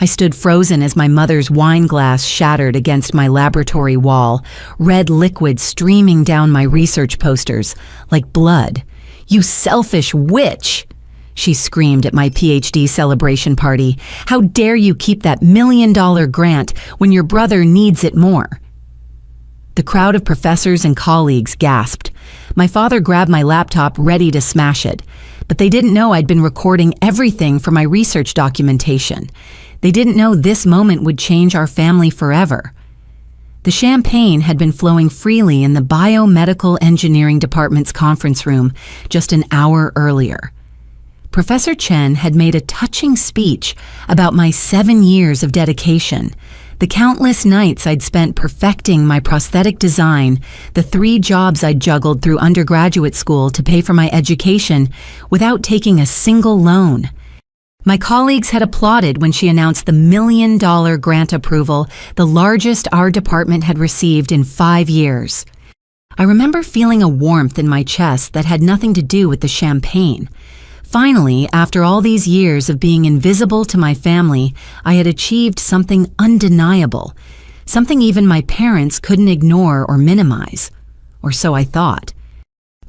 I stood frozen as my mother's wine glass shattered against my laboratory wall, red liquid streaming down my research posters, like blood. "You selfish witch!" she screamed at my PhD celebration party. "How dare you keep that $1 million grant when your brother needs it more?" The crowd of professors and colleagues gasped. My father grabbed my laptop ready to smash it, but they didn't know I'd been recording everything for my research documentation. They didn't know this moment would change our family forever. The champagne had been flowing freely in the biomedical engineering department's conference room just an hour earlier. Professor Chen had made a touching speech about my 7 years of dedication, the countless nights I'd spent perfecting my prosthetic design, the 3 jobs I'd juggled through undergraduate school to pay for my education without taking a single loan. My colleagues had applauded when she announced the $1 million grant approval, the largest our department had received in 5 years. I remember feeling a warmth in my chest that had nothing to do with the champagne. Finally, after all these years of being invisible to my family, I had achieved something undeniable, something even my parents couldn't ignore or minimize. Or so I thought.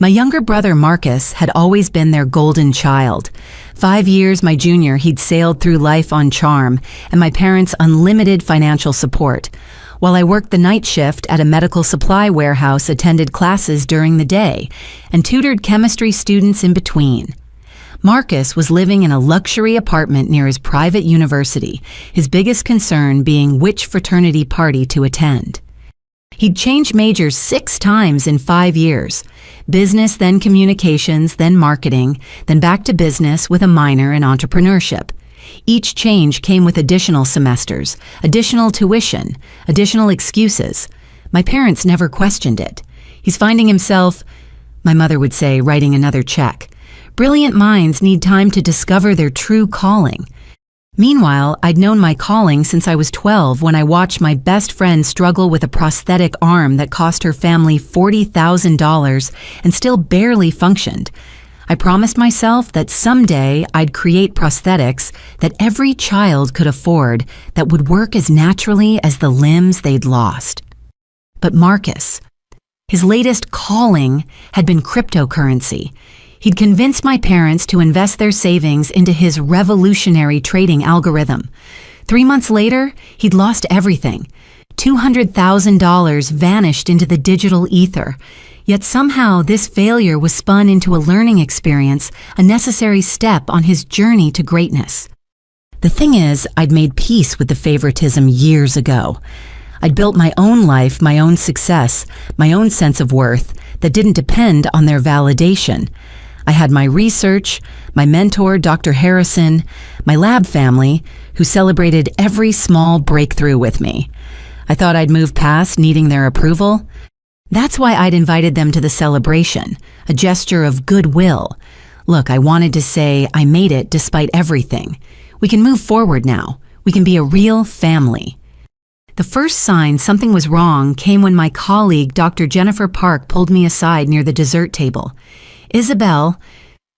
My younger brother Marcus had always been their golden child. 5 years my junior, he'd sailed through life on charm and my parents' unlimited financial support, while I worked the night shift at a medical supply warehouse, attended classes during the day, and tutored chemistry students in between. Marcus was living in a luxury apartment near his private university, his biggest concern being which fraternity party to attend. He'd changed majors 6 times in 5 years. Business, then communications, then marketing, then back to business with a minor in entrepreneurship. Each change came with additional semesters, additional tuition, additional excuses. My parents never questioned it. He's finding himself, my mother would say, writing another check. Brilliant minds need time to discover their true calling. Meanwhile, I'd known my calling since I was 12 when I watched my best friend struggle with a prosthetic arm that cost her family $40,000 and still barely functioned. I promised myself that someday I'd create prosthetics that every child could afford that would work as naturally as the limbs they'd lost. But Marcus, his latest calling had been cryptocurrency. He'd convinced my parents to invest their savings into his revolutionary trading algorithm. 3 months later, he'd lost everything. $200,000 vanished into the digital ether. Yet somehow this failure was spun into a learning experience, a necessary step on his journey to greatness. The thing is, I'd made peace with the favoritism years ago. I'd built my own life, my own success, my own sense of worth that didn't depend on their validation. I had my research, my mentor, Dr. Harrison, my lab family, who celebrated every small breakthrough with me. I thought I'd move past needing their approval. That's why I'd invited them to the celebration, a gesture of goodwill. Look, I wanted to say I made it despite everything. We can move forward now. We can be a real family. The first sign something was wrong came when my colleague, Dr. Jennifer Park, pulled me aside near the dessert table. "Isabel,"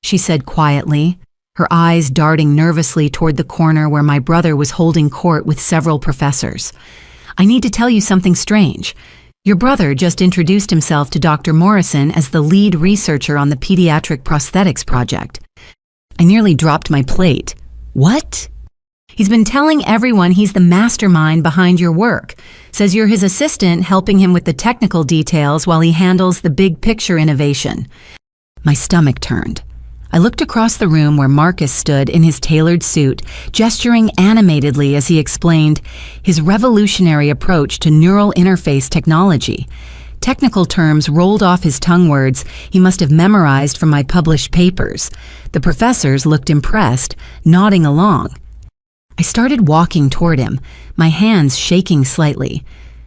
she said quietly, her eyes darting nervously toward the corner where my brother was holding court with several professors. "I need to tell you something strange. Your brother just introduced himself to Dr. Morrison as the lead researcher on the pediatric prosthetics project." I nearly dropped my plate. "What?" "He's been telling everyone he's the mastermind behind your work. Says you're his assistant helping him with the technical details while he handles the big picture innovation." My stomach turned. I looked across the room where Marcus stood in his tailored suit, gesturing animatedly as he explained his revolutionary approach to neural interface technology. Technical terms rolled off his tongue, words he must have memorized from my published papers. The professors looked impressed, nodding along. I started walking toward him, my hands shaking slightly,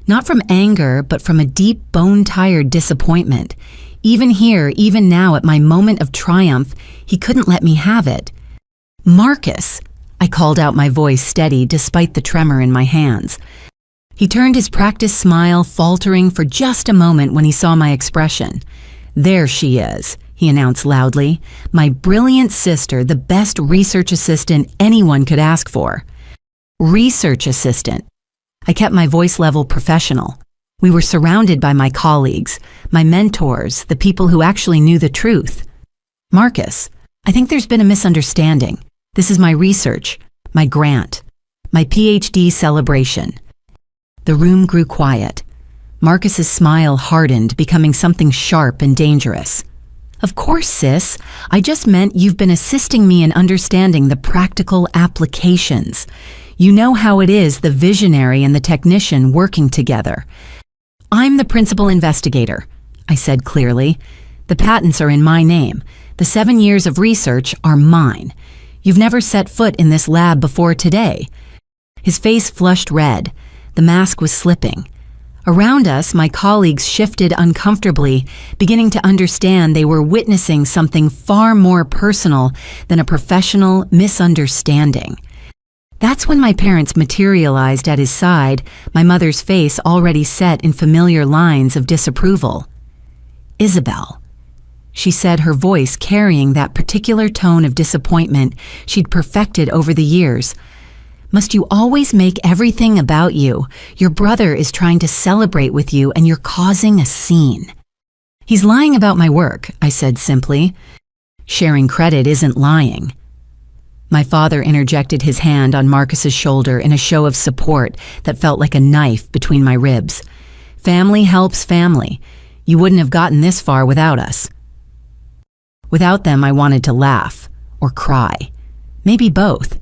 not from anger, but from a deep, bone-tired disappointment. Even here, even now at my moment of triumph, he couldn't let me have it. "Marcus," I called out, my voice steady despite the tremor in my hands. He turned his practiced smile, faltering for just a moment when he saw my expression. "There she is," he announced loudly, "my brilliant sister, the best research assistant anyone could ask for." Research assistant. I kept my voice level professional. We were surrounded by my colleagues, my mentors, the people who actually knew the truth. Marcus, I think there's been a misunderstanding. This is my research, my grant, my PhD celebration. The room grew quiet. Marcus's smile hardened, becoming something sharp and dangerous. Of course, sis. I just meant you've been assisting me in understanding the practical applications. You know how it is, the visionary and the technician working together. I'm the principal investigator, I said clearly. The patents are in my name. The 7 years of research are mine. You've never set foot in this lab before today. His face flushed red. The mask was slipping. Around us, my colleagues shifted uncomfortably, beginning to understand they were witnessing something far more personal than a professional misunderstanding. That's when my parents materialized at his side, my mother's face already set in familiar lines of disapproval. Isabel, she said, her voice carrying that particular tone of disappointment she'd perfected over the years. Must you always make everything about you? Your brother is trying to celebrate with you and you're causing a scene. He's lying about my work, I said simply. Sharing credit isn't lying. My father interjected his hand on Marcus's shoulder in a show of support that felt like a knife between my ribs. Family helps family. You wouldn't have gotten this far without us. Without them, I wanted to laugh or cry. Maybe both.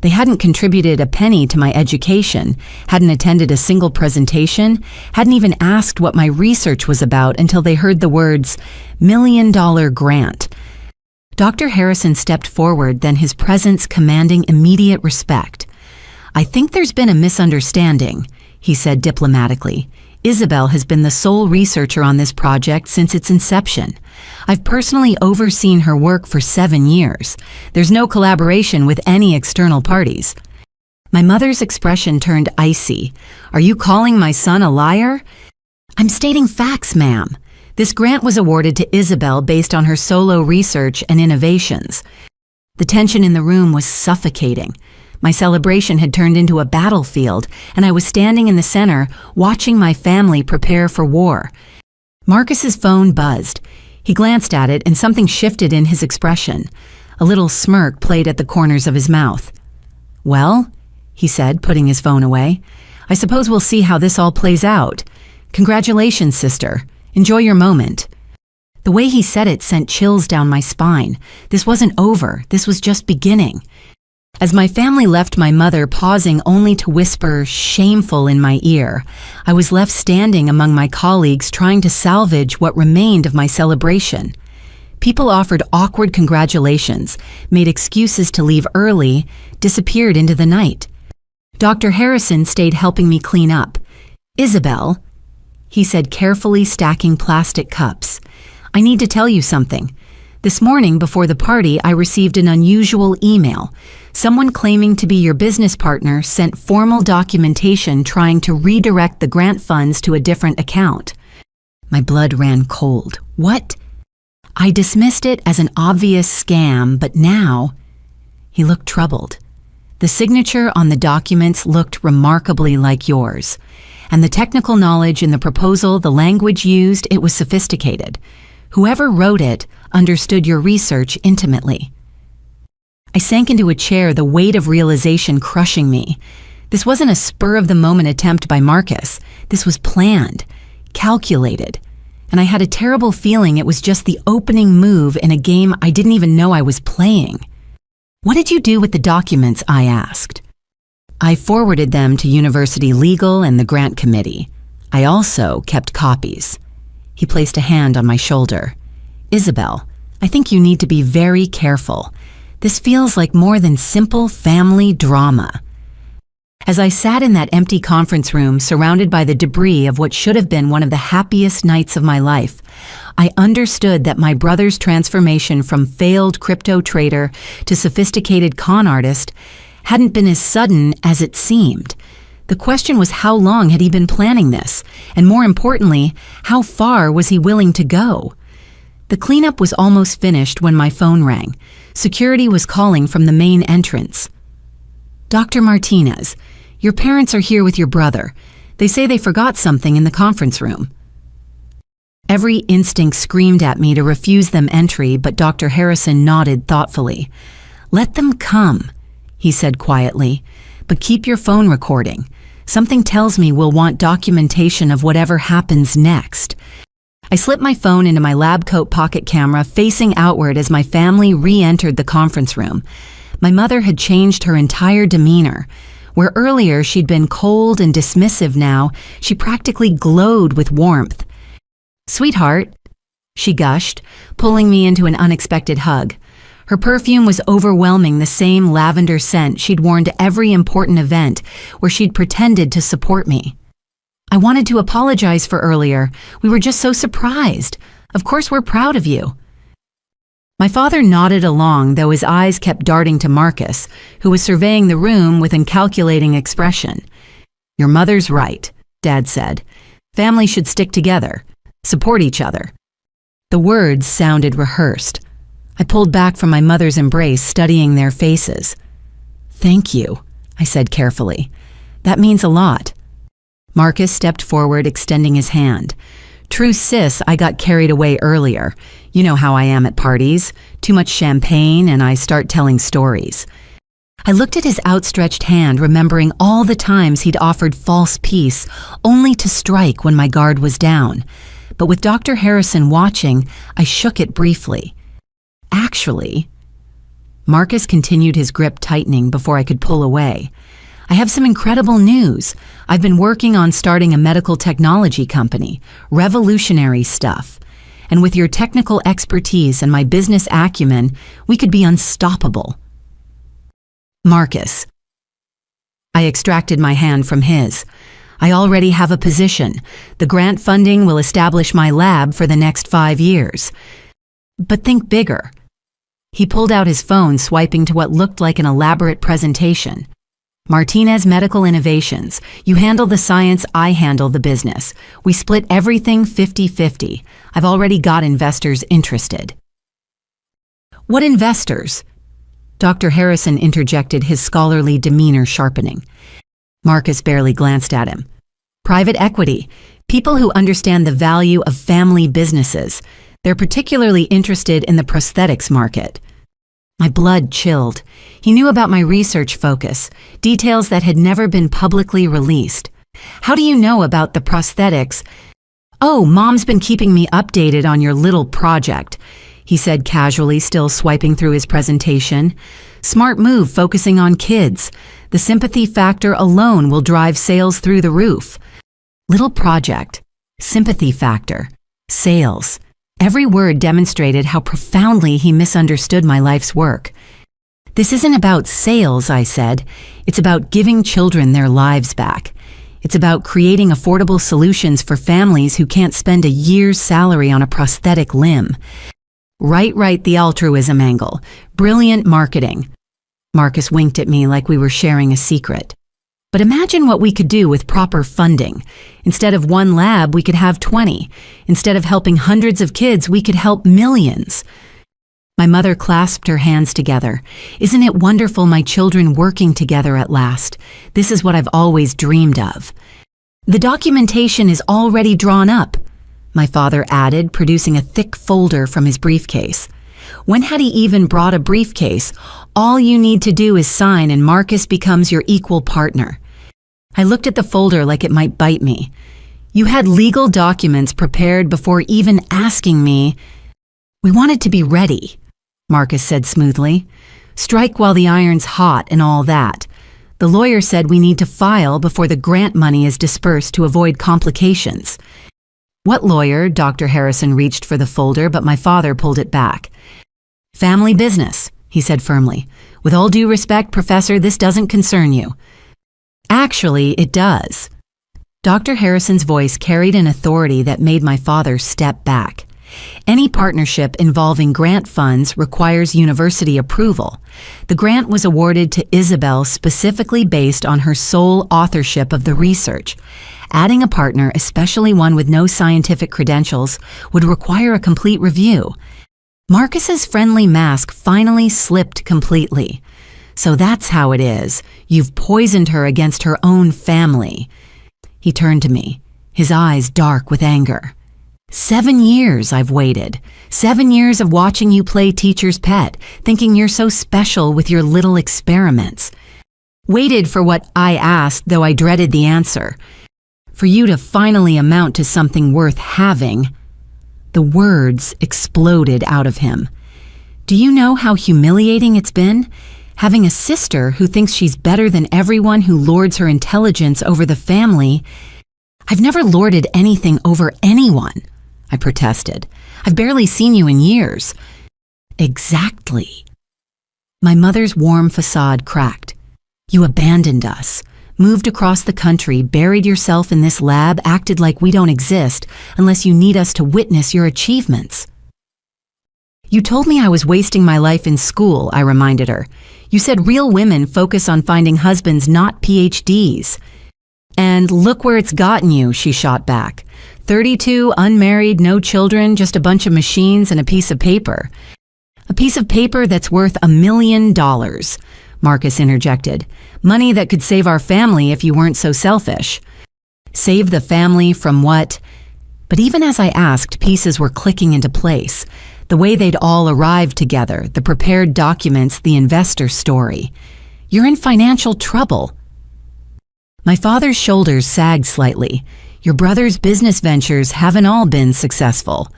They hadn't contributed a penny to my education, hadn't attended a single presentation, hadn't even asked what my research was about until they heard the words, $1 million grant. Dr. Harrison stepped forward, then his presence commanding immediate respect. I think there's been a misunderstanding, he said diplomatically. Isabel has been the sole researcher on this project since its inception. I've personally overseen her work for 7 years. There's no collaboration with any external parties. My mother's expression turned icy. Are you calling my son a liar? I'm stating facts, ma'am. This grant was awarded to Isabel based on her solo research and innovations. The tension in the room was suffocating. My celebration had turned into a battlefield, and I was standing in the center, watching my family prepare for war. Marcus's phone buzzed. He glanced at it, and something shifted in his expression. A little smirk played at the corners of his mouth. Well, he said, putting his phone away, I suppose we'll see how this all plays out. Congratulations, sister. Enjoy your moment. The way he said it sent chills down my spine. This wasn't over. This was just beginning. As my family left my mother pausing only to whisper, shameful, in my ear, I was left standing among my colleagues trying to salvage what remained of my celebration. People offered awkward congratulations, made excuses to leave early, disappeared into the night. Dr. Harrison stayed helping me clean up. Isabel, he said, carefully stacking plastic cups, I need to tell you something. This morning before the party, I received an unusual email. Someone claiming to be your business partner sent formal documentation trying to redirect the grant funds to a different account. My blood ran cold. What? I dismissed it as an obvious scam, but now... He looked troubled. The signature on the documents looked remarkably like yours. And the technical knowledge in the proposal, the language used, it was sophisticated. Whoever wrote it understood your research intimately. I sank into a chair, the weight of realization crushing me. This wasn't a spur-of-the-moment attempt by Marcus. This was planned, calculated, and I had a terrible feeling it was just the opening move in a game I didn't even know I was playing. What did you do with the documents? I asked. I forwarded them to University Legal and the Grant Committee. I also kept copies. He placed a hand on my shoulder. Isabel, I think you need to be very careful. This feels like more than simple family drama. As I sat in that empty conference room surrounded by the debris of what should have been one of the happiest nights of my life, I understood that my brother's transformation from failed crypto trader to sophisticated con artist hadn't been as sudden as it seemed. The question was, how long had he been planning this? And more importantly, how far was he willing to go? The cleanup was almost finished when my phone rang. Security was calling from the main entrance. Dr. Martinez, your parents are here with your brother. They say they forgot something in the conference room. Every instinct screamed at me to refuse them entry, but Dr. Harrison nodded thoughtfully. Let them come, he said quietly, but keep your phone recording. Something tells me we'll want documentation of whatever happens next. I slipped my phone into my lab coat pocket camera, facing outward as my family re-entered the conference room. My mother had changed her entire demeanor. Where earlier she'd been cold and dismissive, now she practically glowed with warmth. "Sweetheart," she gushed, pulling me into an unexpected hug. Her perfume was overwhelming, the same lavender scent she'd worn to every important event where she'd pretended to support me. "I wanted to apologize for earlier. We were just so surprised. Of course we're proud of you." My father nodded along, though his eyes kept darting to Marcus, who was surveying the room with an calculating expression. "Your mother's right," Dad said. "Families should stick together, support each other." The words sounded rehearsed. I pulled back from my mother's embrace, studying their faces. "Thank you," I said carefully. "That means a lot." Marcus stepped forward, extending his hand. "True sis, I got carried away earlier. You know how I am at parties. Too much champagne and I start telling stories." I looked at his outstretched hand, remembering all the times he'd offered false peace, only to strike when my guard was down. But with Dr. Harrison watching, I shook it briefly. "Actually," Marcus continued, his grip tightening before I could pull away, "I have some incredible news. I've been working on starting a medical technology company, revolutionary stuff. And with your technical expertise and my business acumen, we could be unstoppable." "Marcus." I extracted my hand from his. "I already have a position. The grant funding will establish my lab for the next 5 years. But think bigger." He pulled out his phone, swiping to what looked like an elaborate presentation. "Martinez Medical Innovations. You handle the science, I handle the business. We split everything 50-50. I've already got investors interested." "What investors?" Dr. Harrison interjected, his scholarly demeanor sharpening. Marcus barely glanced at him. "Private equity. People who understand the value of family businesses. They're particularly interested in the prosthetics market." My blood chilled. He knew about my research focus, details that had never been publicly released. "How do you know about the prosthetics?" "Oh, Mom's been keeping me updated on your little project," he said casually, still swiping through his presentation. "Smart move, focusing on kids. The sympathy factor alone will drive sales through the roof." Little project, sympathy factor, sales. Every word demonstrated how profoundly he misunderstood my life's work. "This isn't about sales," I said. "It's about giving children their lives back. It's about creating affordable solutions for families who can't spend a year's salary on a prosthetic limb." Right, the altruism angle. Brilliant marketing." Marcus winked at me like we were sharing a secret. "But imagine what we could do with proper funding. Instead of one lab, we could have 20. Instead of helping hundreds of kids, we could help millions." My mother clasped her hands together. "Isn't it wonderful, my children working together at last? This is what I've always dreamed of." "The documentation is already drawn up," my father added, producing a thick folder from his briefcase. When had he even brought a briefcase? "All you need to do is sign and Marcus becomes your equal partner." I looked at the folder like it might bite me. "You had legal documents prepared before even asking me." "We wanted to be ready," Marcus said smoothly. "Strike while the iron's hot and all that. The lawyer said we need to file before the grant money is dispersed to avoid complications." "What lawyer?" Dr. Harrison reached for the folder, but my father pulled it back. "Family business," he said firmly. "With all due respect, Professor, this doesn't concern you." "Actually, it does." Dr. Harrison's voice carried an authority that made my father step back. "Any partnership involving grant funds requires university approval. The grant was awarded to Isabel specifically based on her sole authorship of the research. Adding a partner, especially one with no scientific credentials, would require a complete review." Marcus's friendly mask finally slipped completely. So that's how it is. You've poisoned her against her own family. He turned to me, his eyes dark with anger. 7 years I've waited. 7 years of watching you play teacher's pet, thinking you're so special with your little experiments. Waited for what I asked, though I dreaded the answer. For you to finally amount to something worth having. The words exploded out of him. Do you know how humiliating it's been? Having a sister who thinks she's better than everyone who lords her intelligence over the family. I've never lorded anything over anyone, I protested. I've barely seen you in years. Exactly. My mother's warm facade cracked. You abandoned us, moved across the country, buried yourself in this lab, acted like we don't exist unless you need us to witness your achievements. You told me I was wasting my life in school, I reminded her. You said real women focus on finding husbands, not PhDs. And look where it's gotten you, she shot back. 32, unmarried, no children, just a bunch of machines and a piece of paper. A piece of paper that's worth $1 million, Marcus interjected. Money that could save our family if you weren't so selfish. Save the family from what? But even as I asked, pieces were clicking into place. The way they'd all arrived together, the prepared documents, the investor story. You're in financial trouble. My father's shoulders sagged slightly. Your brother's business ventures haven't all been successful.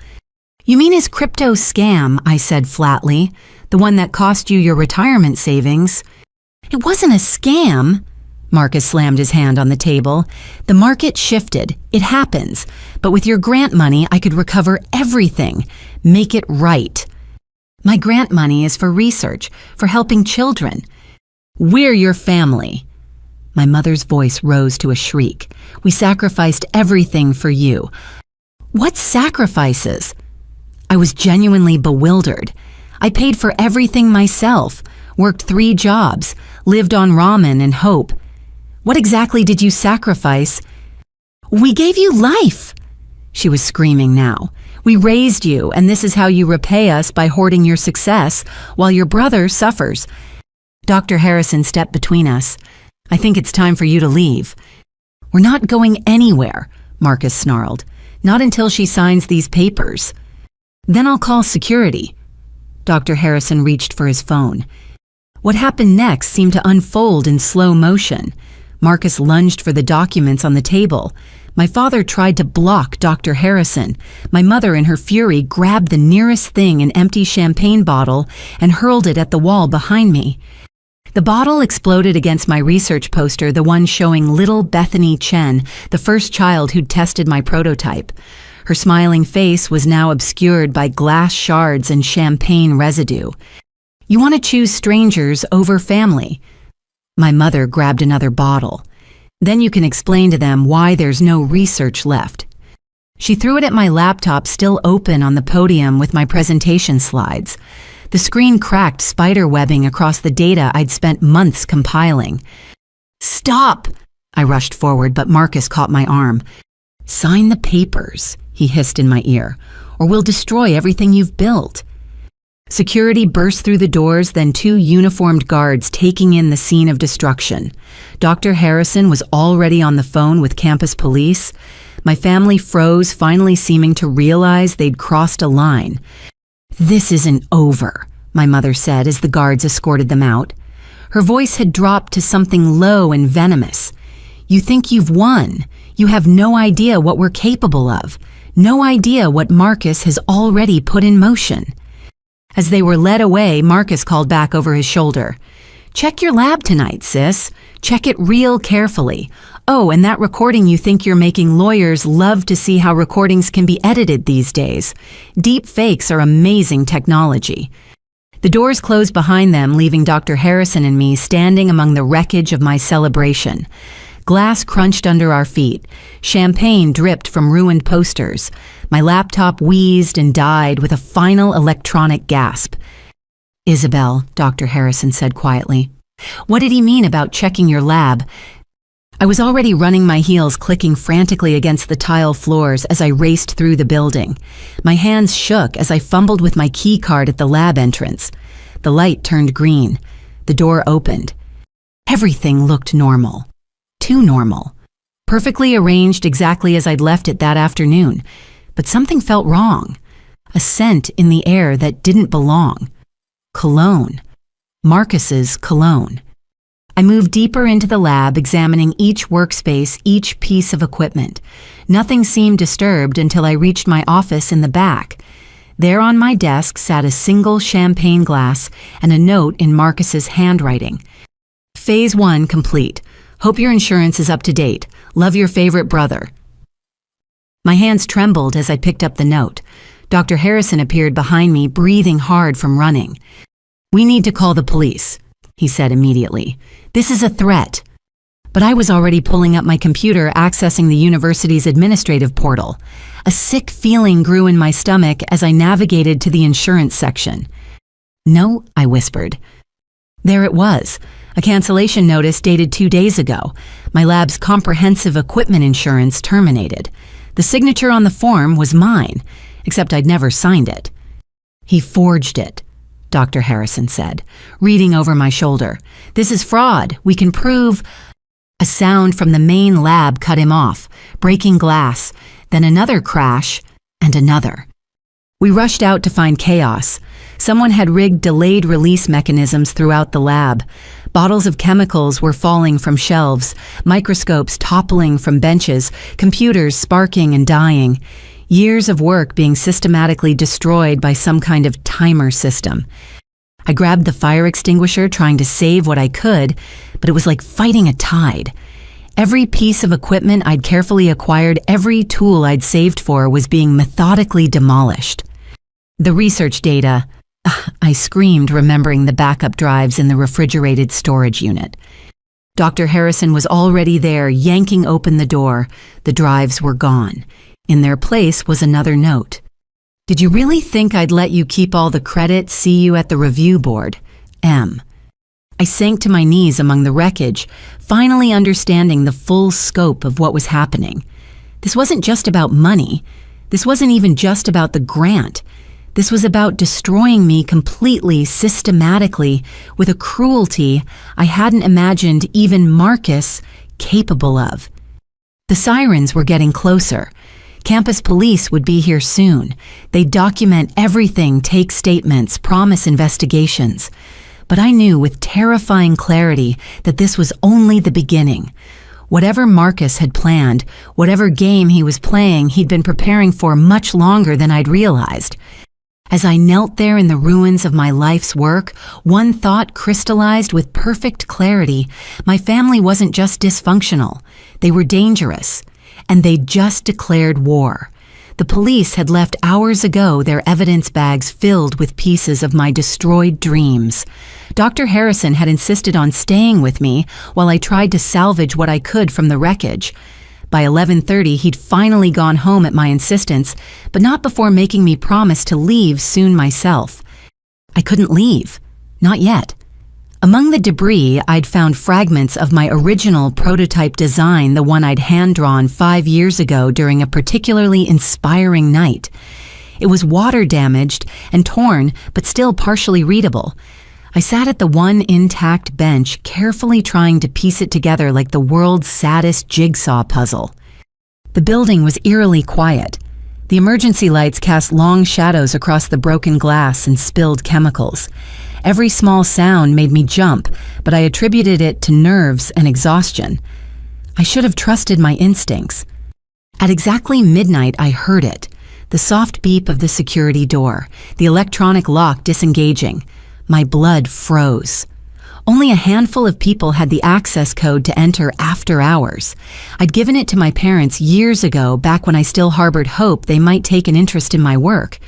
You mean his crypto scam, I said flatly, the one that cost you your retirement savings. It wasn't a scam. Marcus slammed his hand on the table. The market shifted. It happens. But with your grant money, I could recover everything. Make it right. My grant money is for research, for helping children. We're your family. My mother's voice rose to a shriek. We sacrificed everything for you. What sacrifices? I was genuinely bewildered. I paid for everything myself, worked 3 jobs, lived on ramen and hope. What exactly did you sacrifice? We gave you life, she was screaming now. We raised you, and this is how you repay us by hoarding your success while your brother suffers. Dr. Harrison stepped between us. I think it's time for you to leave. We're not going anywhere, Marcus snarled. Not until she signs these papers. Then I'll call security. Dr. Harrison reached for his phone. What happened next seemed to unfold in slow motion. Marcus lunged for the documents on the table. My father tried to block Dr. Harrison. My mother, in her fury, grabbed the nearest thing, an empty champagne bottle, and hurled it at the wall behind me. The bottle exploded against my research poster, the one showing little Bethany Chen, the first child who'd tested my prototype. Her smiling face was now obscured by glass shards and champagne residue. You want to choose strangers over family. My mother grabbed another bottle. Then you can explain to them why there's no research left. She threw it at my laptop still open on the podium with my presentation slides. The screen cracked, spider webbing across the data I'd spent months compiling. Stop! I rushed forward, but Marcus caught my arm. Sign the papers, he hissed in my ear, or we'll destroy everything you've built. Security burst through the doors, then 2 uniformed guards taking in the scene of destruction. Dr. Harrison was already on the phone with campus police. My family froze, finally seeming to realize they'd crossed a line. This isn't over, my mother said as the guards escorted them out. Her voice had dropped to something low and venomous. You think you've won. You have no idea what we're capable of. No idea what Marcus has already put in motion. As they were led away, Marcus called back over his shoulder. Check your lab tonight, sis. Check it real carefully. Oh, and that recording you think you're making, lawyers love to see how recordings can be edited these days. Deep fakes are amazing technology. The doors closed behind them, leaving Dr. Harrison and me standing among the wreckage of my celebration. Glass crunched under our feet. Champagne dripped from ruined posters. My laptop wheezed and died with a final electronic gasp. Isabel, Dr. Harrison said quietly. What did he mean about checking your lab? I was already running my heels, clicking frantically against the tile floors as I raced through the building. My hands shook as I fumbled with my key card at the lab entrance. The light turned green. The door opened. Everything looked normal. Too normal. Perfectly arranged exactly as I'd left it that afternoon. But something felt wrong. A scent in the air that didn't belong. Cologne. Marcus's cologne. I moved deeper into the lab, examining each workspace, each piece of equipment. Nothing seemed disturbed until I reached my office in the back. There on my desk sat a single champagne glass and a note in Marcus's handwriting. Phase 1 complete. Hope your insurance is up to date. Love, your favorite brother. My hands trembled as I picked up the note. Dr. Harrison appeared behind me, breathing hard from running. We need to call the police, he said immediately. This is a threat. But I was already pulling up my computer, accessing the university's administrative portal. A sick feeling grew in my stomach as I navigated to the insurance section. No, I whispered. There it was, a cancellation notice dated 2 days ago. My lab's comprehensive equipment insurance terminated. The signature on the form was mine, except I'd never signed it. He forged it, Dr. Harrison said, reading over my shoulder. This is fraud. We can prove... A sound from the main lab cut him off, breaking glass, then another crash, and another. We rushed out to find chaos. Someone had rigged delayed release mechanisms throughout the lab. Bottles of chemicals were falling from shelves, microscopes toppling from benches, computers sparking and dying. Years of work being systematically destroyed by some kind of timer system. I grabbed the fire extinguisher, trying to save what I could, but it was like fighting a tide. Every piece of equipment I'd carefully acquired, every tool I'd saved for, was being methodically demolished. The research data, I screamed, remembering the backup drives in the refrigerated storage unit. Dr. Harrison was already there, yanking open the door. The drives were gone. In their place was another note. Did you really think I'd let you keep all the credit? See you at the review board. M. I sank to my knees among the wreckage, finally understanding the full scope of what was happening. This wasn't just about money. This wasn't even just about the grant. This was about destroying me completely, systematically, with a cruelty I hadn't imagined even Marcus capable of. The sirens were getting closer. Campus police would be here soon. They'd document everything, take statements, promise investigations. But I knew with terrifying clarity that this was only the beginning. Whatever Marcus had planned, whatever game he was playing, he'd been preparing for much longer than I'd realized. As I knelt there in the ruins of my life's work, one thought crystallized with perfect clarity. My family wasn't just dysfunctional. They were dangerous. And they'd just declared war. The police had left hours ago their evidence bags filled with pieces of my destroyed dreams. Dr. Harrison had insisted on staying with me while I tried to salvage what I could from the wreckage. By 11:30, he'd finally gone home at my insistence, but not before making me promise to leave soon myself. I couldn't leave. Not yet. Among the debris, I'd found fragments of my original prototype design, the one I'd hand-drawn 5 years ago during a particularly inspiring night. It was water-damaged and torn, but still partially readable. I sat at the one intact bench, carefully trying to piece it together like the world's saddest jigsaw puzzle. The building was eerily quiet. The emergency lights cast long shadows across the broken glass and spilled chemicals. Every small sound made me jump, but I attributed it to nerves and exhaustion. I should have trusted my instincts. At exactly midnight, I heard it. The soft beep of the security door, the electronic lock disengaging. My blood froze. Only a handful of people had the access code to enter after hours. I'd given it to my parents years ago, back when I still harbored hope they might take an interest in my work.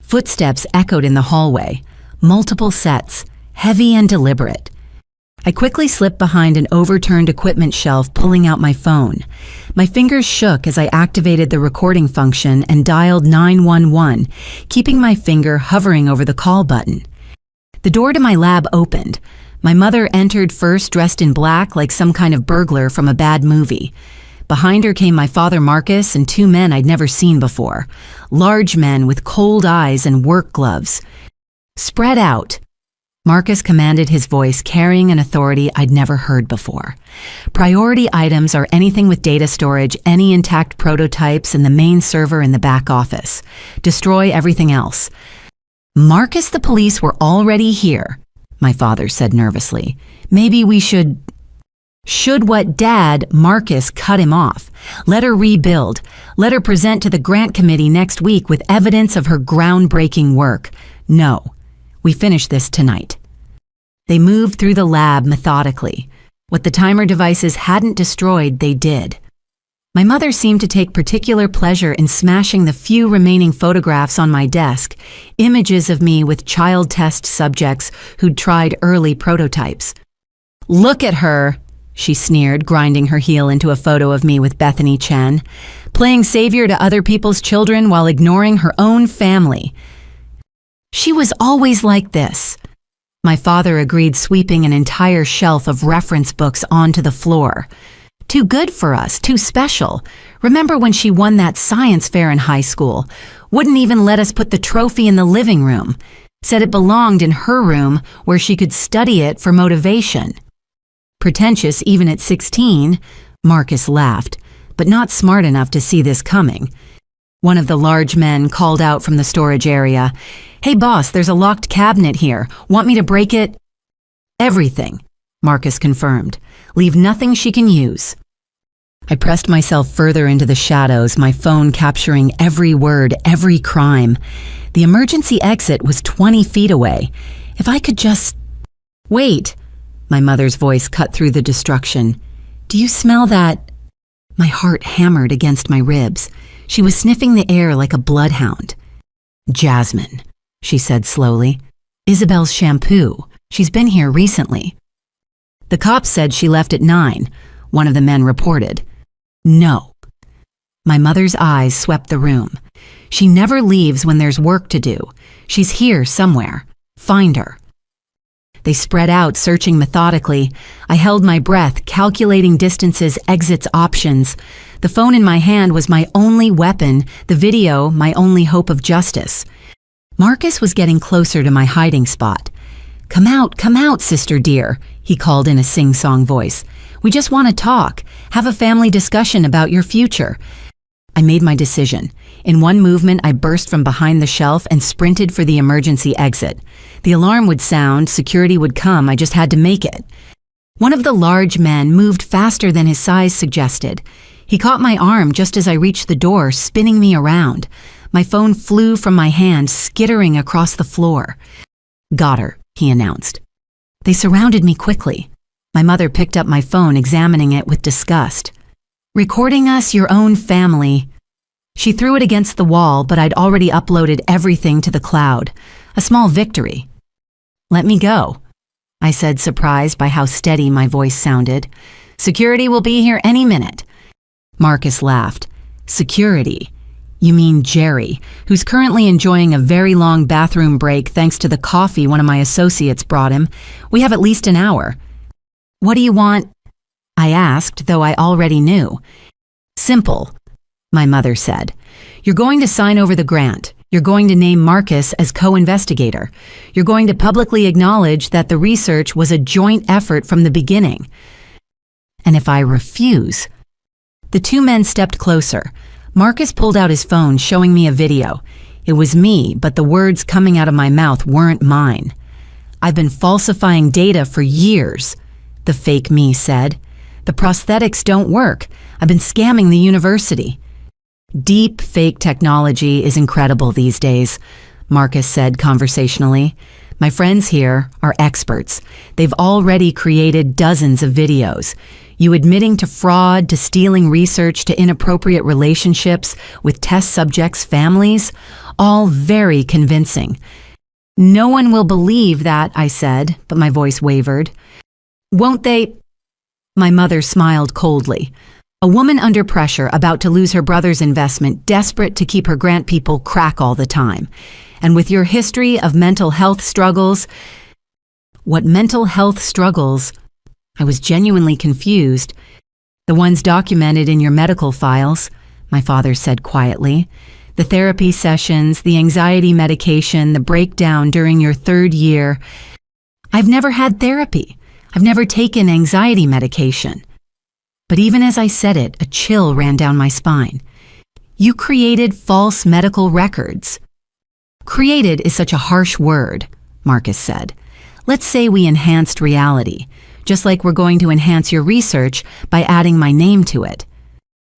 Footsteps echoed in the hallway. Multiple sets, heavy and deliberate. I quickly slipped behind an overturned equipment shelf, pulling out my phone. My fingers shook as I activated the recording function and dialed 911, keeping my finger hovering over the call button. The door to my lab opened. My mother entered first, dressed in black like some kind of burglar from a bad movie. Behind her came my father Marcus and 2 men I'd never seen before. Large men with cold eyes and work gloves. "Spread out," Marcus commanded, his voice carrying an authority I'd never heard before. Priority items are anything with data storage, any intact prototypes, and the main server in the back office. Destroy everything else. Marcus, the police were already here, my father said nervously. Maybe we should... Should what, Dad? Marcus cut him off. Let her rebuild. Let her present to the grant committee next week with evidence of her groundbreaking work. No. We finish this tonight. They moved through the lab methodically. What the timer devices hadn't destroyed, they did. My mother seemed to take particular pleasure in smashing the few remaining photographs on my desk, images of me with child test subjects who'd tried early prototypes. Look at her, she sneered, grinding her heel into a photo of me with Bethany Chen, playing savior to other people's children while ignoring her own family. She was always like this. My father agreed, sweeping an entire shelf of reference books onto the floor. Too good for us, too special. Remember when she won that science fair in high school? Wouldn't even let us put the trophy in the living room. Said it belonged in her room where she could study it for motivation. Pretentious even at 16, Marcus laughed, but not smart enough to see this coming. One of the large men called out from the storage area, "Hey boss, there's a locked cabinet here. Want me to break it?" "Everything," Marcus confirmed. "Leave nothing she can use." I pressed myself further into the shadows, my phone capturing every word, every crime. The emergency exit was 20 feet away. If I could just... Wait, my mother's voice cut through the destruction. "Do you smell that?" My heart hammered against my ribs. She was sniffing the air like a bloodhound. "Jasmine," she said slowly. "Isabel's shampoo. She's been here recently." "The cops said she left at 9, one of the men reported. "No." My mother's eyes swept the room. "She never leaves when there's work to do. She's here somewhere. Find her." They spread out, searching methodically. I held my breath, calculating distances, exits, options. The phone in my hand was my only weapon, the video my only hope of justice. Marcus was getting closer to my hiding spot. Come out, sister dear," he called in a sing-song voice. "We just want to talk, have a family discussion about your future." I made my decision. In one movement, I burst from behind the shelf and sprinted for the emergency exit. The alarm would sound, security would come, I just had to make it. One of the large men moved faster than his size suggested. He caught my arm just as I reached the door, spinning me around. My phone flew from my hand, skittering across the floor. "Got her," he announced. They surrounded me quickly. My mother picked up my phone, examining it with disgust. "Recording us, your own family." She threw it against the wall, but I'd already uploaded everything to the cloud. A small victory. "Let me go," I said, surprised by how steady my voice sounded. "Security will be here any minute." Marcus laughed. "Security? You mean Jerry, who's currently enjoying a very long bathroom break thanks to the coffee one of my associates brought him. We have at least an hour." "What do you want?" I asked, though I already knew. "Simple," my mother said. "You're going to sign over the grant. You're going to name Marcus as co-investigator. You're going to publicly acknowledge that the research was a joint effort from the beginning. And if I refuse..." The two men stepped closer. Marcus pulled out his phone, showing me a video. It was me, but the words coming out of my mouth weren't mine. "I've been falsifying data for years," the fake me said. "The prosthetics don't work. I've been scamming the university." "Deep fake technology is incredible these days," Marcus said conversationally. "My friends here are experts. They've already created dozens of videos. You admitting to fraud, to stealing research, to inappropriate relationships with test subjects' families, all very convincing." "No one will believe that," I said, but my voice wavered. "Won't they?" My mother smiled coldly. A woman under pressure, about to lose her brother's investment, desperate to keep her grant people crack all the time. And with your history of mental health struggles... What mental health struggles? I was genuinely confused. "The ones documented in your medical files," my father said quietly. "The therapy sessions, the anxiety medication, the breakdown during your 3rd year." I've never had therapy. I've never taken anxiety medication. But even as I said it, a chill ran down my spine. You created false medical records. Created is such a harsh word, Marcus said. Let's say we enhanced reality, just like we're going to enhance your research by adding my name to it.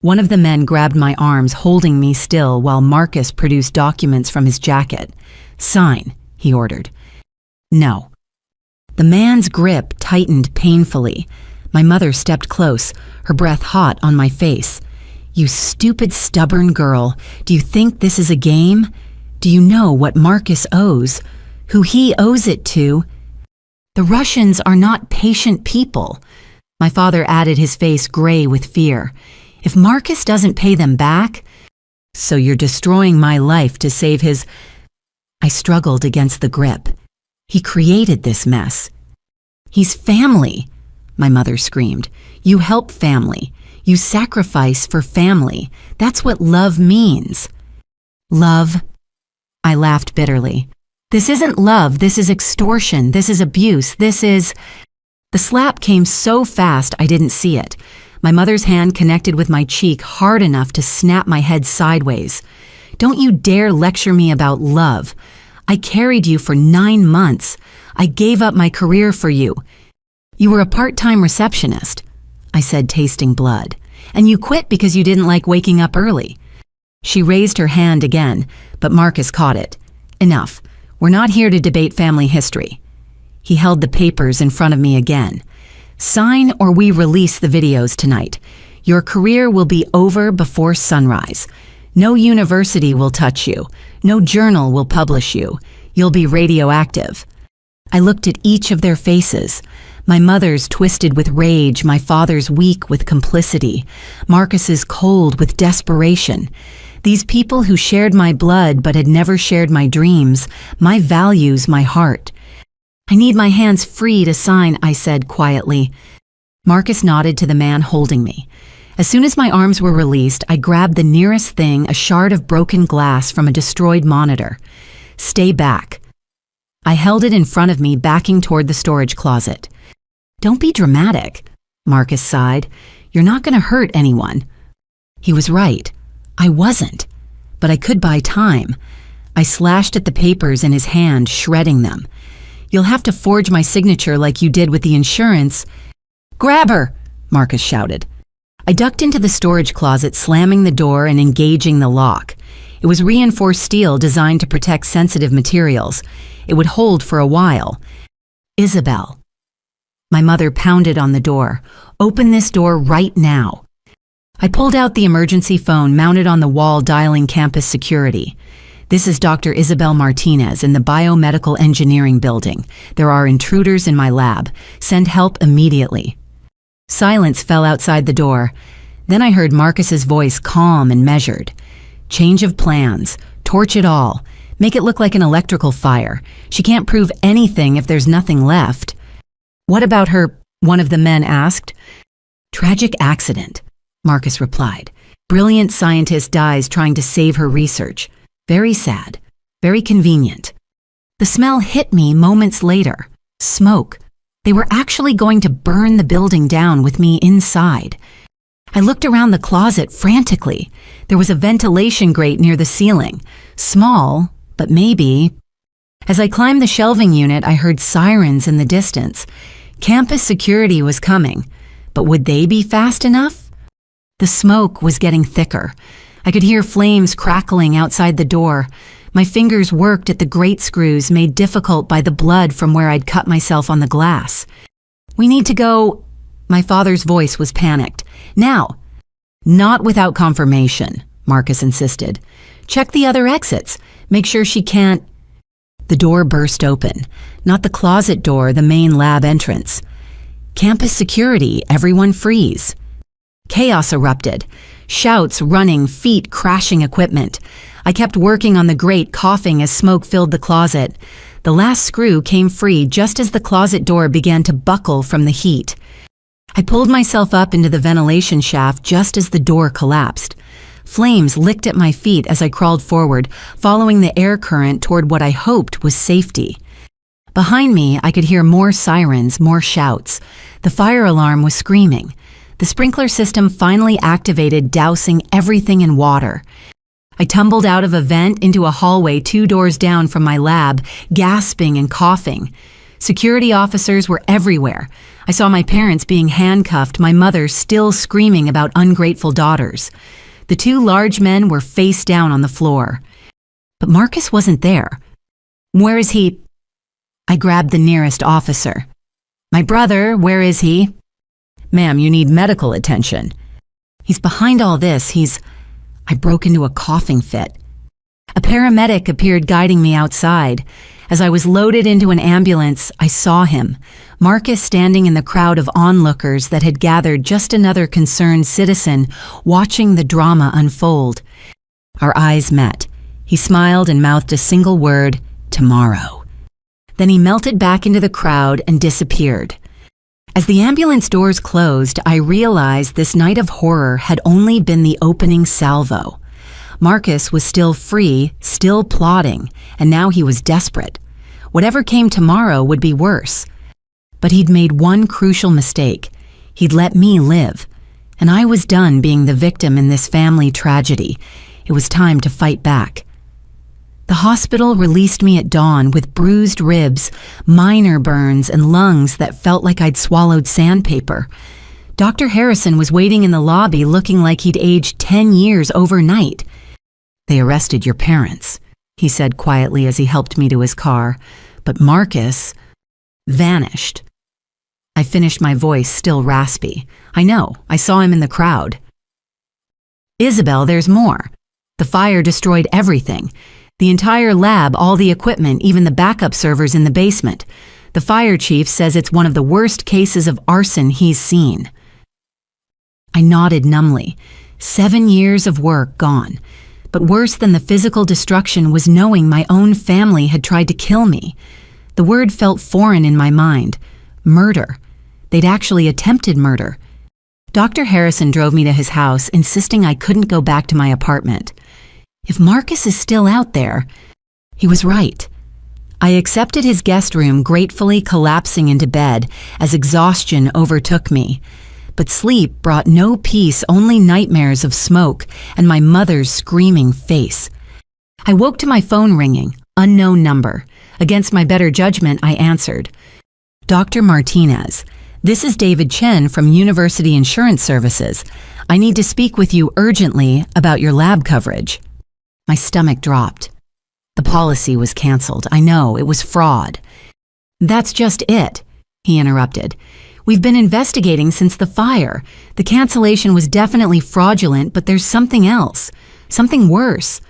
One of the men grabbed my arms, holding me still while Marcus produced documents from his jacket. Sign, he ordered. No. The man's grip tightened painfully. My mother stepped close, her breath hot on my face. You stupid, stubborn girl, do you think this is a game? Do you know what Marcus owes? Who he owes it to? The Russians are not patient people. My father added, his face gray with fear. If Marcus doesn't pay them back, so you're destroying my life to save his... I struggled against the grip. He created this mess. He's family, my mother screamed. You help family. You sacrifice for family. That's what love means. Love? I laughed bitterly. This isn't love. This is extortion. This is abuse. This is... The slap came so fast I didn't see it. My mother's hand connected with my cheek hard enough to snap my head sideways. Don't you dare lecture me about love. I carried you for 9 months. I gave up my career for you. You were a part-time receptionist, I said, tasting blood. And you quit because you didn't like waking up early. She raised her hand again, but Marcus caught it. Enough. We're not here to debate family history. He held the papers in front of me again. Sign or we release the videos tonight. Your career will be over before sunrise. No university will touch you. No journal will publish you. You'll be radioactive. I looked at each of their faces. My mother's twisted with rage, my father's weak with complicity, Marcus's cold with desperation. These people who shared my blood but had never shared my dreams, my values, my heart. I need my hands free to sign, I said quietly. Marcus nodded to the man holding me. As soon as my arms were released, I grabbed the nearest thing, a shard of broken glass from a destroyed monitor. Stay back. I held it in front of me, backing toward the storage closet. Don't be dramatic, Marcus sighed. You're not going to hurt anyone. He was right. I wasn't. But I could buy time. I slashed at the papers in his hand, shredding them. You'll have to forge my signature like you did with the insurance. Grab her, Marcus shouted. I ducked into the storage closet, slamming the door and engaging the lock. It was reinforced steel designed to protect sensitive materials. It would hold for a while. Isabel. My mother pounded on the door. Open this door right now. I pulled out the emergency phone mounted on the wall, dialing campus security. This is Dr. Isabel Martinez in the biomedical engineering building. There are intruders in my lab. Send help immediately. Silence fell outside the door. Then I heard Marcus's voice, calm and measured. Change of plans. Torch it all. Make it look like an electrical fire. She can't prove anything if there's nothing left. What about her? One of the men asked. Tragic accident, Marcus replied. Brilliant scientist dies trying to save her research. Very sad. Very convenient. The smell hit me moments later. Smoke. They were actually going to burn the building down with me inside. I looked around the closet frantically. There was a ventilation grate near the ceiling. Small, but maybe. As I climbed the shelving unit, I heard sirens in the distance. Campus security was coming, but would they be fast enough? The smoke was getting thicker. I could hear flames crackling outside the door. My fingers worked at the grate screws, made difficult by the blood from where I'd cut myself on the glass. We need to go. My father's voice was panicked. Now. Not without confirmation, Marcus insisted. Check the other exits. Make sure she can't. The door burst open. Not the closet door, the main lab entrance. Campus security, everyone freeze. Chaos erupted. Shouts, running, feet crashing equipment. I kept working on the grate, coughing as smoke filled the closet. The last screw came free just as the closet door began to buckle from the heat. I pulled myself up into the ventilation shaft just as the door collapsed. Flames licked at my feet as I crawled forward, following the air current toward what I hoped was safety. Behind me, I could hear more sirens, more shouts. The fire alarm was screaming. The sprinkler system finally activated, dousing everything in water. I tumbled out of a vent into a hallway 2 doors down from my lab, gasping and coughing. Security officers were everywhere. I saw my parents being handcuffed, my mother still screaming about ungrateful daughters. The 2 large men were face down on the floor. But Marcus wasn't there. Where is he? I grabbed the nearest officer. My brother, where is he? Ma'am, you need medical attention. He's behind all this. I broke into a coughing fit. A paramedic appeared guiding me outside. As I was loaded into an ambulance, I saw him, Marcus standing in the crowd of onlookers that had gathered, just another concerned citizen watching the drama unfold. Our eyes met. He smiled and mouthed a single word, tomorrow. Then he melted back into the crowd and disappeared. As the ambulance doors closed, I realized this night of horror had only been the opening salvo. Marcus was still free, still plotting, and now he was desperate. Whatever came tomorrow would be worse. But he'd made one crucial mistake. He'd let me live. And I was done being the victim in this family tragedy. It was time to fight back. The hospital released me at dawn with bruised ribs, minor burns, and lungs that felt like I'd swallowed sandpaper. Dr. Harrison was waiting in the lobby looking like he'd aged 10 years overnight. They arrested your parents, he said quietly as he helped me to his car, but Marcus vanished. I finished my voice still raspy. I know, I saw him in the crowd. Isabel, there's more. The fire destroyed everything. The entire lab, all the equipment, even the backup servers in the basement. The fire chief says it's one of the worst cases of arson he's seen. I nodded numbly. 7 years of work gone. But worse than the physical destruction was knowing my own family had tried to kill me. The word felt foreign in my mind. Murder. They'd actually attempted murder. Dr. Harrison drove me to his house, insisting I couldn't go back to my apartment. If Marcus is still out there, he was right. I accepted his guest room, gratefully collapsing into bed as exhaustion overtook me. But sleep brought no peace, only nightmares of smoke and my mother's screaming face. I woke to my phone ringing, unknown number. Against my better judgment, I answered. Dr. Martinez, this is David Chen from University Insurance Services. I need to speak with you urgently about your lab coverage. My stomach dropped. The policy was canceled. I know, it was fraud. That's just it, he interrupted. We've been investigating since the fire. The cancellation was definitely fraudulent, but there's something else, something worse.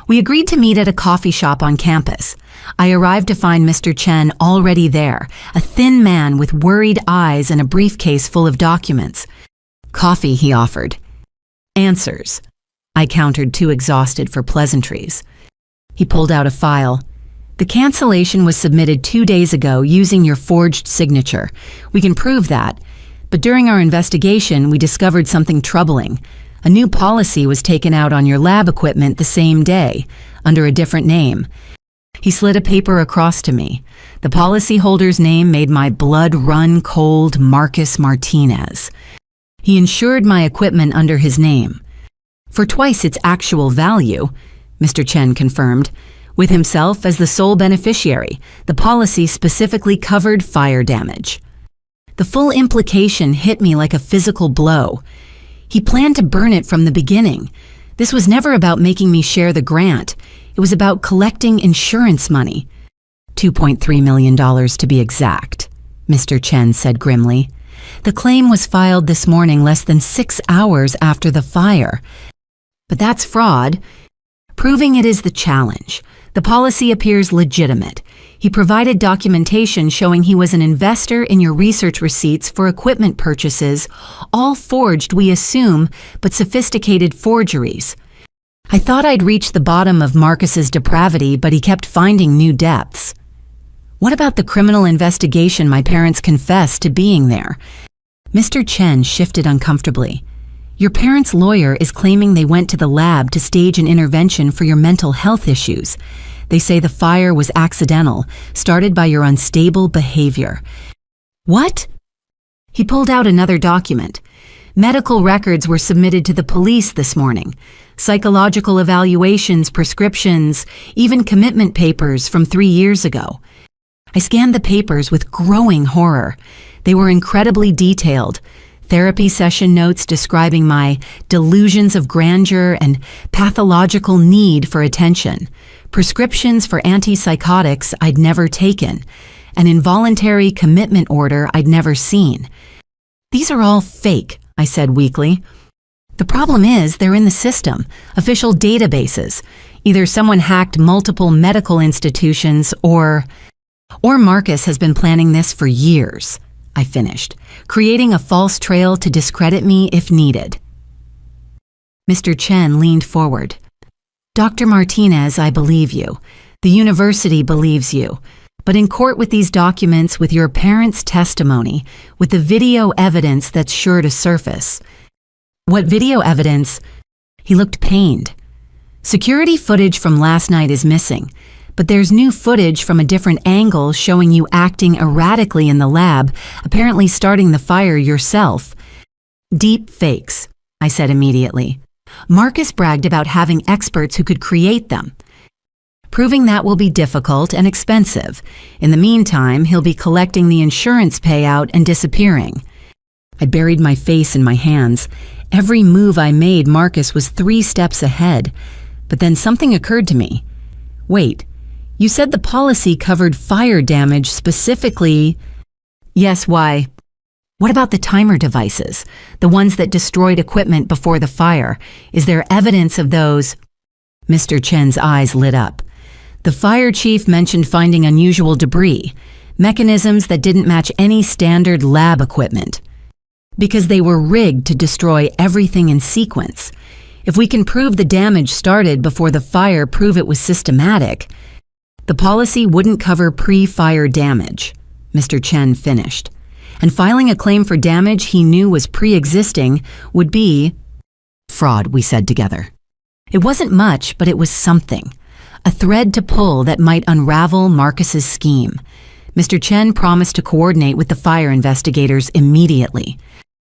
We agreed to meet at a coffee shop on campus. I arrived to find Mr. Chen already there, a thin man with worried eyes and a briefcase full of documents. Coffee, he offered. Answers. I countered, too exhausted for pleasantries. He pulled out a file. The cancellation was submitted 2 days ago using your forged signature. We can prove that. But during our investigation, we discovered something troubling. A new policy was taken out on your lab equipment the same day, under a different name. He slid a paper across to me. The policyholder's name made my blood run cold, Marcus Martinez. He insured my equipment under his name. For twice its actual value, Mr. Chen confirmed. With himself as the sole beneficiary, the policy specifically covered fire damage. The full implication hit me like a physical blow. He planned to burn it from the beginning. This was never about making me share the grant. It was about collecting insurance money. $2.3 million to be exact, Mr. Chen said grimly. The claim was filed this morning less than 6 hours after the fire. But that's fraud. Proving it is the challenge. The policy appears legitimate. He provided documentation showing he was an investor in your research receipts for equipment purchases, all forged, we assume, but sophisticated forgeries. I thought I'd reached the bottom of Marcus's depravity, but he kept finding new depths. What about the criminal investigation my parents confessed to being there? Mr. Chen shifted uncomfortably. Your parents' lawyer is claiming they went to the lab to stage an intervention for your mental health issues. They say the fire was accidental, started by your unstable behavior. What? He pulled out another document. Medical records were submitted to the police this morning. Psychological evaluations, prescriptions, even commitment papers from 3 years ago. I scanned the papers with growing horror. They were incredibly detailed. Therapy session notes describing my delusions of grandeur and pathological need for attention. Prescriptions for antipsychotics I'd never taken. An involuntary commitment order I'd never seen. These are all fake, I said weakly. The problem is they're in the system, official databases. Either someone hacked multiple medical institutions or Marcus has been planning this for years, I finished, creating a false trail to discredit me if needed. Mr. Chen leaned forward. Dr. Martinez, I believe you. The university believes you. But in court with these documents, with your parents' testimony, with the video evidence that's sure to surface. What video evidence? He looked pained. Security footage from last night is missing, but there's new footage from a different angle showing you acting erratically in the lab, apparently starting the fire yourself. Deep fakes, I said immediately. Marcus bragged about having experts who could create them. Proving that will be difficult and expensive. In the meantime, he'll be collecting the insurance payout and disappearing. I buried my face in my hands. Every move I made, Marcus was 3 steps ahead. But then something occurred to me. Wait, you said the policy covered fire damage specifically. Yes, why? What about the timer devices? The ones that destroyed equipment before the fire? Is there evidence of those? Mr. Chen's eyes lit up. The fire chief mentioned finding unusual debris, mechanisms that didn't match any standard lab equipment, because they were rigged to destroy everything in sequence. If we can prove the damage started before the fire, prove it was systematic, the policy wouldn't cover pre-fire damage, Mr. Chen finished. And filing a claim for damage he knew was pre-existing would be fraud, we said together. It wasn't much, but it was something. A thread to pull that might unravel Marcus's scheme. Mr. Chen promised to coordinate with the fire investigators immediately.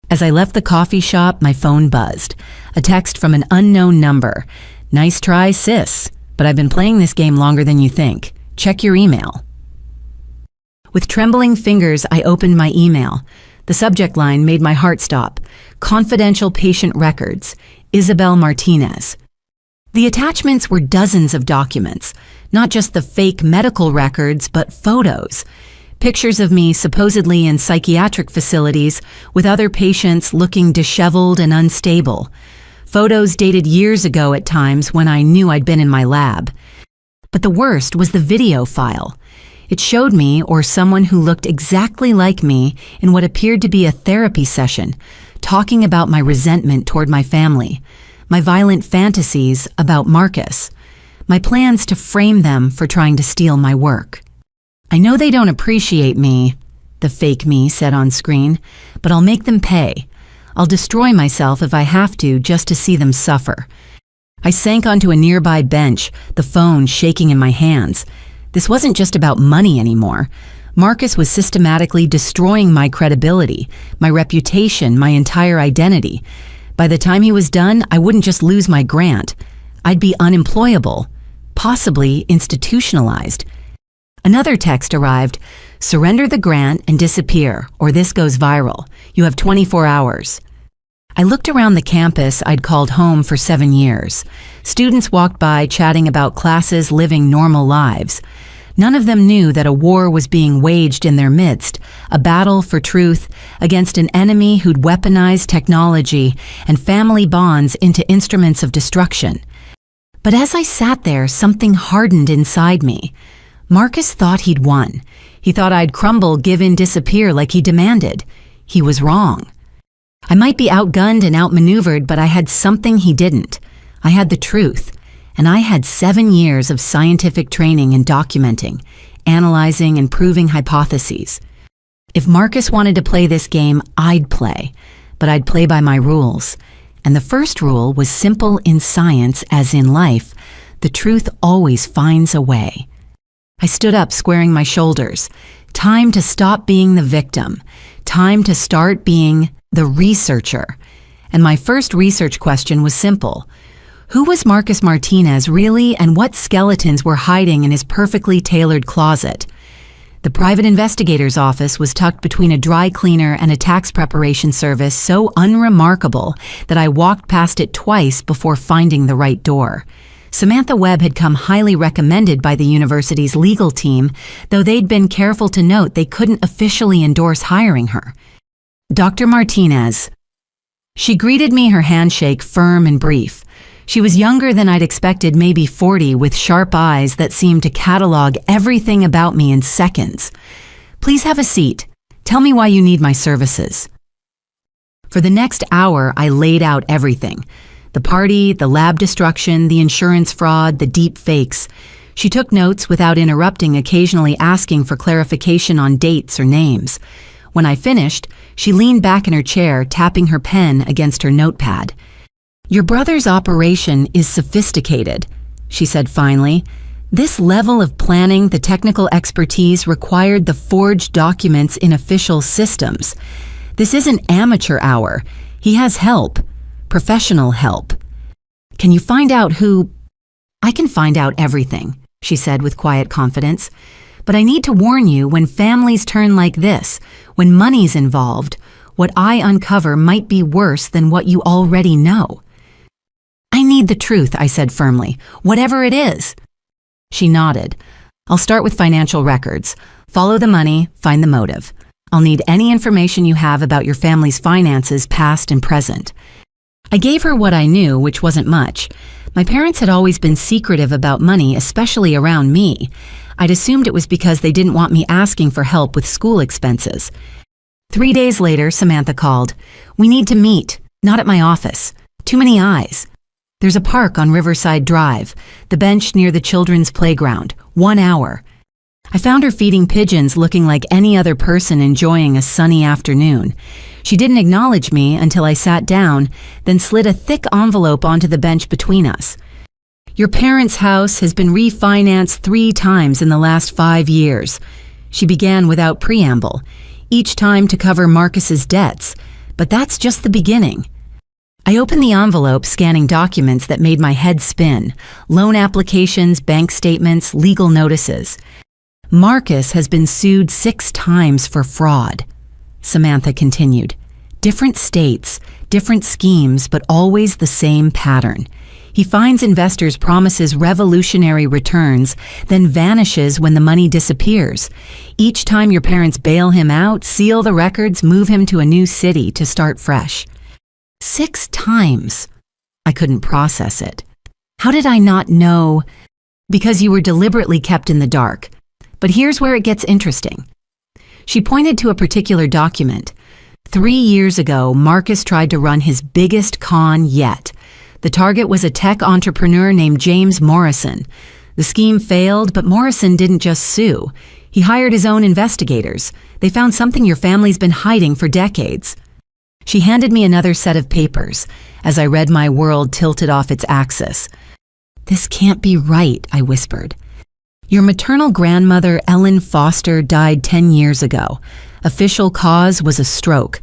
As I left the coffee shop, my phone buzzed. A text from an unknown number. Nice try, sis, but I've been playing this game longer than you think. Check your email. With trembling fingers, I opened my email. The subject line made my heart stop. Confidential patient records. Isabel Martinez. The attachments were dozens of documents, not just the fake medical records, but photos. Pictures of me supposedly in psychiatric facilities with other patients looking disheveled and unstable. Photos dated years ago at times when I knew I'd been in my lab. But the worst was the video file. It showed me, or someone who looked exactly like me, in what appeared to be a therapy session, talking about my resentment toward my family, my violent fantasies about Marcus, my plans to frame them for trying to steal my work. I know they don't appreciate me, the fake me said on screen, but I'll make them pay. I'll destroy myself if I have to just to see them suffer. I sank onto a nearby bench, the phone shaking in my hands. This wasn't just about money anymore. Marcus was systematically destroying my credibility, my reputation, my entire identity. By the time he was done, I wouldn't just lose my grant. I'd be unemployable, possibly institutionalized. Another text arrived. Surrender the grant and disappear, or this goes viral. You have 24 hours. I looked around the campus I'd called home for 7 years. Students walked by chatting about classes living normal lives. None of them knew that a war was being waged in their midst, a battle for truth against an enemy who'd weaponized technology and family bonds into instruments of destruction. But as I sat there, something hardened inside me. Marcus thought he'd won. He thought I'd crumble, give in, disappear like he demanded. He was wrong. I might be outgunned and outmaneuvered, but I had something he didn't. I had the truth. And I had 7 years of scientific training in documenting, analyzing, and proving hypotheses. If Marcus wanted to play this game, I'd play. But I'd play by my rules. And the first rule was simple in science as in life. The truth always finds a way. I stood up, squaring my shoulders. Time to stop being the victim. Time to start being the researcher. And my first research question was simple. Who was Marcus Martinez really, and what skeletons were hiding in his perfectly tailored closet? The private investigator's office was tucked between a dry cleaner and a tax preparation service so unremarkable that I walked past it twice before finding the right door. Samantha Webb had come highly recommended by the university's legal team, though they'd been careful to note they couldn't officially endorse hiring her. Dr. Martinez. She greeted me, her handshake firm and brief. She was younger than I'd expected, maybe 40, with sharp eyes that seemed to catalog everything about me in seconds. Please have a seat. Tell me why you need my services. For the next hour, I laid out everything. The party, the lab destruction, the insurance fraud, the deep fakes. She took notes without interrupting, occasionally asking for clarification on dates or names. When I finished, she leaned back in her chair, tapping her pen against her notepad. Your brother's operation is sophisticated, she said finally. This level of planning, the technical expertise required the forged documents in official systems. This isn't amateur hour. He has help, professional help. Can you find out who? I can find out everything, she said with quiet confidence. But I need to warn you, when families turn like this, when money's involved, what I uncover might be worse than what you already know. I need the truth, I said firmly, whatever it is. She nodded. I'll start with financial records. Follow the money, find the motive. I'll need any information you have about your family's finances, past and present. I gave her what I knew, which wasn't much. My parents had always been secretive about money, especially around me. I'd assumed it was because they didn't want me asking for help with school expenses. 3 days later, Samantha called. We need to meet, not at my office. Too many eyes. There's a park on Riverside Drive, the bench near the children's playground. 1 hour. I found her feeding pigeons, looking like any other person enjoying a sunny afternoon. She didn't acknowledge me until I sat down, then slid a thick envelope onto the bench between us. Your parents' house has been refinanced 3 times in the last 5 years. She began without preamble, each time to cover Marcus's debts, but that's just the beginning. I opened the envelope, scanning documents that made my head spin. Loan applications, bank statements, legal notices. Marcus has been sued 6 times for fraud, Samantha continued. Different states, different schemes, but always the same pattern. He finds investors, promises revolutionary returns, then vanishes when the money disappears. Each time your parents bail him out, seal the records, move him to a new city to start fresh. 6 times. I couldn't process it. How did I not know? Because you were deliberately kept in the dark. But here's where it gets interesting. She pointed to a particular document. 3 years ago, Marcus tried to run his biggest con yet. The target was a tech entrepreneur named James Morrison. The scheme failed, but Morrison didn't just sue. He hired his own investigators. They found something your family's been hiding for decades. She handed me another set of papers. As I read, my world tilted off its axis. This can't be right, I whispered. Your maternal grandmother, Ellen Foster, died 10 years ago. Official cause was a stroke.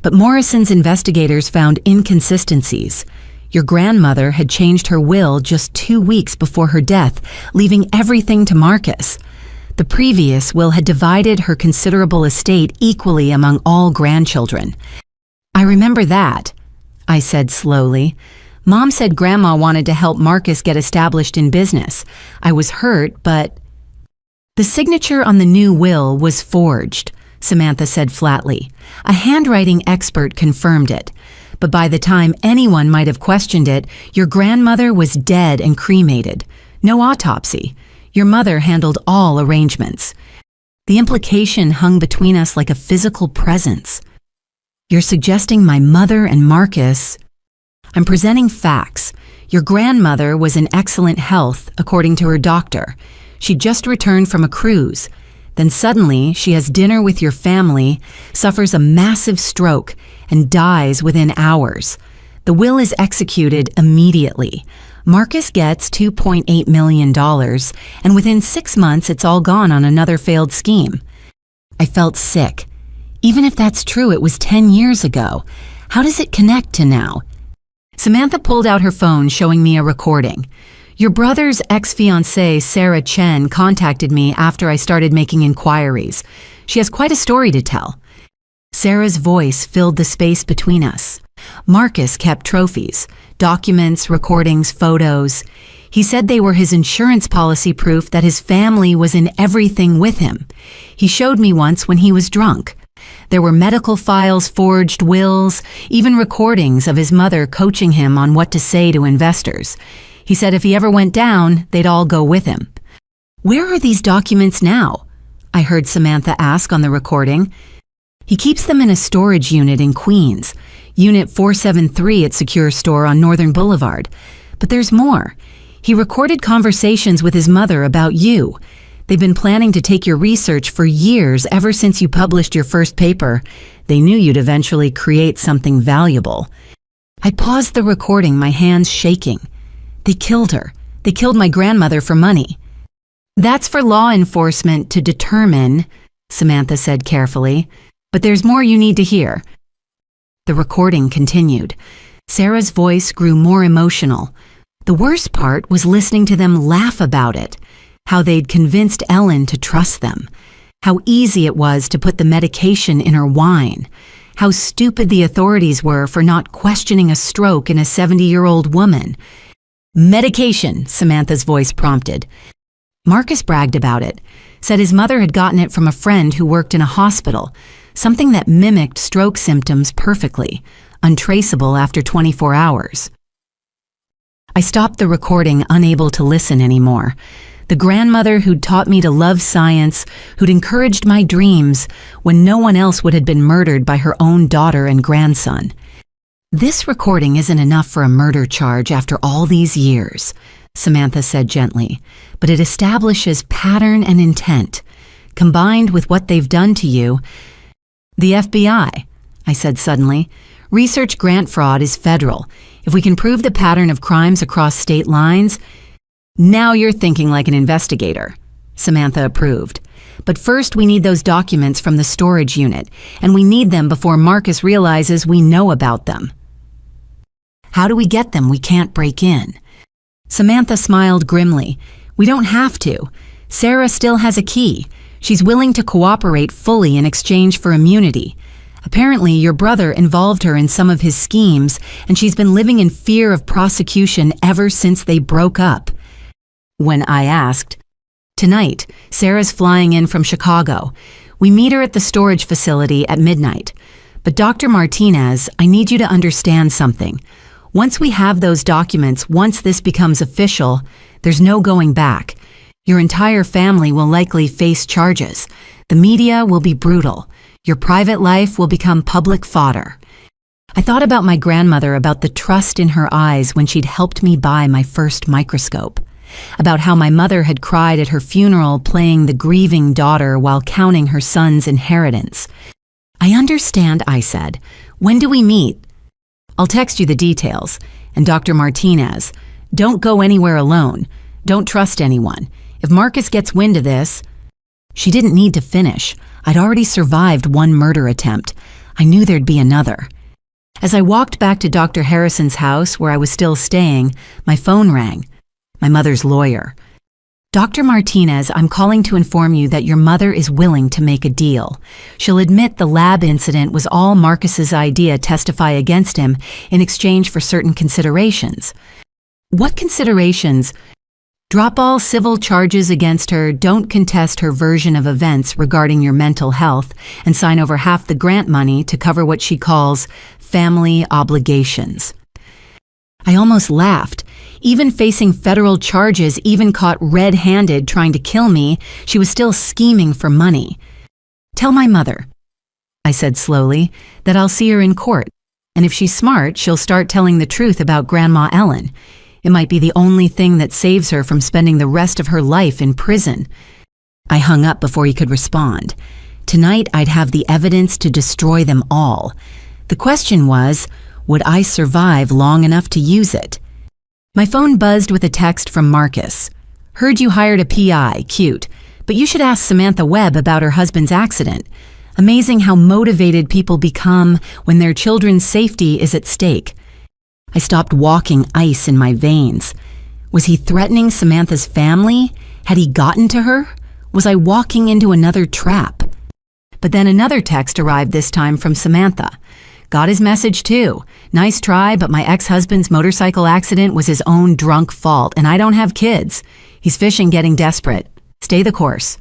But Morrison's investigators found inconsistencies. Your grandmother had changed her will just 2 weeks before her death, leaving everything to Marcus. The previous will had divided her considerable estate equally among all grandchildren. I remember that, I said slowly. Mom said Grandma wanted to help Marcus get established in business. I was hurt, but... The signature on the new will was forged, Samantha said flatly. A handwriting expert confirmed it. But by the time anyone might have questioned it, your grandmother was dead and cremated. No autopsy. Your mother handled all arrangements. The implication hung between us like a physical presence. You're suggesting my mother and Marcus... I'm presenting facts. Your grandmother was in excellent health, according to her doctor. She'd just returned from a cruise. Then suddenly, she has dinner with your family, suffers a massive stroke, and dies within hours. The will is executed immediately. Marcus gets $2.8 million, and within 6 months it's all gone on another failed scheme. I felt sick. Even if that's true, it was 10 years ago. How does it connect to now? Samantha pulled out her phone, showing me a recording. Your brother's ex-fiancée, Sarah Chen, contacted me after I started making inquiries. She has quite a story to tell. Sarah's voice filled the space between us. Marcus kept trophies, documents, recordings, photos. He said they were his insurance policy proof that his family was in everything with him. He showed me once when he was drunk. There were medical files, forged wills, even recordings of his mother coaching him on what to say to investors. He said if he ever went down, they'd all go with him. Where are these documents now? I heard Samantha ask on the recording. He keeps them in a storage unit in Queens, Unit 473 at Secure Store on Northern Boulevard. But there's more. He recorded conversations with his mother about you. They've been planning to take your research for years, ever since you published your first paper. They knew you'd eventually create something valuable. I paused the recording, my hands shaking. They killed her. They killed my grandmother for money. That's for law enforcement to determine, Samantha said carefully. But there's more you need to hear. The recording continued. Sarah's voice grew more emotional. The worst part was listening to them laugh about it, how they'd convinced Ellen to trust them, how easy it was to put the medication in her wine, how stupid the authorities were for not questioning a stroke in a 70-year-old woman. Medication, Samantha's voice prompted. Marcus bragged about it, said his mother had gotten it from a friend who worked in a hospital, something that mimicked stroke symptoms perfectly, untraceable after 24 hours. I stopped the recording, unable to listen anymore. The grandmother who'd taught me to love science, who'd encouraged my dreams when no one else would have been murdered by her own daughter and grandson. This recording isn't enough for a murder charge after all these years, Samantha said gently, but it establishes pattern and intent. Combined with what they've done to you, the FBI, I said suddenly. Research grant fraud is federal. If we can prove the pattern of crimes across state lines, now you're thinking like an investigator, Samantha approved. But first we need those documents from the storage unit, and we need them before Marcus realizes we know about them. How do we get them? We can't break in. Samantha smiled grimly. We don't have to. Sarah still has a key. She's willing to cooperate fully in exchange for immunity. Apparently, your brother involved her in some of his schemes, and she's been living in fear of prosecution ever since they broke up. When I asked, tonight, Sarah's flying in from Chicago. We meet her at the storage facility at midnight. But Dr. Martinez, I need you to understand something. Once we have those documents, once this becomes official, there's no going back. Your entire family will likely face charges. The media will be brutal. Your private life will become public fodder. I thought about my grandmother, about the trust in her eyes when she'd helped me buy my first microscope, about how my mother had cried at her funeral playing the grieving daughter while counting her son's inheritance. I understand, I said. When do we meet? I'll text you the details. And Dr. Martinez, don't go anywhere alone. Don't trust anyone. If Marcus gets wind of this... She didn't need to finish. I'd already survived one murder attempt. I knew there'd be another. As I walked back to Dr. Harrison's house, where I was still staying, my phone rang. My mother's lawyer. Dr. Martinez, I'm calling to inform you that your mother is willing to make a deal. She'll admit the lab incident was all Marcus's idea, testify against him in exchange for certain considerations. What considerations? Drop all civil charges against her, don't contest her version of events regarding your mental health, and sign over half the grant money to cover what she calls family obligations. I almost laughed. Even facing federal charges, even caught red-handed trying to kill me, she was still scheming for money. Tell my mother, I said slowly, that I'll see her in court, and if she's smart, she'll start telling the truth about Grandma Ellen. It might be the only thing that saves her from spending the rest of her life in prison. I hung up before he could respond. Tonight, I'd have the evidence to destroy them all. The question was, would I survive long enough to use it? My phone buzzed with a text from Marcus. Heard you hired a PI, cute, but you should ask Samantha Webb about her husband's accident. Amazing how motivated people become when their children's safety is at stake. I stopped walking, ice in my veins. Was he threatening Samantha's family? Had he gotten to her? Was I walking into another trap? But then another text arrived, this time from Samantha. Got his message too. Nice try, but my ex-husband's motorcycle accident was his own drunk fault, and I don't have kids. He's fishing, getting desperate. Stay the course.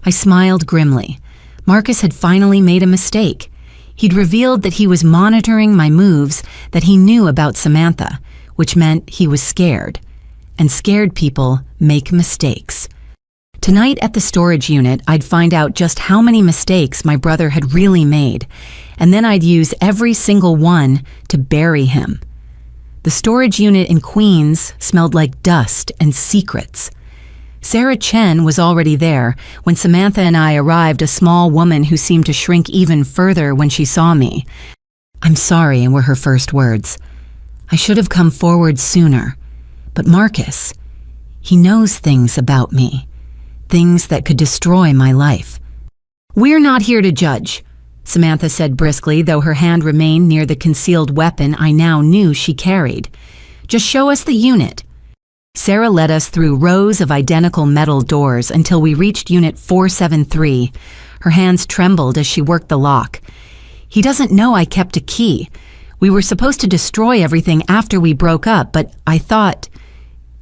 I smiled grimly. Marcus had finally made a mistake. He'd revealed that he was monitoring my moves, that he knew about Samantha, which meant he was scared. And scared people make mistakes. Tonight at the storage unit, I'd find out just how many mistakes my brother had really made, and then I'd use every single one to bury him. The storage unit in Queens smelled like dust and secrets. Sarah Chen was already there when Samantha and I arrived, a small woman who seemed to shrink even further when she saw me. "I'm sorry," were her first words. I should have come forward sooner. But Marcus, he knows things about me. Things that could destroy my life. "We're not here to judge," Samantha said briskly, though her hand remained near the concealed weapon I now knew she carried. "Just show us the unit." Sarah led us through rows of identical metal doors until we reached Unit 473. Her hands trembled as she worked the lock. "He doesn't know I kept a key. We were supposed to destroy everything after we broke up, but I thought...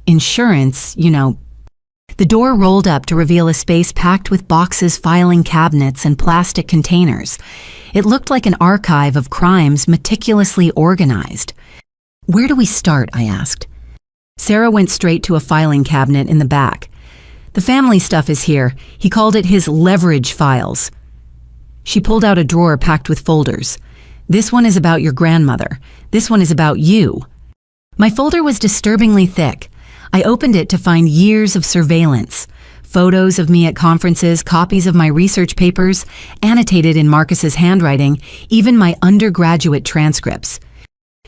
insurance, you know." The door rolled up to reveal a space packed with boxes, filing cabinets, and plastic containers. It looked like an archive of crimes meticulously organized. "Where do we start?" I asked. Sarah went straight to a filing cabinet in the back. "The family stuff is here." He called it his leverage files. She pulled out a drawer packed with folders. "This one is about your grandmother. This one is about you." My folder was disturbingly thick. I opened it to find years of surveillance. Photos of me at conferences, copies of my research papers, annotated in Marcus's handwriting, even my undergraduate transcripts.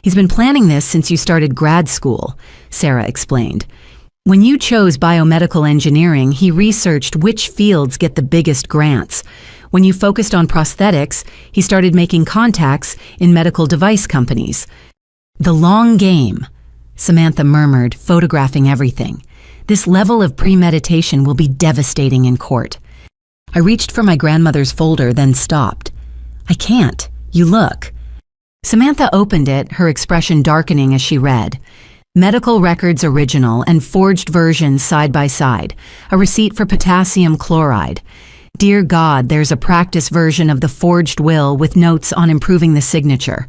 "He's been planning this since you started grad school," Sarah explained. "When you chose biomedical engineering, he researched which fields get the biggest grants. When you focused on prosthetics, he started making contacts in medical device companies. The long game," Samantha murmured, photographing everything. "This level of premeditation will be devastating in court." I reached for my grandmother's folder, then stopped. "I can't. You look." Samantha opened it, her expression darkening as she read. Medical records original and forged versions side by side. A receipt for potassium chloride. Dear God, there's a practice version of the forged will with notes on improving the signature.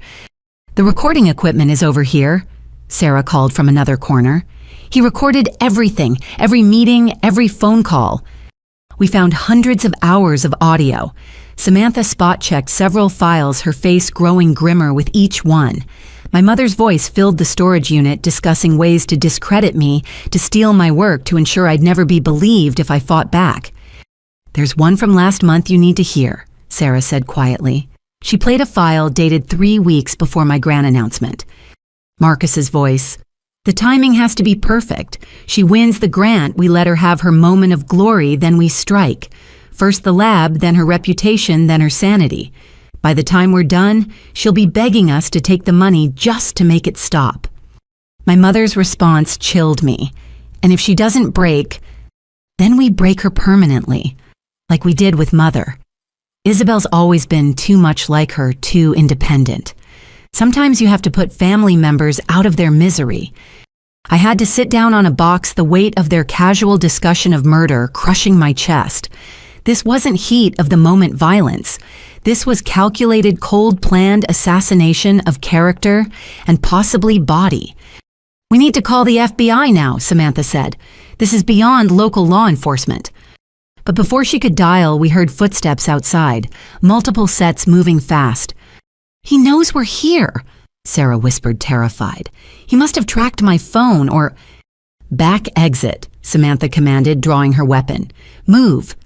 "The recording equipment is over here," Sarah called from another corner. "He recorded everything, every meeting, every phone call." We found hundreds of hours of audio. Samantha spot-checked several files, her face growing grimmer with each one. My mother's voice filled the storage unit, discussing ways to discredit me, to steal my work, to ensure I'd never be believed if I fought back. "There's one from last month you need to hear," Sarah said quietly. She played a file dated 3 weeks before my grant announcement. Marcus's voice. "The timing has to be perfect. She wins the grant, we let her have her moment of glory, then we strike. First the lab, then her reputation, then her sanity. By the time we're done, she'll be begging us to take the money just to make it stop." My mother's response chilled me. "And if she doesn't break, then we break her permanently, like we did with Mother." Isabel's always been too much like her, too independent. Sometimes you have to put family members out of their misery. I had to sit down on a box, the weight of their casual discussion of murder crushing my chest. This wasn't heat of the moment violence. This was calculated, cold-planned assassination of character and possibly body. "We need to call the FBI now," Samantha said. "This is beyond local law enforcement." But before she could dial, we heard footsteps outside, multiple sets moving fast. "He knows we're here," Sarah whispered, terrified. "He must have tracked my phone or—" "Back exit," Samantha commanded, drawing her weapon. "Move."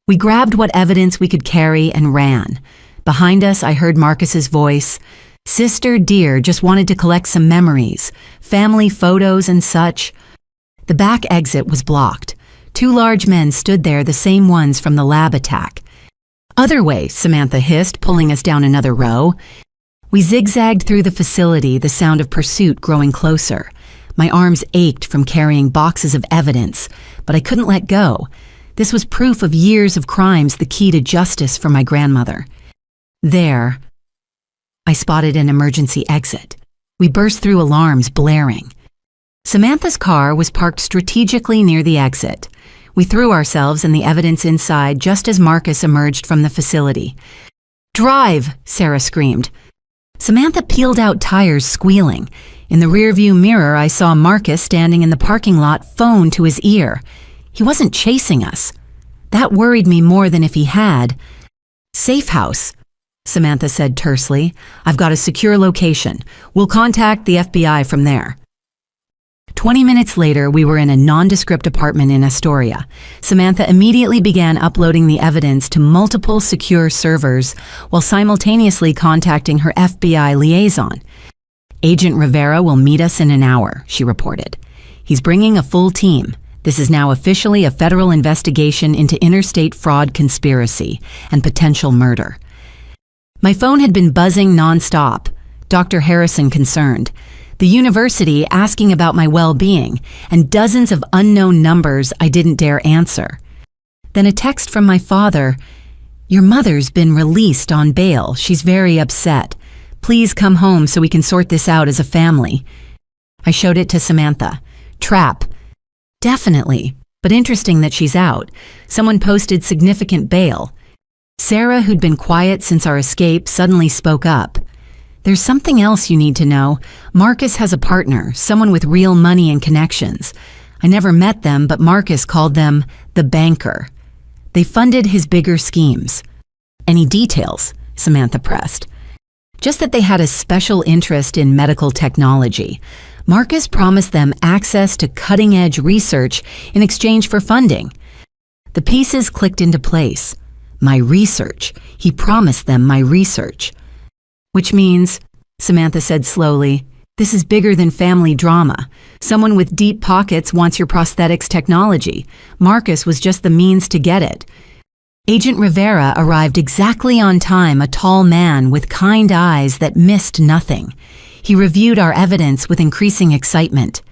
We grabbed what evidence we could carry and ran. Behind us, I heard Marcus's voice. Sister dear just wanted to collect some memories, family photos and such. The back exit was blocked. 2 large men stood there, the same ones from the lab attack. Other way, Samantha hissed, pulling us down another row. We zigzagged through the facility, the sound of pursuit growing closer. My arms ached from carrying boxes of evidence, but I couldn't let go. This was proof of years of crimes, the key to justice for my grandmother. There, I spotted an emergency exit. We burst through alarms blaring. Samantha's car was parked strategically near the exit. We threw ourselves and the evidence inside just as Marcus emerged from the facility. "Drive!" Sarah screamed. Samantha peeled out tires, squealing. In the rearview mirror, I saw Marcus standing in the parking lot, phone to his ear. He wasn't chasing us. That worried me more than if he had. "Safe house," Samantha said tersely. "I've got a secure location. We'll contact the FBI from there." 20 minutes later, we were in a nondescript apartment in Astoria. Samantha immediately began uploading the evidence to multiple secure servers while simultaneously contacting her FBI liaison. "Agent Rivera will meet us in an hour," she reported. "He's bringing a full team. This is now officially a federal investigation into interstate fraud conspiracy and potential murder." My phone had been buzzing nonstop. Dr. Harrison concerned. The university asking about my well-being, and dozens of unknown numbers I didn't dare answer. Then a text from my father. "Your mother's been released on bail. She's very upset. Please come home so we can sort this out as a family." I showed it to Samantha. "Trap." "Definitely, but interesting that she's out. Someone posted significant bail." Sarah, who'd been quiet since our escape, suddenly spoke up. "There's something else you need to know. Marcus has a partner, someone with real money and connections. I never met them, but Marcus called them the banker. They funded his bigger schemes." "Any details?" Samantha pressed. "Just that they had a special interest in medical technology. Marcus promised them access to cutting-edge research in exchange for funding." The pieces clicked into place. My research. He promised them my research. "Which means," Samantha said slowly, "this is bigger than family drama. Someone with deep pockets wants your prosthetics technology. Marcus was just the means to get it." Agent Rivera arrived exactly on time, a tall man with kind eyes that missed nothing. He reviewed our evidence with increasing excitement.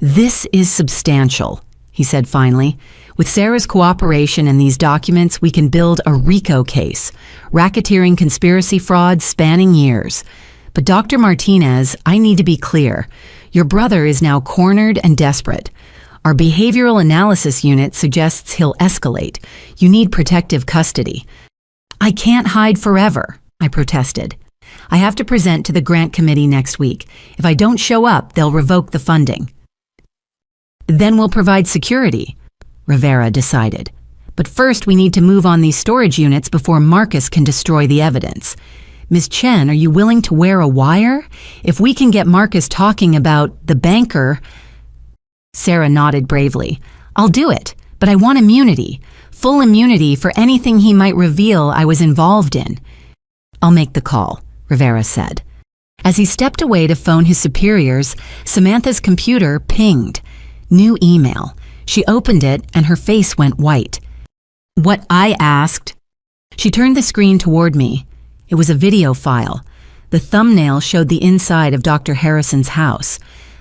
"This is substantial," he said finally. "With Sarah's cooperation and these documents, we can build a RICO case, racketeering conspiracy fraud spanning years. But Dr. Martinez, I need to be clear. Your brother is now cornered and desperate. Our behavioral analysis unit suggests he'll escalate. You need protective custody." "I can't hide forever," I protested. "I have to present to the grant committee next week. If I don't show up, they'll revoke the funding." "Then we'll provide security," Rivera decided. "But first we need to move on these storage units before Marcus can destroy the evidence. Ms. Chen, are you willing to wear a wire? If we can get Marcus talking about the banker..." Sarah nodded bravely. "I'll do it, but I want immunity. Full immunity for anything he might reveal I was involved in." "I'll make the call," Rivera said. As he stepped away to phone his superiors, Samantha's computer pinged. New email. She opened it and her face went white. "What I asked..." She turned the screen toward me. It was a video file. The thumbnail showed the inside of Dr. Harrison's house.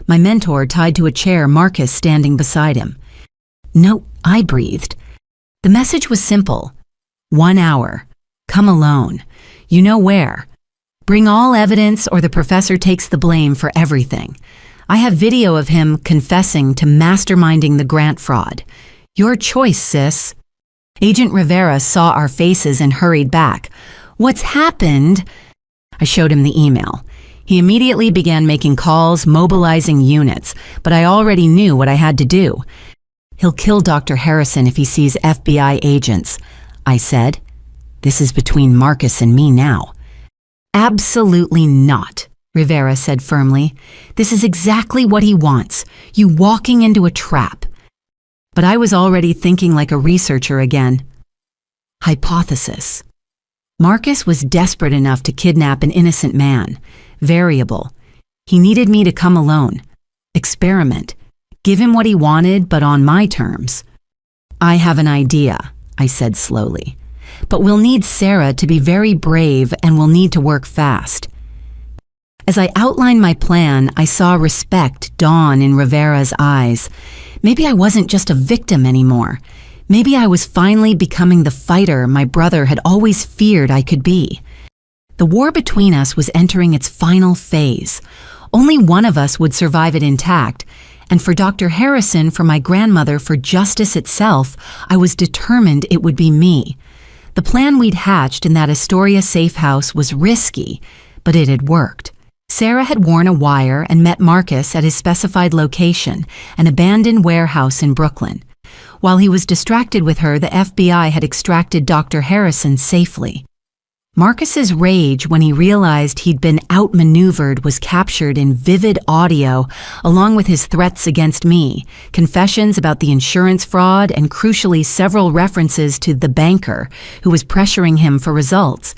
My mentor tied to a chair, Marcus standing beside him. "No," I breathed. The message was simple. 1 hour. Come alone. You know where. Bring all evidence or the professor takes the blame for everything. I have video of him confessing to masterminding the grant fraud. Your choice, sis." Agent Rivera saw our faces and hurried back. "What's happened?" I showed him the email. He immediately began making calls, mobilizing units, but I already knew what I had to do. "He'll kill Dr. Harrison if he sees FBI agents," I said. "This is between Marcus and me now." "Absolutely not," Rivera said firmly. "This is exactly what he wants, you walking into a trap." But I was already thinking like a researcher again. Hypothesis. Marcus was desperate enough to kidnap an innocent man. Variable. He needed me to come alone. Experiment. Give him what he wanted, but on my terms. I have an idea, I said slowly. But we'll need Sarah to be very brave and we'll need to work fast. As I outlined my plan, I saw respect dawn in Rivera's eyes. Maybe I wasn't just a victim anymore. Maybe I was finally becoming the fighter my brother had always feared I could be. The war between us was entering its final phase. Only one of us would survive it intact, and for Dr. Harrison, for my grandmother, for justice itself, I was determined it would be me. The plan we'd hatched in that Astoria safe house was risky, but it had worked. Sarah had worn a wire and met Marcus at his specified location, an abandoned warehouse in Brooklyn. While he was distracted with her, the FBI had extracted Dr. Harrison safely. Marcus's rage when he realized he'd been outmaneuvered was captured in vivid audio, along with his threats against me, confessions about the insurance fraud, and crucially several references to the banker who was pressuring him for results.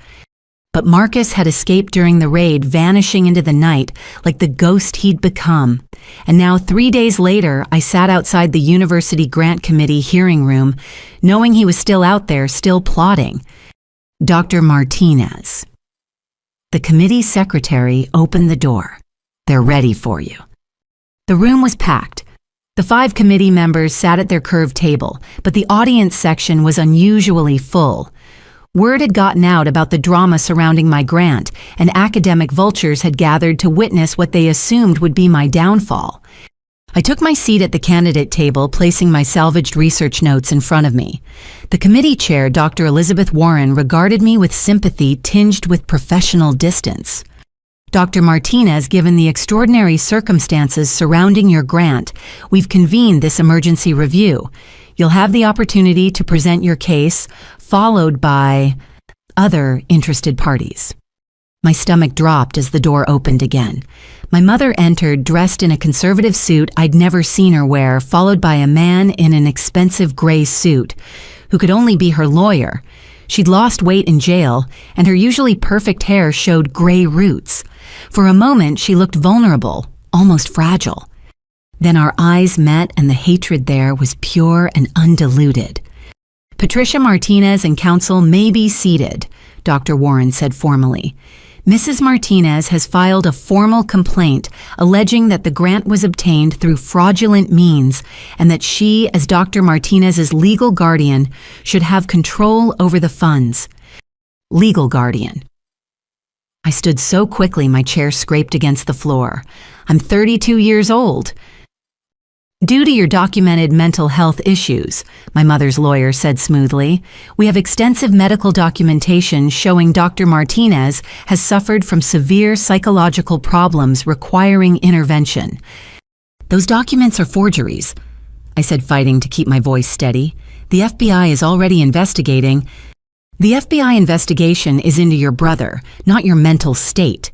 But Marcus had escaped during the raid, vanishing into the night like the ghost he'd become. And now 3 days later, I sat outside the University Grant Committee hearing room, knowing he was still out there, still plotting. Dr. Martinez. The committee secretary opened the door. They're ready for you. The room was packed. The 5 committee members sat at their curved table, but the audience section was unusually full. Word had gotten out about the drama surrounding my grant, and academic vultures had gathered to witness what they assumed would be my downfall. I took my seat at the candidate table, placing my salvaged research notes in front of me. The committee chair, Dr. Elizabeth Warren, regarded me with sympathy tinged with professional distance. Dr. Martinez, given the extraordinary circumstances surrounding your grant, we've convened this emergency review. You'll have the opportunity to present your case, followed by other interested parties. My stomach dropped as the door opened again. My mother entered, dressed in a conservative suit I'd never seen her wear, followed by a man in an expensive gray suit, who could only be her lawyer. She'd lost weight in jail, and her usually perfect hair showed gray roots. For a moment, she looked vulnerable, almost fragile. Then our eyes met, and the hatred there was pure and undiluted. Patricia Martinez and counsel may be seated, Dr. Warren said formally. Mrs. Martinez has filed a formal complaint alleging that the grant was obtained through fraudulent means and that she, as Dr. Martinez's legal guardian, should have control over the funds. Legal guardian. I stood so quickly my chair scraped against the floor. I'm 32 years old. Due to your documented mental health issues, my mother's lawyer said smoothly, we have extensive medical documentation showing Dr. Martinez has suffered from severe psychological problems requiring intervention. Those documents are forgeries, I said, fighting to keep my voice steady. The FBI is already investigating. The FBI investigation is into your brother, not your mental state,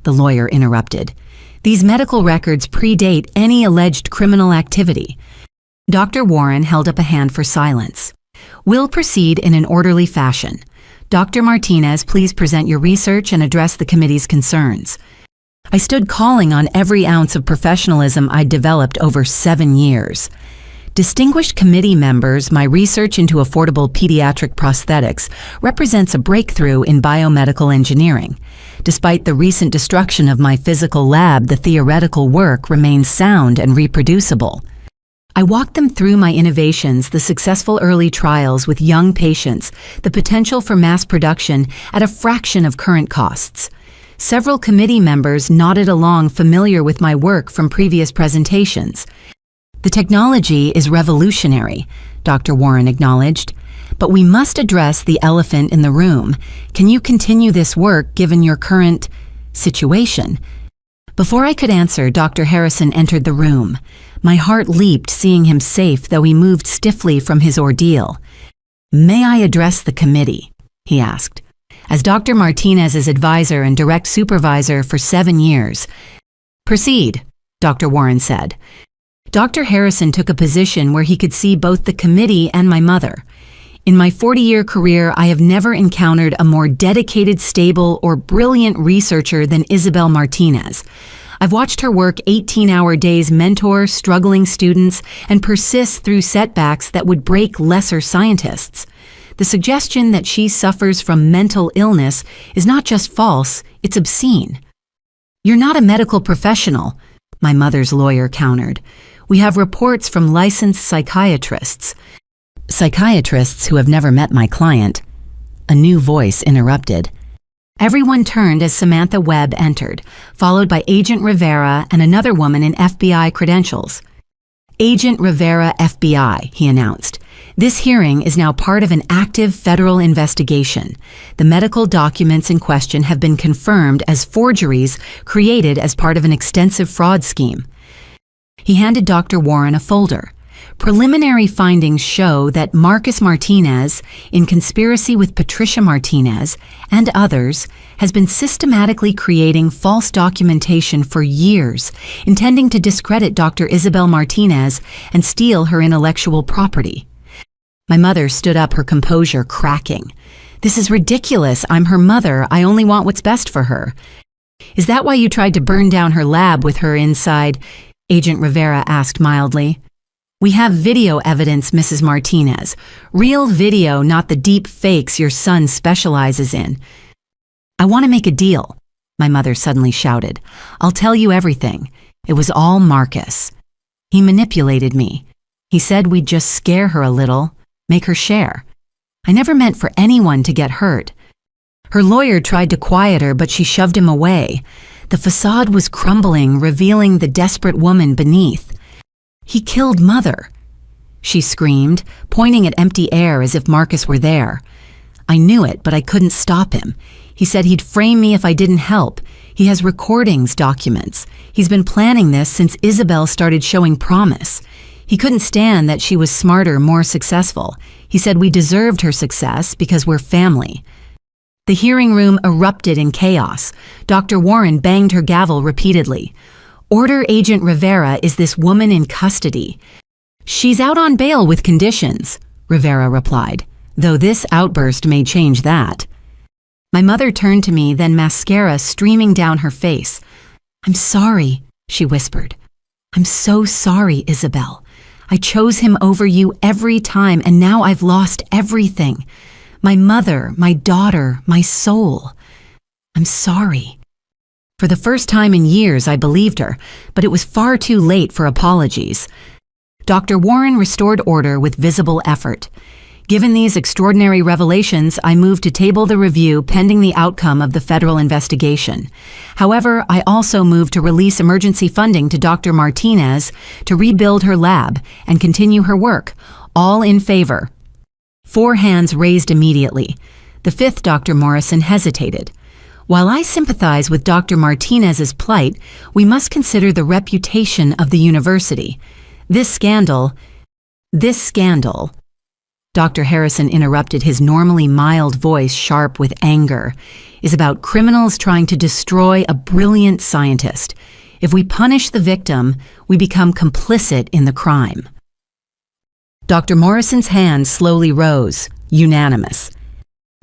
the lawyer interrupted. These medical records predate any alleged criminal activity. Dr. Warren held up a hand for silence. We'll proceed in an orderly fashion. Dr. Martinez, please present your research and address the committee's concerns. I stood calling on every ounce of professionalism I'd developed over 7 years. Distinguished committee members, my research into affordable pediatric prosthetics represents a breakthrough in biomedical engineering. Despite the recent destruction of my physical lab, the theoretical work remains sound and reproducible. I walked them through my innovations, the successful early trials with young patients, the potential for mass production at a fraction of current costs. Several committee members nodded along, familiar with my work from previous presentations. The technology is revolutionary, Dr. Warren acknowledged, but we must address the elephant in the room. Can you continue this work given your current situation? Before I could answer, Dr. Harrison entered the room. My heart leaped seeing him safe, though he moved stiffly from his ordeal. May I address the committee? He asked. As Dr. Martinez's advisor and direct supervisor for 7 years. Proceed, Dr. Warren said. Dr. Harrison took a position where he could see both the committee and my mother. In my 40-year career, I have never encountered a more dedicated, stable, or brilliant researcher than Isabel Martinez. I've watched her work 18-hour days mentor struggling students and persist through setbacks that would break lesser scientists. The suggestion that she suffers from mental illness is not just false, it's obscene. "You're not a medical professional," my mother's lawyer countered. "We have reports from licensed psychiatrists." Psychiatrists who have never met my client. A new voice interrupted. Everyone turned as Samantha Webb entered, followed by Agent Rivera and another woman in FBI credentials. "Agent Rivera, FBI," he announced. "This hearing is now part of an active federal investigation. The medical documents in question have been confirmed as forgeries created as part of an extensive fraud scheme." He handed Dr. Warren a folder. "Preliminary findings show that Marcus Martinez, in conspiracy with Patricia Martinez and others, has been systematically creating false documentation for years, intending to discredit Dr. Isabel Martinez and steal her intellectual property." My mother stood up, her composure cracking. "This is ridiculous. I'm her mother. I only want what's best for her." "Is that why you tried to burn down her lab with her inside?" Agent Rivera asked mildly. "We have video evidence, Mrs. Martinez. Real video, not the deep fakes your son specializes in." "I want to make a deal," my mother suddenly shouted. "I'll tell you everything. It was all Marcus. He manipulated me. He said we'd just scare her a little, make her share. I never meant for anyone to get hurt. Her lawyer tried to quiet her, but she shoved him away. The facade was crumbling, revealing the desperate woman beneath. He killed Mother," she screamed, pointing at empty air as if Marcus were there. "I knew it, but I couldn't stop him. He said he'd frame me if I didn't help. He has recordings, documents. He's been planning this since Isabel started showing promise. He couldn't stand that she was smarter, more successful. He said we deserved her success because we're family." The hearing room erupted in chaos. Dr. Warren banged her gavel repeatedly. "Order Agent Rivera, is this woman in custody?" "She's out on bail with conditions," Rivera replied, "though this outburst may change that." My mother turned to me, then mascara streaming down her face. "I'm sorry," she whispered. "I'm so sorry, Isabel. I chose him over you every time, and now I've lost everything. My mother, my daughter, my soul. I'm sorry." For the first time in years, I believed her, but it was far too late for apologies. Dr. Warren restored order with visible effort. Given these extraordinary revelations, I moved to table the review pending the outcome of the federal investigation. However, I also moved to release emergency funding to Dr. Martinez to rebuild her lab and continue her work, all in favor. 4 hands raised immediately. The 5th Dr. Morrison hesitated. "While I sympathize with Dr. Martinez's plight, we must consider the reputation of the university. This scandal, Dr. Harrison interrupted, his normally mild voice sharp with anger, "is about criminals trying to destroy a brilliant scientist. If we punish the victim, we become complicit in the crime." Dr. Morrison's hand slowly rose, unanimous.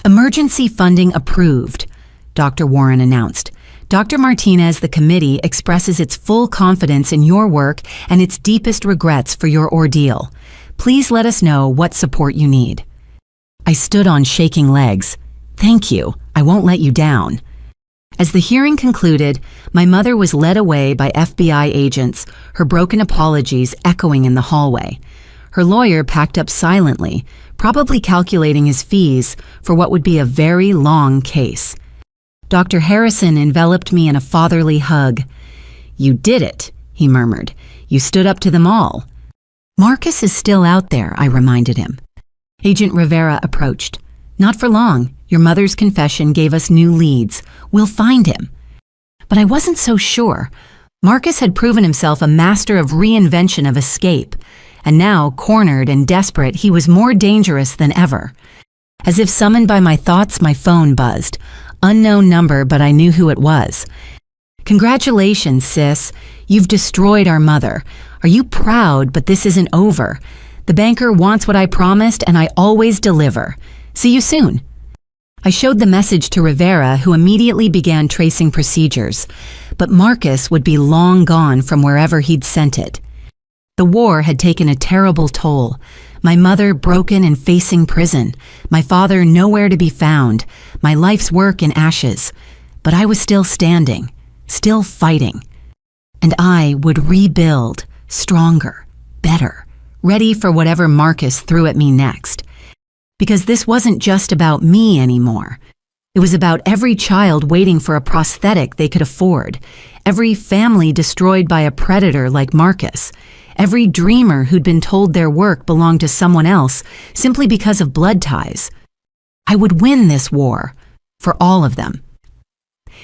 "Emergency funding approved," Dr. Warren announced. "Dr. Martinez, the committee expresses its full confidence in your work and its deepest regrets for your ordeal. Please let us know what support you need." I stood on shaking legs. "Thank you. I won't let you down." As the hearing concluded, my mother was led away by FBI agents, her broken apologies echoing in the hallway. Her lawyer packed up silently, probably calculating his fees for what would be a very long case. Dr. Harrison enveloped me in a fatherly hug. "You did it," he murmured. "You stood up to them all." "Marcus is still out there," I reminded him. Agent Rivera approached. "Not for long. Your mother's confession gave us new leads. We'll find him." But I wasn't so sure. Marcus had proven himself a master of reinvention of escape, and now, cornered and desperate, he was more dangerous than ever. As if summoned by my thoughts, my phone buzzed. Unknown number, but I knew who it was. "Congratulations, sis. You've destroyed our mother. Are you proud, but this isn't over? The banker wants what I promised, and I always deliver. See you soon." I showed the message to Rivera, who immediately began tracing procedures, but Marcus would be long gone from wherever he'd sent it. The war had taken a terrible toll. My mother broken and facing prison, my father nowhere to be found, my life's work in ashes. But I was still standing, still fighting. And I would rebuild, stronger, better, ready for whatever Marcus threw at me next. Because this wasn't just about me anymore. It was about every child waiting for a prosthetic they could afford, every family destroyed by a predator like Marcus, every dreamer who'd been told their work belonged to someone else simply because of blood ties. I would win this war, for all of them.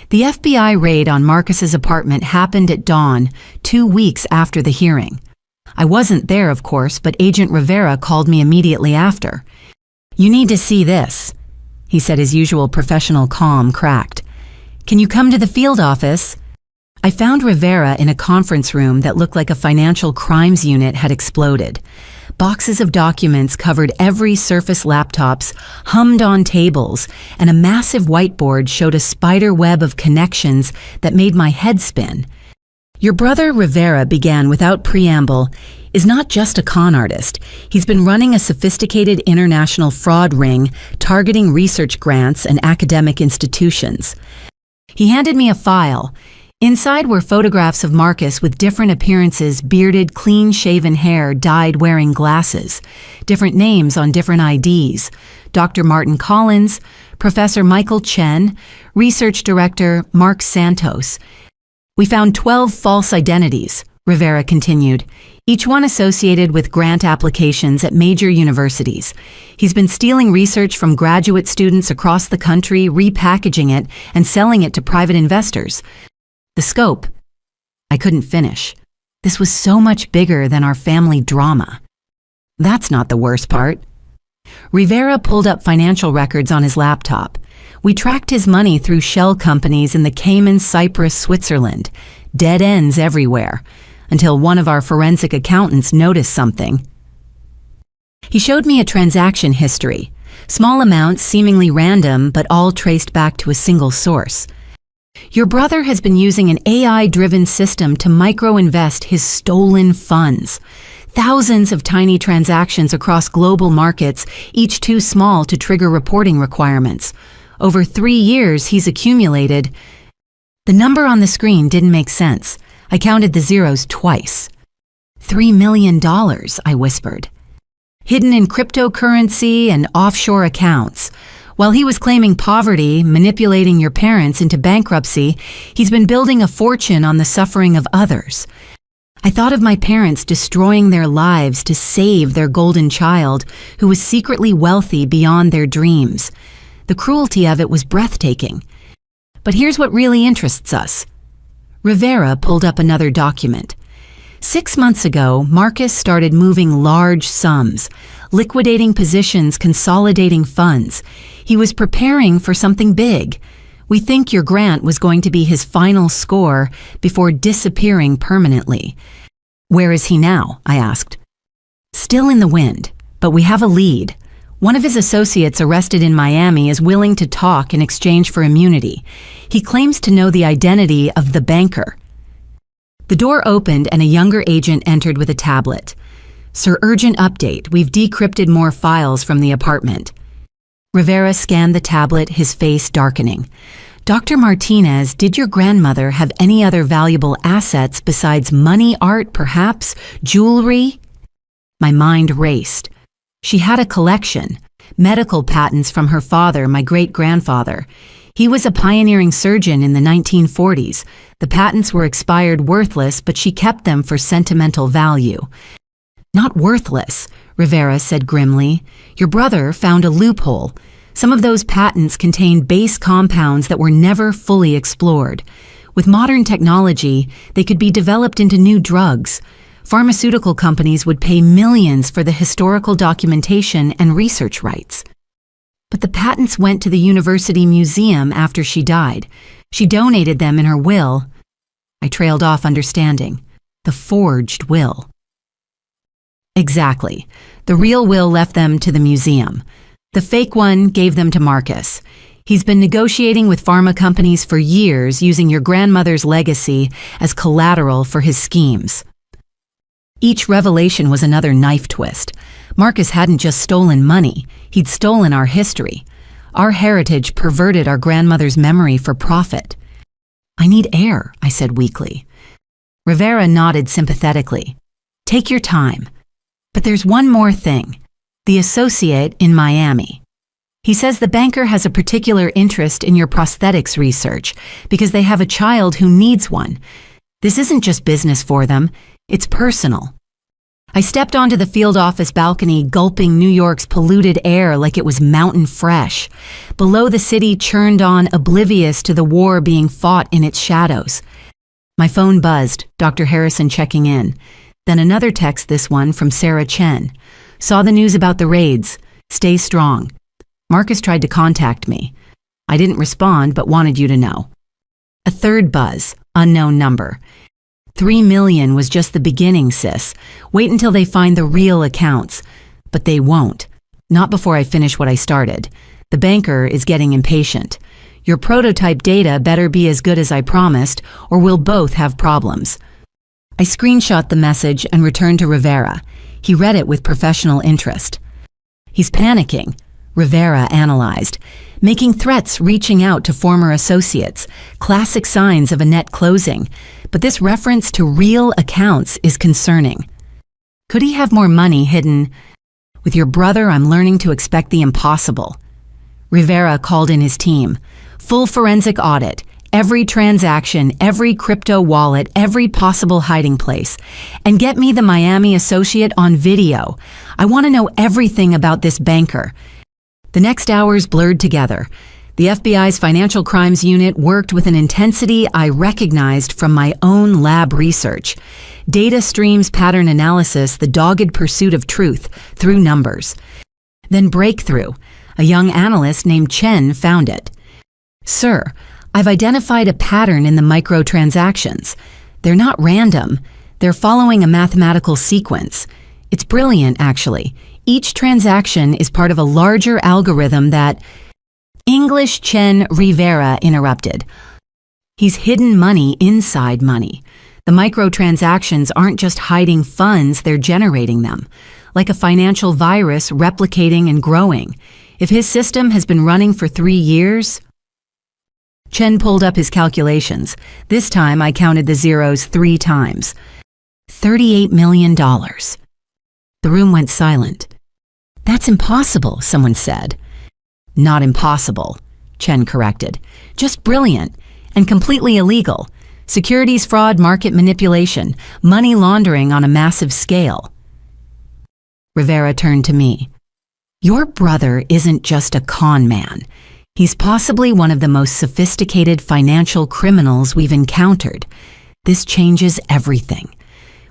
The FBI raid on Marcus's apartment happened at dawn, 2 weeks after the hearing. I wasn't there, of course, but Agent Rivera called me immediately after. "You need to see this," he said, his usual professional calm cracked. "Can you come to the field office?" I found Rivera in a conference room that looked like a financial crimes unit had exploded. Boxes of documents covered every Surface laptops, hummed on tables, and a massive whiteboard showed a spider web of connections that made my head spin. "Your brother Rivera," began without preamble, "is not just a con artist. He's been running a sophisticated international fraud ring targeting research grants and academic institutions." He handed me a file. Inside were photographs of Marcus with different appearances, bearded, clean-shaven hair, dyed wearing glasses. Different names on different IDs. Dr. Martin Collins, Professor Michael Chen, Research Director Mark Santos. "We found 12 false identities," Rivera continued, "each one associated with grant applications at major universities. He's been stealing research from graduate students across the country, repackaging it, and selling it to private investors. The scope," I couldn't finish. This was so much bigger than our family drama. That's not the worst part. Rivera pulled up financial records on his laptop. We tracked his money through shell companies in the Cayman, Cyprus, Switzerland. Dead ends everywhere. Until one of our forensic accountants noticed something. He showed me a transaction history. Small amounts, seemingly random, but all traced back to a single source. "Your brother has been using an AI-driven system to micro-invest his stolen funds. Thousands of tiny transactions across global markets, each too small to trigger reporting requirements. Over 3 years, he's accumulated..." The number on the screen didn't make sense. I counted the zeros twice. $3 million, I whispered. "Hidden in cryptocurrency and offshore accounts. While he was claiming poverty, manipulating your parents into bankruptcy, he's been building a fortune on the suffering of others." I thought of my parents destroying their lives to save their golden child, who was secretly wealthy beyond their dreams. The cruelty of it was breathtaking. But here's what really interests us. Rivera pulled up another document. 6 months ago, Marcus started moving large sums, liquidating positions, consolidating funds. He was preparing for something big. "We think your grant was going to be his final score before disappearing permanently." "Where is he now?" I asked. "Still in the wind, but we have a lead. One of his associates arrested in Miami is willing to talk in exchange for immunity. He claims to know the identity of the banker." The door opened and a younger agent entered with a tablet. "Sir, urgent update. We've decrypted more files from the apartment." Rivera scanned the tablet, his face darkening. "Dr. Martinez, did your grandmother have any other valuable assets besides money, art, perhaps, jewelry?" My mind raced. She had a collection. Medical patents from her father, my great-grandfather. He was a pioneering surgeon in the 1940s. The patents were expired worthless, but she kept them for sentimental value. "Not worthless," Rivera said grimly. "Your brother found a loophole. Some of those patents contained base compounds that were never fully explored. With modern technology, they could be developed into new drugs. Pharmaceutical companies would pay millions for the historical documentation and research rights. But the patents went to the university museum after she died. She donated them in her will." I trailed off, understanding. The forged will. Exactly. The real will left them to the museum. The fake one gave them to Marcus. He's been negotiating with pharma companies for years, using your grandmother's legacy as collateral for his schemes. Each revelation was another knife twist. Marcus hadn't just stolen money, he'd stolen our history. Our heritage perverted our grandmother's memory for profit. I need air, I said weakly. Rivera nodded sympathetically. Take your time. But there's one more thing. The associate in Miami. He says the banker has a particular interest in your prosthetics research because they have a child who needs one. This isn't just business for them, it's personal. I stepped onto the field office balcony, gulping New York's polluted air like it was mountain fresh. Below, the city churned on, oblivious to the war being fought in its shadows. My phone buzzed, Dr. Harrison checking in. Then another text, this one from Sarah Chen. Saw the news about the raids. Stay strong. Marcus tried to contact me. I didn't respond, but wanted you to know. A third buzz, unknown number. 3 million was just the beginning, sis. Wait until they find the real accounts. But they won't. Not before I finish what I started. The banker is getting impatient. Your prototype data better be as good as I promised, or we'll both have problems. I screenshot the message and returned to Rivera. He read it with professional interest. He's panicking, Rivera analyzed, making threats, reaching out to former associates, classic signs of a net closing. But this reference to real accounts is concerning. Could he have more money hidden? With your brother, I'm learning to expect the impossible. Rivera called in his team. Full forensic audit. Every transaction, every crypto wallet, every possible hiding place. And get me the Miami associate on video. I want to know everything about this banker. The next hours blurred together. The FBI's Financial Crimes Unit worked with an intensity I recognized from my own lab research. Data streams, pattern analysis, the dogged pursuit of truth through numbers. Then breakthrough. A young analyst named Chen found it. Sir, I've identified a pattern in the microtransactions. They're not random. They're following a mathematical sequence. It's brilliant, actually. Each transaction is part of a larger algorithm that... English Chen Rivera interrupted. He's hidden money inside money. The microtransactions aren't just hiding funds, they're generating them. Like a financial virus replicating and growing. If his system has been running for 3 years... Chen pulled up his calculations. This time I counted the zeros 3 times. $38 million. The room went silent. That's impossible, someone said. Not impossible, Chen corrected. Just brilliant and completely illegal. Securities fraud, market manipulation, money laundering on a massive scale. Rivera turned to me. Your brother isn't just a con man. He's possibly one of the most sophisticated financial criminals we've encountered. This changes everything.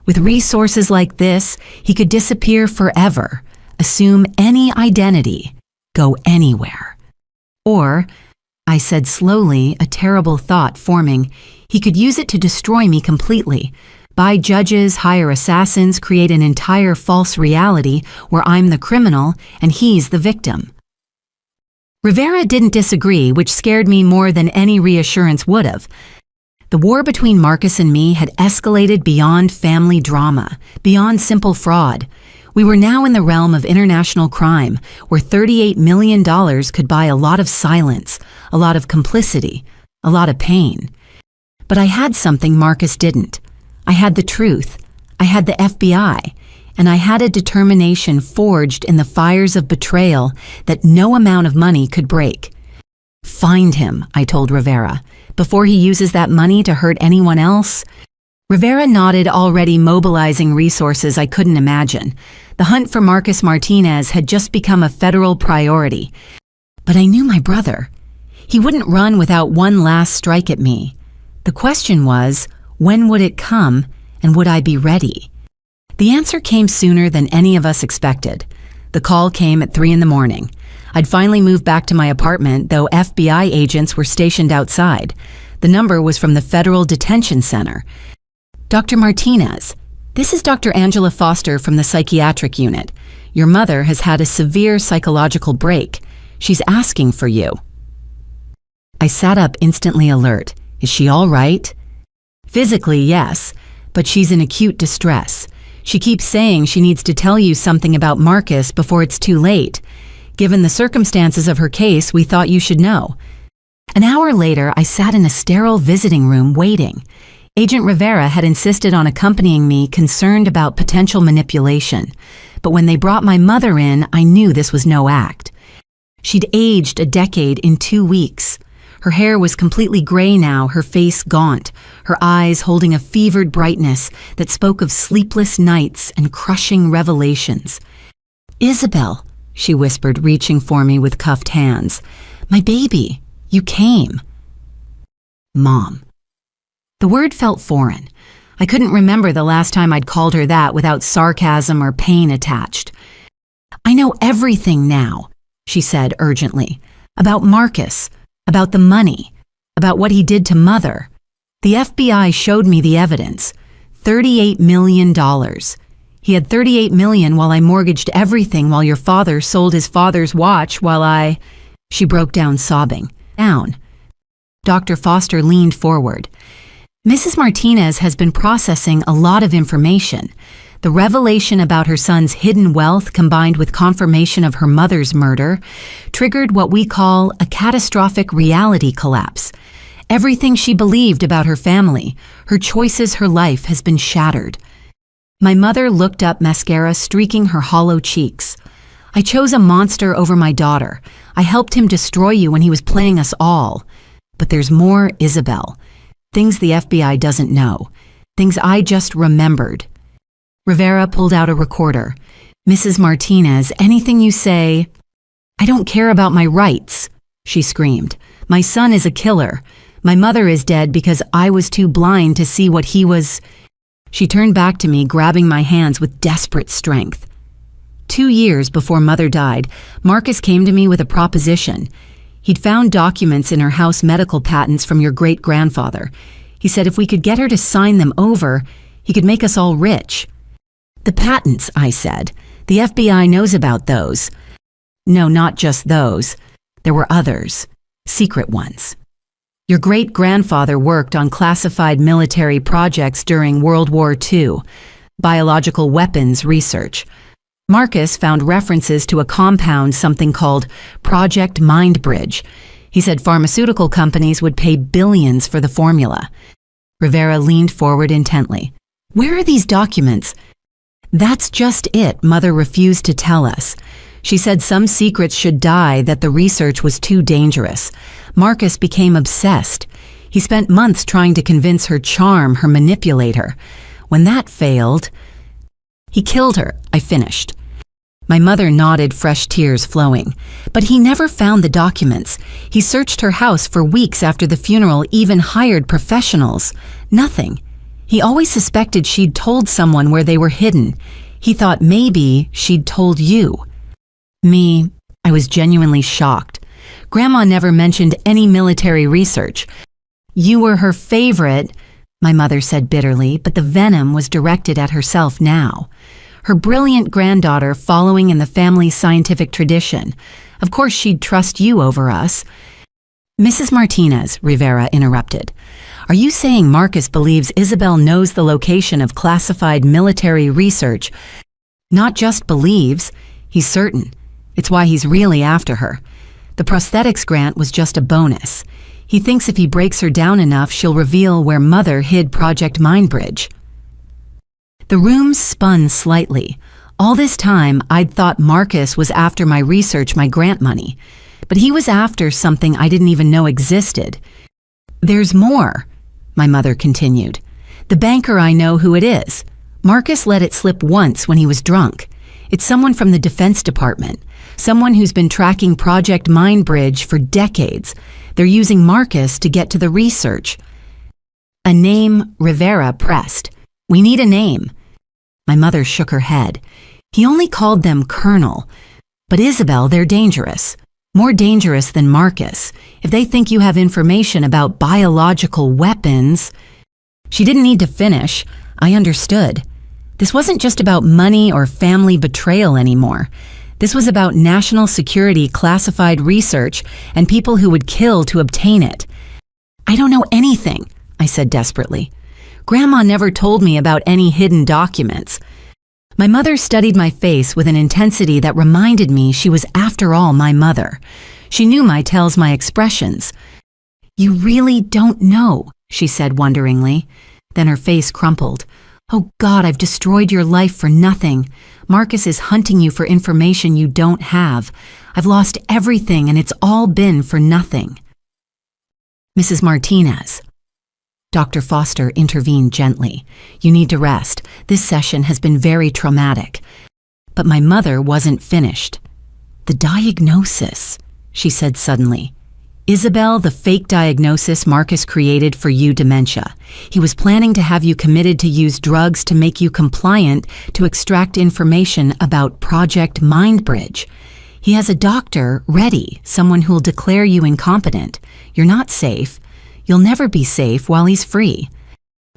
With resources like this, he could disappear forever, assume any identity, go anywhere. Or, I said slowly, a terrible thought forming, he could use it to destroy me completely, buy judges, hire assassins, create an entire false reality where I'm the criminal and he's the victim. Rivera didn't disagree, which scared me more than any reassurance would have. The war between Marcus and me had escalated beyond family drama, beyond simple fraud. We were now in the realm of international crime, where $38 million could buy a lot of silence, a lot of complicity, a lot of pain. But I had something Marcus didn't. I had the truth. I had the FBI. And I had a determination forged in the fires of betrayal that no amount of money could break. Find him, I told Rivera, before he uses that money to hurt anyone else. Rivera nodded, already mobilizing resources I couldn't imagine. The hunt for Marcus Martinez had just become a federal priority. But I knew my brother. He wouldn't run without one last strike at me. The question was, when would it come, and would I be ready? The answer came sooner than any of us expected. The call came at 3 a.m. I'd finally moved back to my apartment, though FBI agents were stationed outside. The number was from the Federal Detention Center. Dr. Martinez. This is Dr. Angela Foster from the psychiatric unit. Your mother has had a severe psychological break. She's asking for you. I sat up instantly alert. Is she all right? Physically, yes, but she's in acute distress. She keeps saying she needs to tell you something about Marcus before it's too late. Given the circumstances of her case, we thought you should know. An hour later, I sat in a sterile visiting room waiting. Agent Rivera had insisted on accompanying me, concerned about potential manipulation. But when they brought my mother in, I knew this was no act. She'd aged a decade in 2 weeks. Her hair was completely gray now, her face gaunt, her eyes holding a fevered brightness that spoke of sleepless nights and crushing revelations. "Isabel," she whispered, reaching for me with cuffed hands. "My baby, you came." Mom. The word felt foreign. I couldn't remember the last time I'd called her that without sarcasm or pain attached. "I know everything now," she said urgently, "about Marcus, about the money, about what he did to Mother. The FBI showed me the evidence. $38 million. He had $38 million while I mortgaged everything while your father sold his father's watch while I..." She broke down sobbing. "Down." Dr. Foster leaned forward. "Mrs. Martinez has been processing a lot of information. The revelation about her son's hidden wealth combined with confirmation of her mother's murder triggered what we call a catastrophic reality collapse. Everything she believed about her family, her choices, her life has been shattered." My mother looked up, mascara streaking her hollow cheeks. "I chose a monster over my daughter. I helped him destroy you when he was playing us all. But there's more, Isabel. Things the FBI doesn't know. Things I just remembered." Rivera pulled out a recorder. "Mrs. Martinez, anything you say..." "I don't care about my rights," she screamed. "My son is a killer. My mother is dead because I was too blind to see what he was..." She turned back to me, grabbing my hands with desperate strength. 2 years before Mother died, Marcus came to me with a proposition. He'd found documents in her house medical patents from your great-grandfather. He said if we could get her to sign them over, he could make us all rich. "The patents," I said. "The FBI knows about those." "No, not just those. There were others. Secret ones. Your great-grandfather worked on classified military projects during World War II, biological weapons research. Marcus found references to a compound, something called Project Mindbridge. He said pharmaceutical companies would pay billions for the formula." Rivera leaned forward intently. "Where are these documents?" "That's just it. Mother refused to tell us. She said some secrets should die, that the research was too dangerous. Marcus became obsessed. He spent months trying to convince her, charm her, manipulate her. When that failed, he killed her," I finished. My mother nodded, fresh tears flowing. "But he never found the documents. He searched her house for weeks after the funeral, even hired professionals. Nothing. He always suspected she'd told someone where they were hidden. He thought maybe she'd told you." Me, I was genuinely shocked. Grandma never mentioned any military research. "You were her favorite," my mother said bitterly, but the venom was directed at herself now. Her brilliant granddaughter following in the family's scientific tradition. Of course she'd trust you over us. "Mrs. Martinez," Rivera interrupted. "Are you saying Marcus believes Isabel knows the location of classified military research?" "Not just believes, he's certain. It's why he's really after her. The prosthetics grant was just a bonus. He thinks if he breaks her down enough, she'll reveal where Mother hid Project Mindbridge." The room spun slightly. All this time, I'd thought Marcus was after my research, my grant money. But he was after something I didn't even know existed. "There's more," my mother continued. "The banker, I know who it is. Marcus let it slip once when he was drunk. It's someone from the Defense Department, someone who's been tracking Project Mindbridge for decades. They're using Marcus to get to the research." A name Rivera pressed. "We need a name." My mother shook her head. "He only called them Colonel. But Isabel, they're dangerous. More dangerous than Marcus. If they think you have information about biological weapons..." She didn't need to finish. I understood. This wasn't just about money or family betrayal anymore. This was about national security classified research and people who would kill to obtain it. I don't know anything, I said desperately. Grandma never told me about any hidden documents. My mother studied my face with an intensity that reminded me she was, after all, my mother. She knew my tells, my expressions. You really don't know, she said wonderingly. Then her face crumpled. Oh God, I've destroyed your life for nothing. Marcus is hunting you for information you don't have. I've lost everything and it's all been for nothing. Mrs. Martinez. Dr. Foster intervened gently. You need to rest. This session has been very traumatic. But my mother wasn't finished. The diagnosis, she said suddenly. Isabel, the fake diagnosis Marcus created for you dementia. He was planning to have you committed to use drugs to make you compliant to extract information about Project Mindbridge. He has a doctor ready, someone who'll declare you incompetent. You're not safe. You'll never be safe while he's free.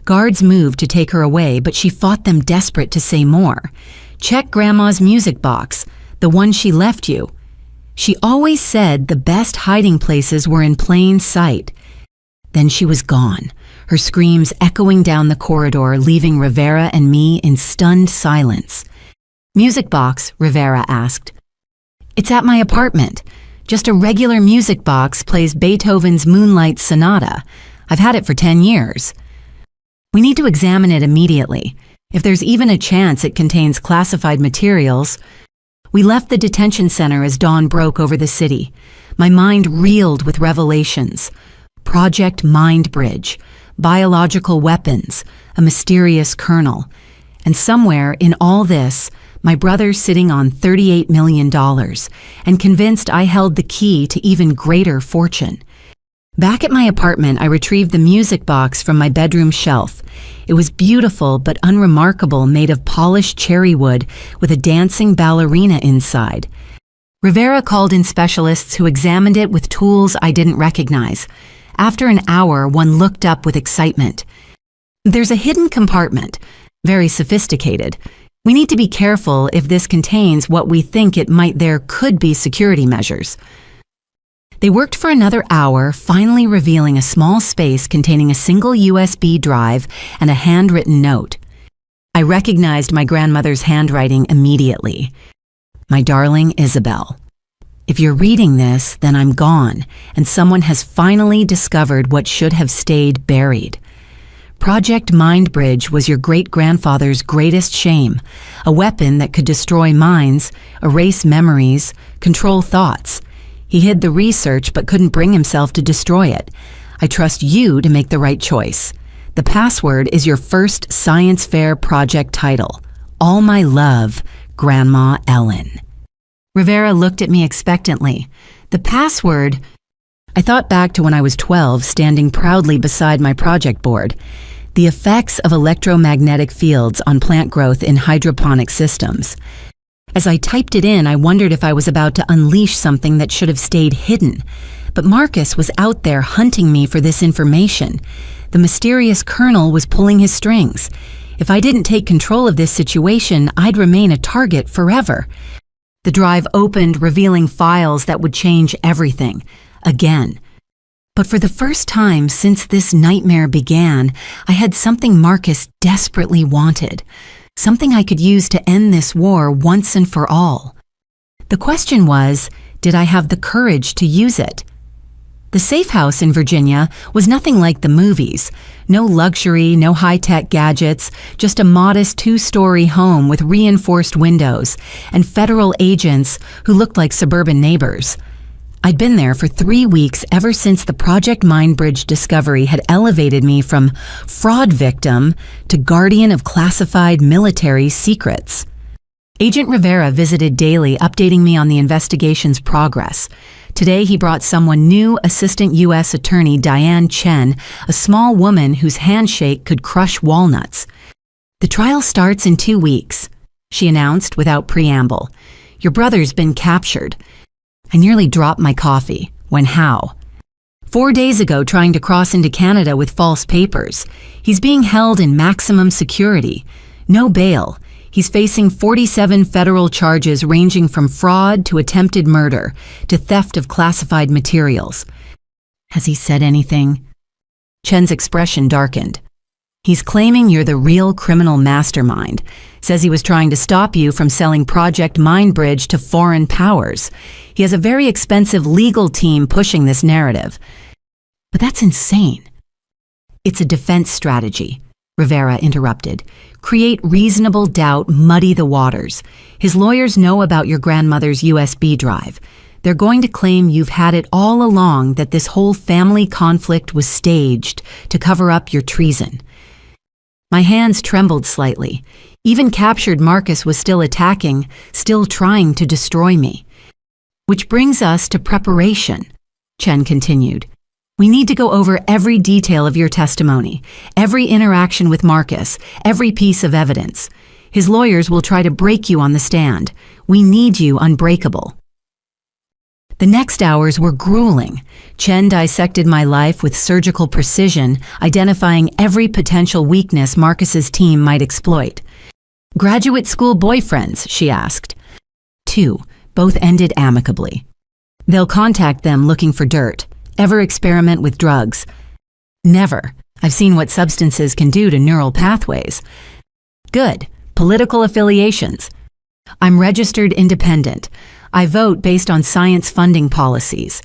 Guards moved to take her away, but she fought them desperate to say more. Check Grandma's music box, the one she left you. She always said the best hiding places were in plain sight. Then she was gone, her screams echoing down the corridor, leaving Rivera and me in stunned silence. Music box, Rivera asked. It's at my apartment. Just a regular music box plays Beethoven's Moonlight Sonata. I've had it for 10 years. We need to examine it immediately. If there's even a chance it contains classified materials. We left the detention center as dawn broke over the city. My mind reeled with revelations. Project Mindbridge, biological weapons, a mysterious colonel. And somewhere in all this, my brother sitting on $38 million and convinced I held the key to even greater fortune. Back at my apartment, I retrieved the music box from my bedroom shelf. It was beautiful but unremarkable, made of polished cherry wood with a dancing ballerina inside. Rivera called in specialists who examined it with tools I didn't recognize. After an hour, one looked up with excitement. There's a hidden compartment, very sophisticated. We need to be careful if this contains what we think it might. There could be security measures. They worked for another hour, finally revealing a small space containing a single USB drive and a handwritten note. I recognized my grandmother's handwriting immediately. My darling Isabel, if you're reading this, then I'm gone, and someone has finally discovered what should have stayed buried. Project Mindbridge was your great-grandfather's greatest shame, a weapon that could destroy minds, erase memories, control thoughts. He hid the research but couldn't bring himself to destroy it. I trust you to make the right choice. The password is your first science fair project title. All my love, Grandma Ellen. Rivera looked at me expectantly. The password... I thought back to when I was 12, standing proudly beside my project board. The effects of electromagnetic fields on plant growth in hydroponic systems. As I typed it in, I wondered if I was about to unleash something that should have stayed hidden. But Marcus was out there hunting me for this information. The mysterious colonel was pulling his strings. If I didn't take control of this situation, I'd remain a target forever. The drive opened, revealing files that would change everything. Again. But for the first time since this nightmare began, I had something Marcus desperately wanted. Something I could use to end this war once and for all. The question was, did I have the courage to use it? The safe house in Virginia was nothing like the movies. No luxury, no high-tech gadgets, just a modest 2-story home with reinforced windows and federal agents who looked like suburban neighbors. I'd been there for 3 weeks ever since the Project Mindbridge discovery had elevated me from fraud victim to guardian of classified military secrets. Agent Rivera visited daily, updating me on the investigation's progress. Today he brought someone new, Assistant U.S. Attorney Diane Chen, a small woman whose handshake could crush walnuts. The trial starts in 2 weeks, she announced without preamble. Your brother's been captured. I nearly dropped my coffee. When how? 4 days ago, trying to cross into Canada with false papers. He's being held in maximum security. No bail. He's facing 47 federal charges ranging from fraud to attempted murder to theft of classified materials. Has he said anything? Chen's expression darkened. He's claiming you're the real criminal mastermind. Says he was trying to stop you from selling Project Mindbridge to foreign powers. He has a very expensive legal team pushing this narrative. But that's insane. It's a defense strategy, Rivera interrupted. Create reasonable doubt, muddy the waters. His lawyers know about your grandmother's USB drive. They're going to claim you've had it all along, that this whole family conflict was staged to cover up your treason. My hands trembled slightly. Even captured Marcus was still attacking, still trying to destroy me. Which brings us to preparation, Chen continued. We need to go over every detail of your testimony, every interaction with Marcus, every piece of evidence. His lawyers will try to break you on the stand. We need you unbreakable. The next hours were grueling. Chen dissected my life with surgical precision, identifying every potential weakness Marcus's team might exploit. Graduate school boyfriends, she asked. 2, both ended amicably. They'll contact them looking for dirt. Ever experiment with drugs? Never. I've seen what substances can do to neural pathways. Good. Political affiliations. I'm registered independent. I vote based on science funding policies.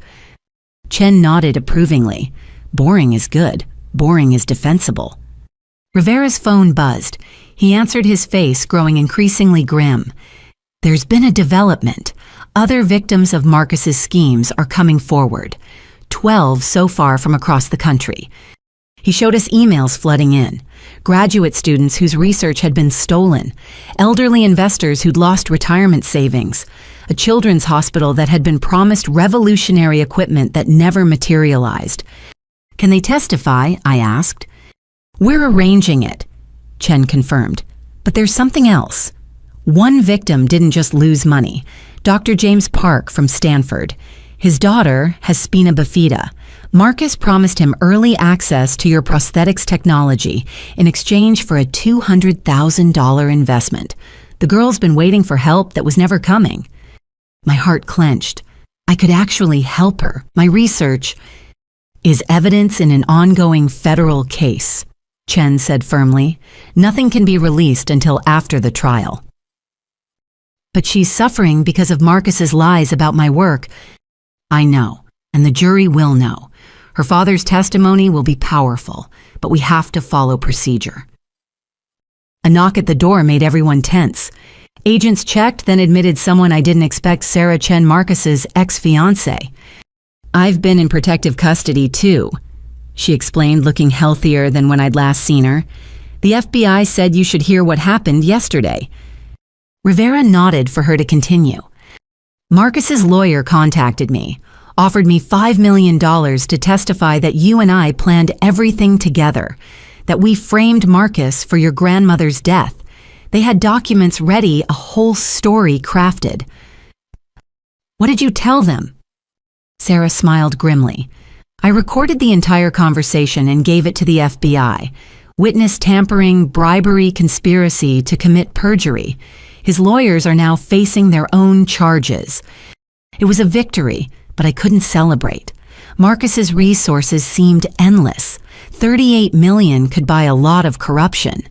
Chen nodded approvingly. Boring is good. Boring is defensible. Rivera's phone buzzed. He answered, his face growing increasingly grim. There's been a development. Other victims of Marcus's schemes are coming forward. 12 so far from across the country. He showed us emails flooding in. Graduate students whose research had been stolen. Elderly investors who'd lost retirement savings. A children's hospital that had been promised revolutionary equipment that never materialized. Can they testify? I asked. We're arranging it, Chen confirmed. But there's something else. One victim didn't just lose money. Dr. James Park from Stanford. His daughter has spina bifida. Marcus promised him early access to your prosthetics technology in exchange for a $200,000 investment. The girl's been waiting for help that was never coming. My heart clenched. I could actually help her. My research is evidence in an ongoing federal case, Chen said firmly. Nothing can be released until after the trial. But she's suffering because of Marcus's lies about my work. I know, and the jury will know. Her father's testimony will be powerful, but we have to follow procedure. A knock at the door made everyone tense. Agents checked, then admitted someone I didn't expect, Sarah Chen Marcus's ex-fiancé. I've been in protective custody too, she explained, looking healthier than when I'd last seen her. The FBI said you should hear what happened yesterday. Rivera nodded for her to continue. Marcus's lawyer contacted me, offered me $5 million to testify that you and I planned everything together, that we framed Marcus for your grandmother's death. They had documents ready, a whole story crafted. What did you tell them? Sarah smiled grimly. I recorded the entire conversation and gave it to the FBI. Witness tampering, bribery, conspiracy to commit perjury. His lawyers are now facing their own charges. It was a victory, but I couldn't celebrate. Marcus's resources seemed endless. $38 million could buy a lot of corruption.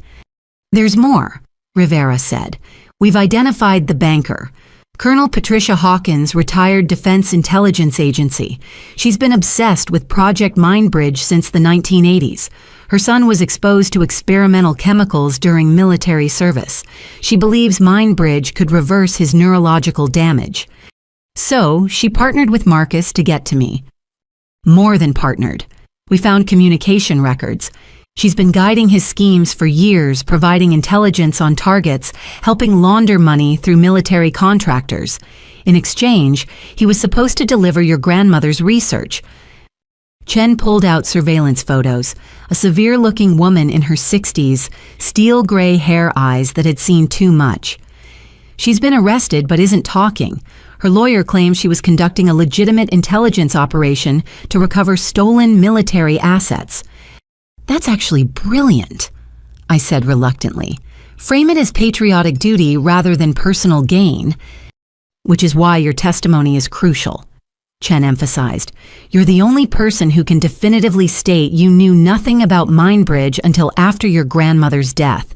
There's more, Rivera said. We've identified the banker. Colonel Patricia Hawkins, retired Defense Intelligence Agency. She's been obsessed with Project Mindbridge since the 1980s. Her son was exposed to experimental chemicals during military service. She believes Mindbridge could reverse his neurological damage. So, she partnered with Marcus to get to me. More than partnered. We found communication records. She's been guiding his schemes for years, providing intelligence on targets, helping launder money through military contractors. In exchange, he was supposed to deliver your grandmother's research. Chen pulled out surveillance photos. A severe-looking woman in her 60s, steel gray hair eyes that had seen too much. She's been arrested but isn't talking. Her lawyer claims she was conducting a legitimate intelligence operation to recover stolen military assets. That's actually brilliant, I said reluctantly. Frame it as patriotic duty rather than personal gain, which is why your testimony is crucial, Chen emphasized. You're the only person who can definitively state you knew nothing about Mindbridge until after your grandmother's death,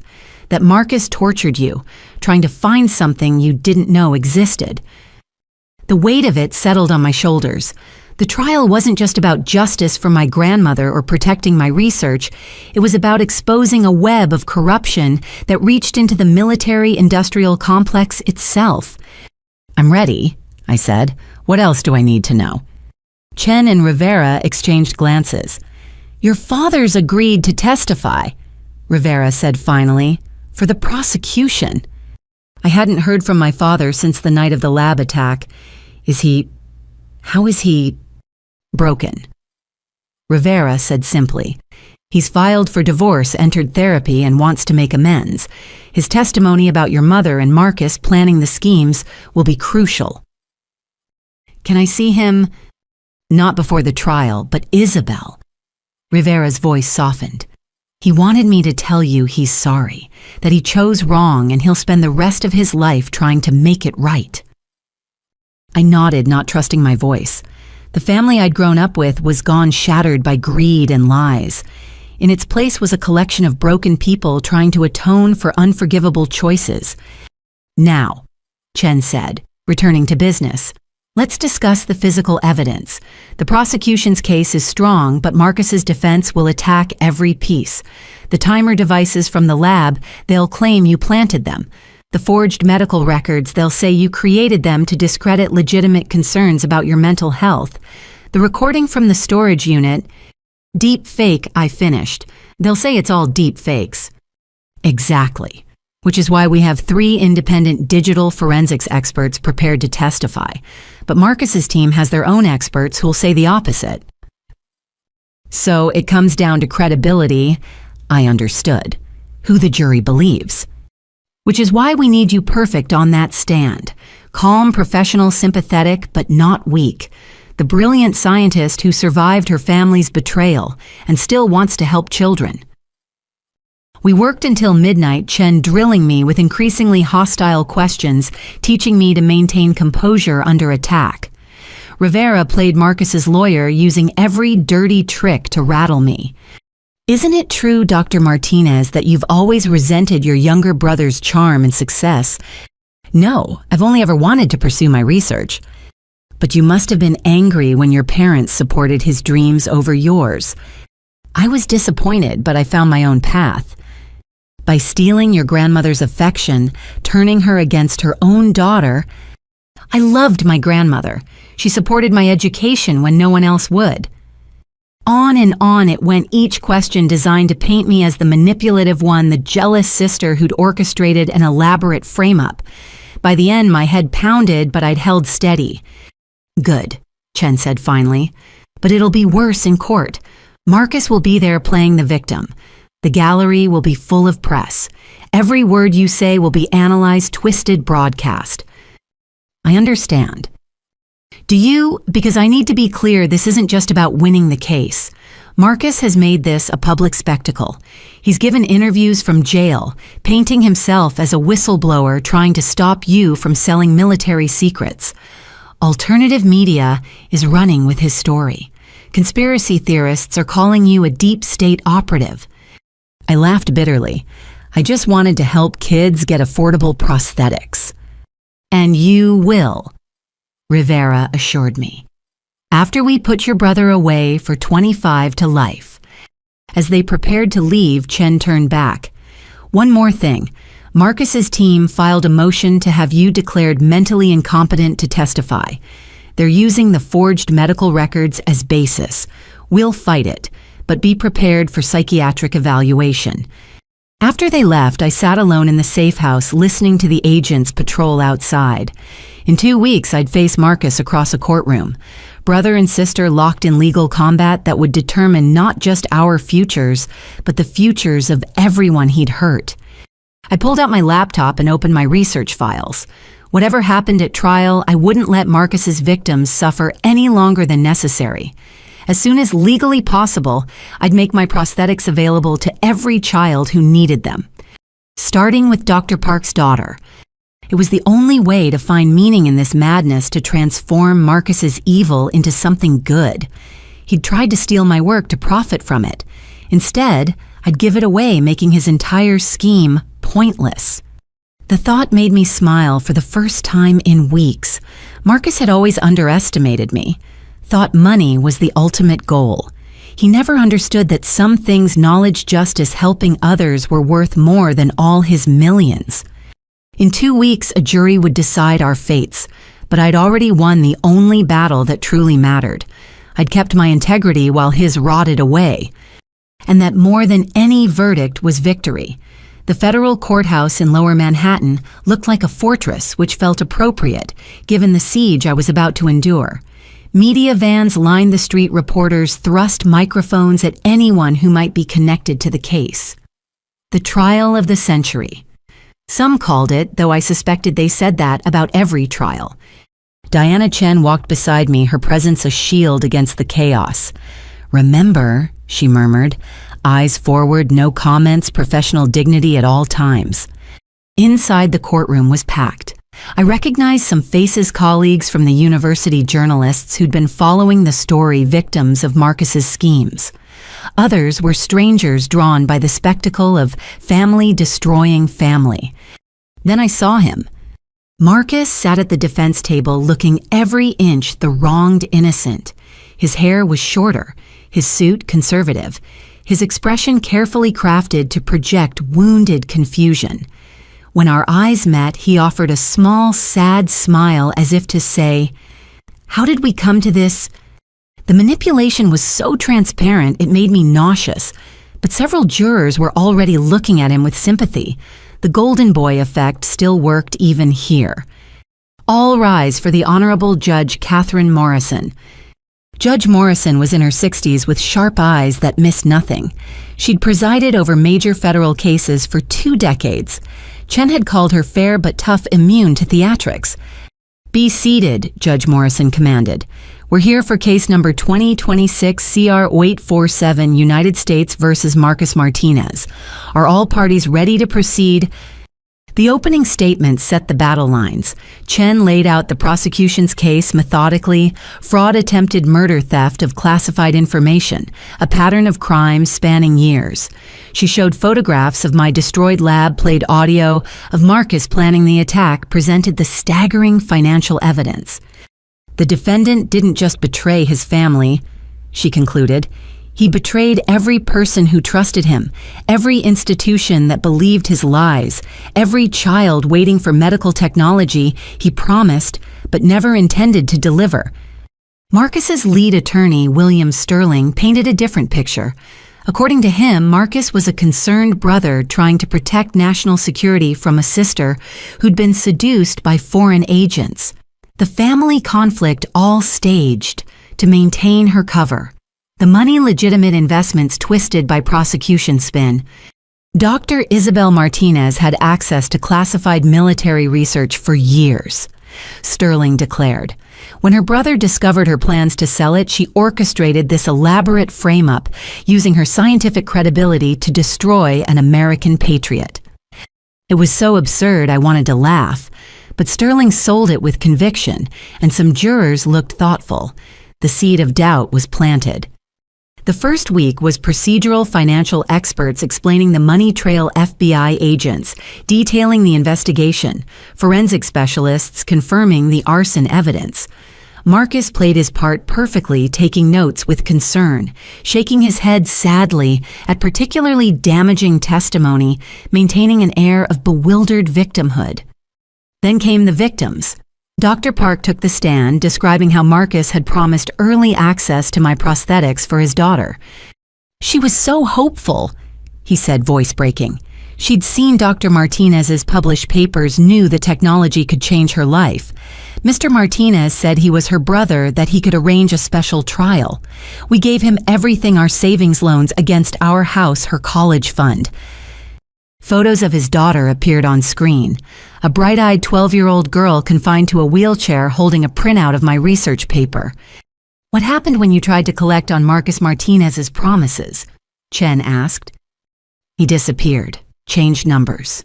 that Marcus tortured you, trying to find something you didn't know existed. The weight of it settled on my shoulders. The trial wasn't just about justice for my grandmother or protecting my research. It was about exposing a web of corruption that reached into the military-industrial complex itself. I'm ready, I said. What else do I need to know? Chen and Rivera exchanged glances. Your father's agreed to testify, Rivera said finally, for the prosecution. I hadn't heard from my father since the night of the lab attack. How is he broken? Rivera said simply, he's filed for divorce, entered therapy, and wants to make amends. His testimony about your mother and Marcus planning the schemes will be crucial. Can I see him? Not before the trial, but Isabel. Rivera's voice softened. He wanted me to tell you he's sorry, that he chose wrong and he'll spend the rest of his life trying to make it right. I nodded, not trusting my voice. The family I'd grown up with was gone, shattered by greed and lies. In its place was a collection of broken people trying to atone for unforgivable choices. Now, Chen said, returning to business, let's discuss the physical evidence. The prosecution's case is strong, but Marcus's defense will attack every piece. The timer devices from the lab, they'll claim you planted them. The forged medical records, they'll say you created them to discredit legitimate concerns about your mental health. The recording from the storage unit, deep fake, I finished. They'll say it's all deep fakes. Exactly. Which is why we have 3 independent digital forensics experts prepared to testify. But Marcus's team has their own experts who'll say the opposite. So it comes down to credibility. I understood. Who the jury believes. Which is why we need you perfect on that stand. Calm, professional, sympathetic, but not weak. The brilliant scientist who survived her family's betrayal and still wants to help children. We worked until midnight, Chen drilling me with increasingly hostile questions, teaching me to maintain composure under attack. Rivera played Marcus's lawyer, using every dirty trick to rattle me. Isn't it true, Dr. Martinez, that you've always resented your younger brother's charm and success? No, I've only ever wanted to pursue my research. But you must have been angry when your parents supported his dreams over yours. I was disappointed, but I found my own path. By stealing your grandmother's affection, turning her against her own daughter. I loved my grandmother. She supported my education when no one else would. On and on it went, each question designed to paint me as the manipulative one, the jealous sister who'd orchestrated an elaborate frame-up. By the end, my head pounded, but I'd held steady. Good, Chen said finally. But it'll be worse in court. Marcus will be there playing the victim. The gallery will be full of press. Every word you say will be analyzed, twisted, broadcast. I understand. Because I need to be clear, this isn't just about winning the case. Marcus has made this a public spectacle. He's given interviews from jail, painting himself as a whistleblower trying to stop you from selling military secrets. Alternative media is running with his story. Conspiracy theorists are calling you a deep state operative. I laughed bitterly. I just wanted to help kids get affordable prosthetics. And you will, Rivera assured me. After we put your brother away for 25 to life. As they prepared to leave, Chen turned back. One more thing. Marcus's team filed a motion to have you declared mentally incompetent to testify. They're using the forged medical records as basis. We'll fight it, but be prepared for psychiatric evaluation. After they left, I sat alone in the safe house listening to the agents patrol outside. In 2 weeks, I'd face Marcus across a courtroom. Brother and sister locked in legal combat that would determine not just our futures, but the futures of everyone he'd hurt. I pulled out my laptop and opened my research files. Whatever happened at trial, I wouldn't let Marcus's victims suffer any longer than necessary. As soon as legally possible, I'd make my prosthetics available to every child who needed them. starting with Dr. Park's daughter. It was the only way to find meaning in this madness to transform Marcus's evil into something good. He'd tried to steal my work to profit from it. Instead, I'd give it away, making his entire scheme pointless. The thought made me smile for the first time in weeks. Marcus had always underestimated me, thought money was the ultimate goal. He never understood that some things knowledge, justice, helping others were worth more than all his millions. In 2 weeks, a jury would decide our fates, but I'd already won the only battle that truly mattered. I'd kept my integrity while his rotted away. And that more than any verdict was victory. The federal courthouse in Lower Manhattan looked like a fortress, which felt appropriate, given the siege I was about to endure. Media vans lined the street, reporters thrust microphones at anyone who might be connected to the case. The trial of the century. Some called it, though I suspected they said that about every trial. Diana Chen walked beside me, her presence a shield against the chaos. "Remember," she murmured, eyes forward, no comments, professional dignity at all times. Inside, the courtroom was packed. I recognized some faces, colleagues from the university, journalists who'd been following the story, victims of Marcus's schemes. Others were strangers drawn by the spectacle of family destroying family. Then I saw him. Marcus sat at the defense table, looking every inch the wronged innocent. His hair was shorter, his suit conservative, his expression carefully crafted to project wounded confusion. When our eyes met, he offered a small, sad smile as if to say, "How did we come to this?" The manipulation was so transparent it made me nauseous, but several jurors were already looking at him with sympathy. The golden boy effect still worked even here. All rise for the Honorable Judge Catherine Morrison. Judge Morrison was in her 60s with sharp eyes that missed nothing. She'd presided over major federal cases for 2 decades. Chen had called her fair but tough, immune to theatrics. "Be seated," Judge Morrison commanded. "We're here for case number 2026 CR 847, United States versus Marcus Martinez. Are all parties ready to proceed?" The opening statement set the battle lines. Chen laid out the prosecution's case methodically: fraud, attempted murder, theft of classified information, a pattern of crimes spanning years. She showed photographs of my destroyed lab, played audio of Marcus planning the attack, presented the staggering financial evidence. The defendant didn't just betray his family, she concluded. He betrayed every person who trusted him, every institution that believed his lies, every child waiting for medical technology he promised but never intended to deliver. Marcus's lead attorney, William Sterling, painted a different picture. According to him, Marcus was a concerned brother trying to protect national security from a sister who'd been seduced by foreign agents. The family conflict all staged to maintain her cover. The money, legitimate investments twisted by prosecution spin. Dr. Isabel Martinez had access to classified military research for years, Sterling declared. When her brother discovered her plans to sell it, she orchestrated this elaborate frame-up, using her scientific credibility to destroy an American patriot. It was so absurd I wanted to laugh, but Sterling sold it with conviction, and some jurors looked thoughtful. The seed of doubt was planted. The first week was procedural, financial experts explaining the money trail, FBI agents detailing the investigation, forensic specialists confirming the arson evidence. Marcus played his part perfectly, taking notes with concern, shaking his head sadly at particularly damaging testimony, maintaining an air of bewildered victimhood. Then came the victims. Dr. Park took the stand, describing how Marcus had promised early access to my prosthetics for his daughter. "She was so hopeful," he said, voice breaking. She'd seen Dr. Martinez's published papers, knew the technology could change her life. Mr. Martinez said he was her brother, that he could arrange a special trial. We gave him everything, our savings loans against our house, her college fund. Photos of his daughter appeared on screen. A bright-eyed 12-year-old girl confined to a wheelchair holding a printout of my research paper. "What happened when you tried to collect on Marcus Martinez's promises?" Chen asked. "He disappeared," changed numbers.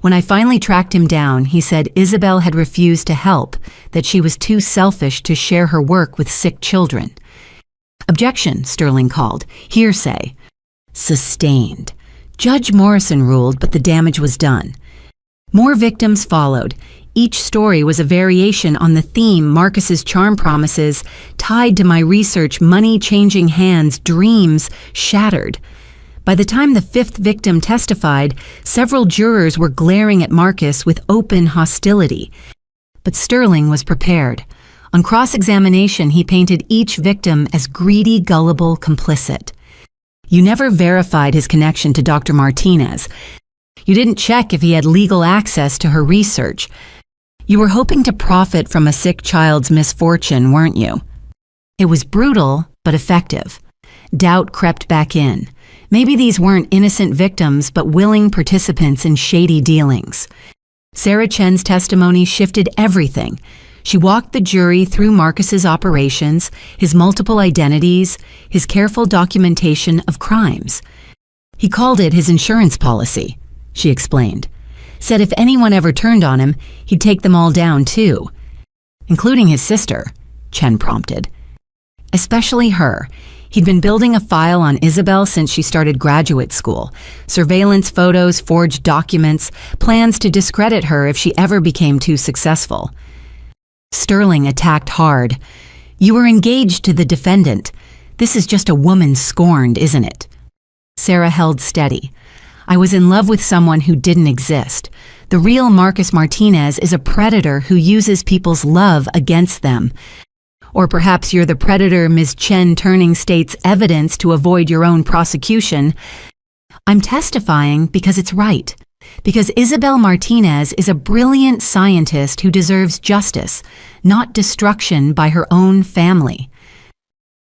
When I finally tracked him down, he said Isabel had refused to help, that she was too selfish to share her work with sick children. Objection, Sterling called. Hearsay. Sustained. Judge Morrison ruled, but the damage was done. More victims followed. Each story was a variation on the theme Marcus's charm promises, tied to my research, money changing hands, dreams shattered. By the time the fifth victim testified, several jurors were glaring at Marcus with open hostility. But Sterling was prepared. On cross-examination, he painted each victim as greedy, gullible, complicit. You never verified his connection to Dr. Martinez. You didn't check if he had legal access to her research. You were hoping to profit from a sick child's misfortune, weren't you? It was brutal, but effective. Doubt crept back in. Maybe these weren't innocent victims, but willing participants in shady dealings. Sarah Chen's testimony shifted everything. She walked the jury through Marcus's operations, his multiple identities, his careful documentation of crimes. He called it his insurance policy, she explained. Said if anyone ever turned on him, he'd take them all down too. Including his sister, Chen prompted. Especially her. He'd been building a file on Isabel since she started graduate school. Surveillance photos, forged documents, plans to discredit her if she ever became too successful. Sterling attacked hard. You were engaged to the defendant. This is just a woman scorned, isn't it? Sarah held steady. I was in love with someone who didn't exist. The real Marcus Martinez is a predator who uses people's love against them. Or perhaps you're the predator Ms. Chen turning state's evidence to avoid your own prosecution. I'm testifying because it's right. Because Isabel Martinez is a brilliant scientist who deserves justice, not destruction by her own family.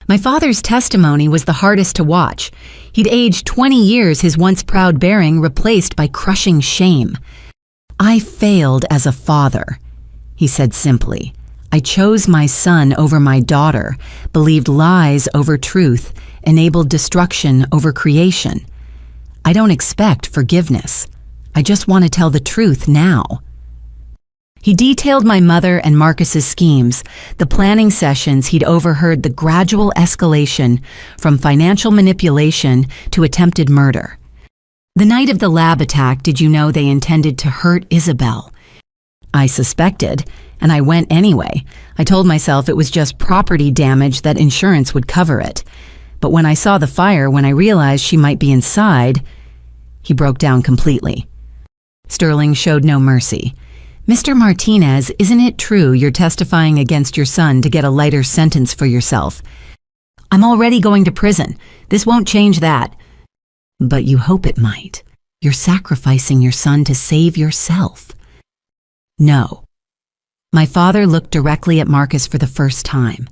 My father's testimony was the hardest to watch. He'd aged 20 years, his once proud bearing replaced by crushing shame. I failed as a father, he said simply. I chose my son over my daughter, believed lies over truth, enabled destruction over creation. I don't expect forgiveness. I just want to tell the truth now. He detailed my mother and Marcus's schemes, the planning sessions he'd overheard, the gradual escalation from financial manipulation to attempted murder. The night of the lab attack, did you know they intended to hurt Isabel? I suspected, and I went anyway. I told myself it was just property damage, that insurance would cover it. But when I saw the fire, when I realized she might be inside, he broke down completely. Sterling showed no mercy. Mr. Martinez, isn't it true you're testifying against your son to get a lighter sentence for yourself? I'm already going to prison. This won't change that. But you hope it might. You're sacrificing your son to save yourself. No. My father looked directly at Marcus for the first time.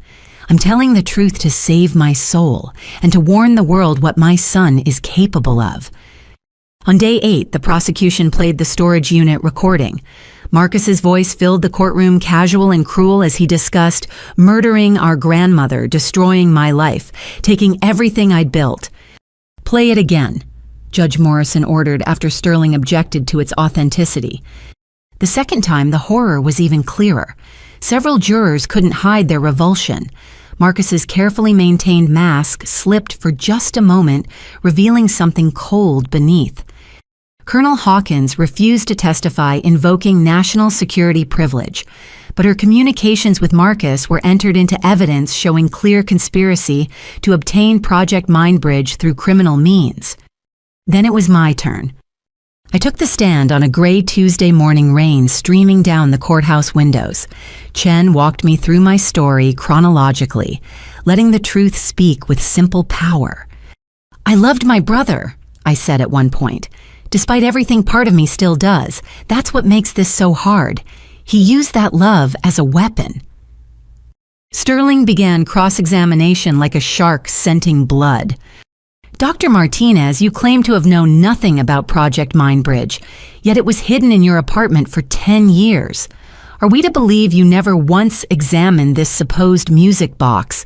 I'm telling the truth to save my soul and to warn the world what my son is capable of. On day 8, the prosecution played the storage unit recording. Marcus's voice filled the courtroom, casual and cruel, as he discussed murdering our grandmother, destroying my life, taking everything I'd built. Play it again, Judge Morrison ordered after Sterling objected to its authenticity. The second time, the horror was even clearer. Several jurors couldn't hide their revulsion. Marcus's carefully maintained mask slipped for just a moment, revealing something cold beneath. Colonel Hawkins refused to testify, invoking national security privilege, but her communications with Marcus were entered into evidence showing clear conspiracy to obtain Project Mindbridge through criminal means. Then it was my turn. I took the stand on a gray Tuesday morning, rain streaming down the courthouse windows. Chen walked me through my story chronologically, letting the truth speak with simple power. I loved my brother, I said at one point. Despite everything part of me still does. That's what makes this so hard. He used that love as a weapon. Sterling began cross-examination like a shark scenting blood. Dr. Martinez, you claim to have known nothing about Project Mindbridge, yet it was hidden in your apartment for 10 years. Are we to believe you never once examined this supposed music box?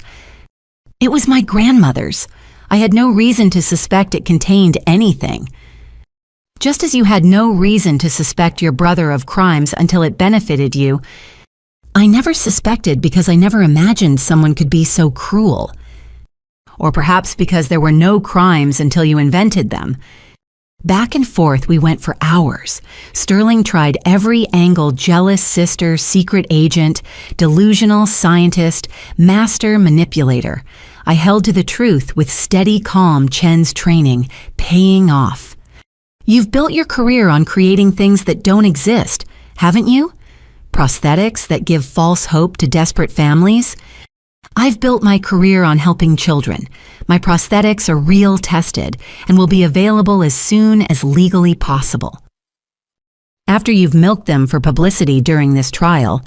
It was my grandmother's. I had no reason to suspect it contained anything. Just as you had no reason to suspect your brother of crimes until it benefited you, I never suspected because I never imagined someone could be so cruel. Or perhaps because there were no crimes until you invented them. Back and forth we went for hours. Sterling tried every angle: jealous sister, secret agent, delusional scientist, master manipulator. I held to the truth with steady calm. Chen's training paying off. You've built your career on creating things that don't exist, haven't you? Prosthetics that give false hope to desperate families? I've built my career on helping children. My prosthetics are real tested and will be available as soon as legally possible. After you've milked them for publicity during this trial—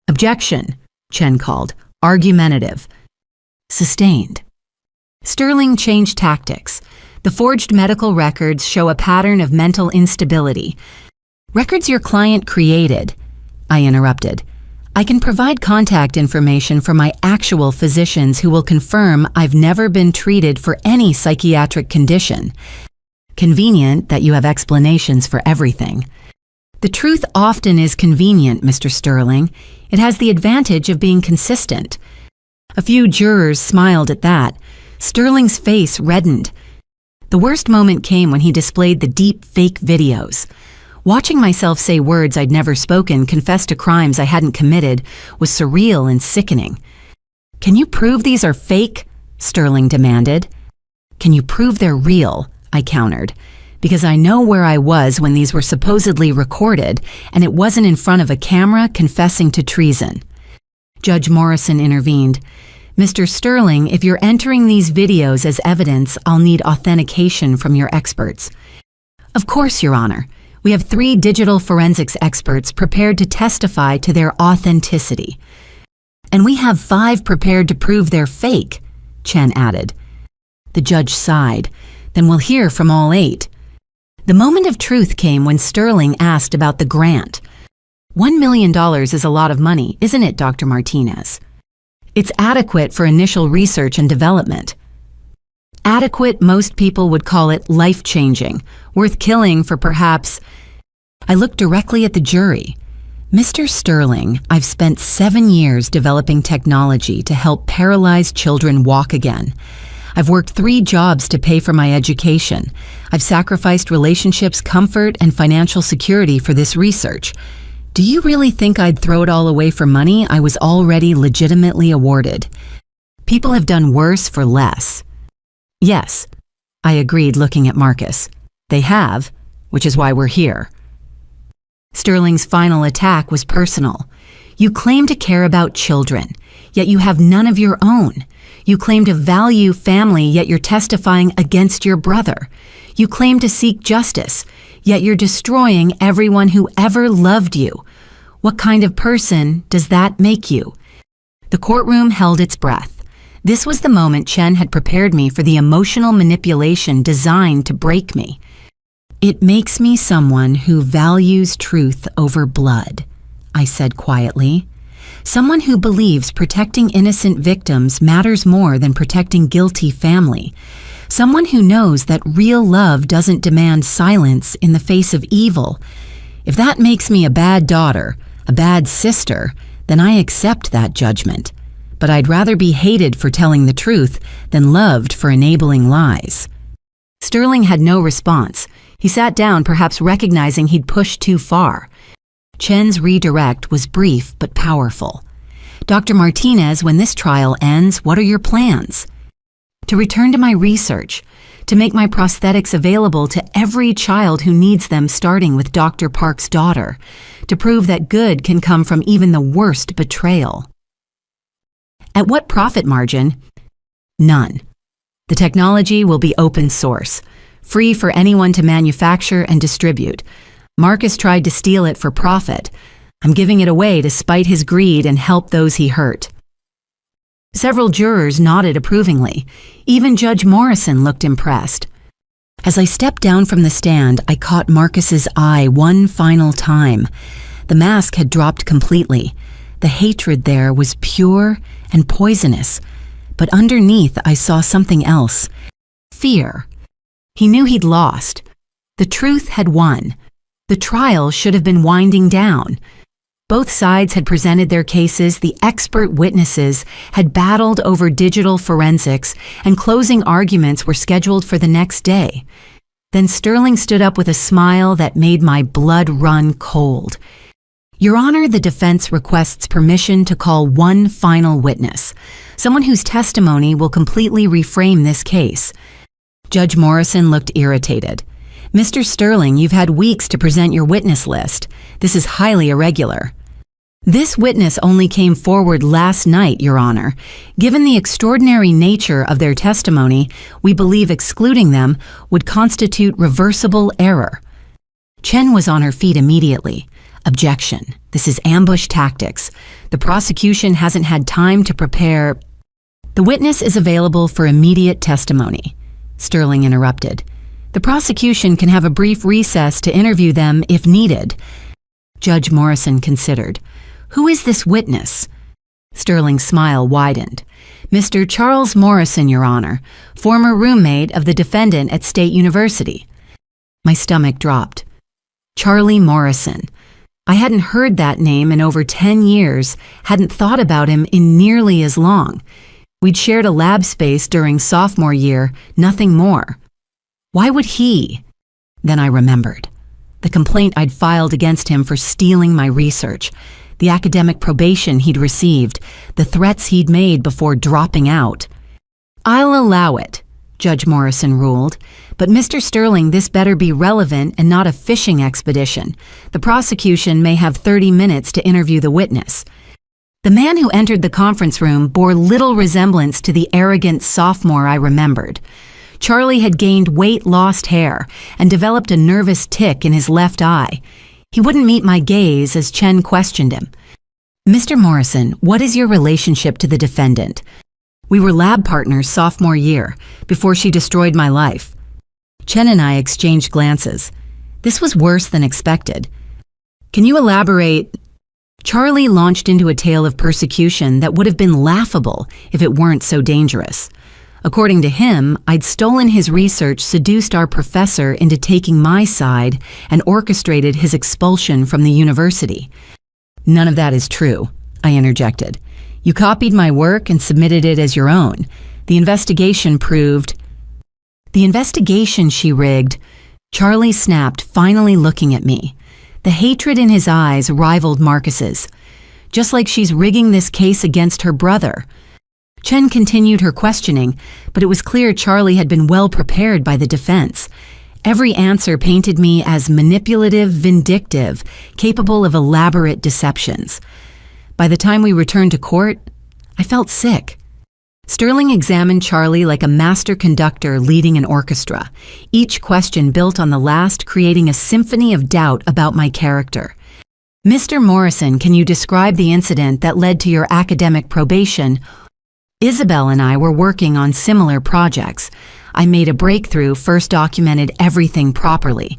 Objection, Chen called, argumentative. Sustained. Sterling changed tactics. The forged medical records show a pattern of mental instability. Records your client created, I interrupted. I can provide contact information for my actual physicians who will confirm I've never been treated for any psychiatric condition. Convenient that you have explanations for everything. The truth often is convenient, Mr. Sterling. It has the advantage of being consistent. A few jurors smiled at that. Sterling's face reddened. The worst moment came when he displayed the deep fake videos. Watching myself say words I'd never spoken, confess to crimes I hadn't committed, was surreal and sickening. Can you prove these are fake? Sterling demanded. Can you prove they're real? I countered, because I know where I was when these were supposedly recorded, and it wasn't in front of a camera confessing to treason. Judge Morrison intervened. Mr. Sterling, if you're entering these videos as evidence, I'll need authentication from your experts. Of course, Your Honor. We have 3 digital forensics experts prepared to testify to their authenticity. And we have 5 prepared to prove they're fake, Chen added. The judge sighed. Then we'll hear from all 8. The moment of truth came when Sterling asked about the grant. $1 million is a lot of money, isn't it, Dr. Martinez? It's adequate for initial research and development. Adequate, most people would call it life-changing, worth killing for perhaps— I looked directly at the jury. Mr. Sterling, I've spent 7 years developing technology to help paralyzed children walk again. I've worked 3 jobs to pay for my education. I've sacrificed relationships, comfort, and financial security for this research. Do you really think I'd throw it all away for money I was already legitimately awarded? People have done worse for less. Yes, I agreed, looking at Marcus. They have, which is why we're here. Sterling's final attack was personal. You claim to care about children, yet you have none of your own. You claim to value family, yet you're testifying against your brother. You claim to seek justice, yet you're destroying everyone who ever loved you. What kind of person does that make you? The courtroom held its breath. This was the moment Chen had prepared me for the emotional manipulation designed to break me. It makes me someone who values truth over blood, I said quietly. Someone who believes protecting innocent victims matters more than protecting guilty family. Someone who knows that real love doesn't demand silence in the face of evil. If that makes me a bad daughter, a bad sister, then I accept that judgment. But I'd rather be hated for telling the truth than loved for enabling lies. Sterling had no response. He sat down, perhaps recognizing he'd pushed too far. Chen's redirect was brief but powerful. Dr. Martinez, when this trial ends, what are your plans? To return to my research, to make my prosthetics available to every child who needs them, starting with Dr. Park's daughter, to prove that good can come from even the worst betrayal. At what profit margin? None. The technology will be open source, free for anyone to manufacture and distribute. Marcus tried to steal it for profit. I'm giving it away to spite his greed and help those he hurt. Several jurors nodded approvingly. Even Judge Morrison looked impressed. As I stepped down from the stand, I caught Marcus's eye one final time. The mask had dropped completely. The hatred there was pure and poisonous, but underneath I saw something else. Fear. He knew he'd lost. The truth had won. The trial should have been winding down. Both sides had presented their cases, the expert witnesses had battled over digital forensics, and closing arguments were scheduled for the next day. Then Sterling stood up with a smile that made my blood run cold. Your Honor, the defense requests permission to call one final witness, someone whose testimony will completely reframe this case. Judge Morrison looked irritated. Mr. Sterling, you've had weeks to present your witness list. This is highly irregular. This witness only came forward last night, Your Honor. Given the extraordinary nature of their testimony, we believe excluding them would constitute reversible error. Chen was on her feet immediately. Objection. This is ambush tactics. The prosecution hasn't had time to prepare. The witness is available for immediate testimony. Sterling interrupted. The prosecution can have a brief recess to interview them if needed. Judge Morrison considered. Who is this witness? Sterling's smile widened. Mr. Charles Morrison, Your Honor, former roommate of the defendant at State University. My stomach dropped. Charlie Morrison. I hadn't heard that name in over 10 years, hadn't thought about him in nearly as long. We'd shared a lab space during sophomore year, nothing more. Why would he? Then I remembered. The complaint I'd filed against him for stealing my research, the academic probation he'd received, the threats he'd made before dropping out. I'll allow it, Judge Morrison ruled. But Mr. Sterling, this better be relevant and not a fishing expedition. The prosecution may have 30 minutes to interview the witness. The man who entered the conference room bore little resemblance to the arrogant sophomore I remembered. Charlie had gained weight-lost hair and developed a nervous tic in his left eye. He wouldn't meet my gaze as Chen questioned him. Mr. Morrison, what is your relationship to the defendant? We were lab partners sophomore year, before she destroyed my life. Chen and I exchanged glances. This was worse than expected. Can you elaborate? Charlie launched into a tale of persecution that would have been laughable if it weren't so dangerous. According to him, I'd stolen his research, seduced our professor into taking my side, and orchestrated his expulsion from the university. None of that is true, I interjected. You copied my work and submitted it as your own. The investigation proved... The investigation she rigged. Charlie snapped, finally looking at me. The hatred in his eyes rivaled Marcus's. Just like she's rigging this case against her brother. Chen continued her questioning, but it was clear Charlie had been well prepared by the defense. Every answer painted me as manipulative, vindictive, capable of elaborate deceptions. By the time we returned to court, I felt sick. Sterling examined Charlie like a master conductor leading an orchestra, each question built on the last, creating a symphony of doubt about my character. Mr. Morrison, can you describe the incident that led to your academic probation? Isabel and I were working on similar projects. I made a breakthrough, first documented everything properly.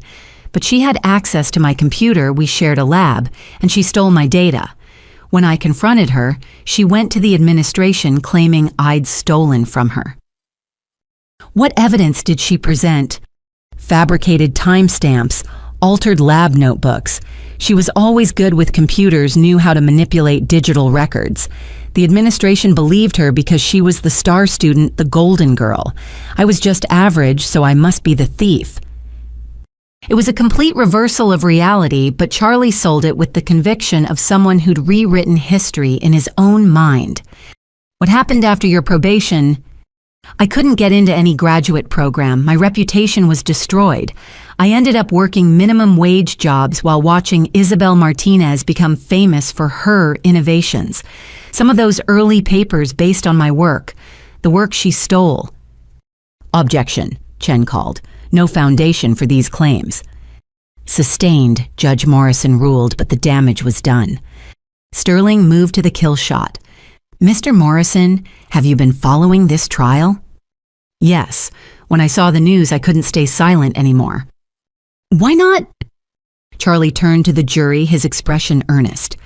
But she had access to my computer, we shared a lab, and she stole my data. When I confronted her, she went to the administration claiming I'd stolen from her. What evidence did she present? Fabricated timestamps, altered lab notebooks. She was always good with computers, knew how to manipulate digital records. The administration believed her because she was the star student, the golden girl. I was just average, so I must be the thief. It was a complete reversal of reality, but Charlie sold it with the conviction of someone who'd rewritten history in his own mind. What happened after your probation? I couldn't get into any graduate program. My reputation was destroyed. I ended up working minimum wage jobs while watching Isabel Martinez become famous for her innovations. Some of those early papers based on my work, the work she stole. Objection, Chen called. No foundation for these claims. Sustained, Judge Morrison ruled, but the damage was done. Sterling moved to the kill shot. Mr. Morrison, have you been following this trial? Yes. When I saw the news, I couldn't stay silent anymore. Why not? Charlie turned to the jury, his expression earnest.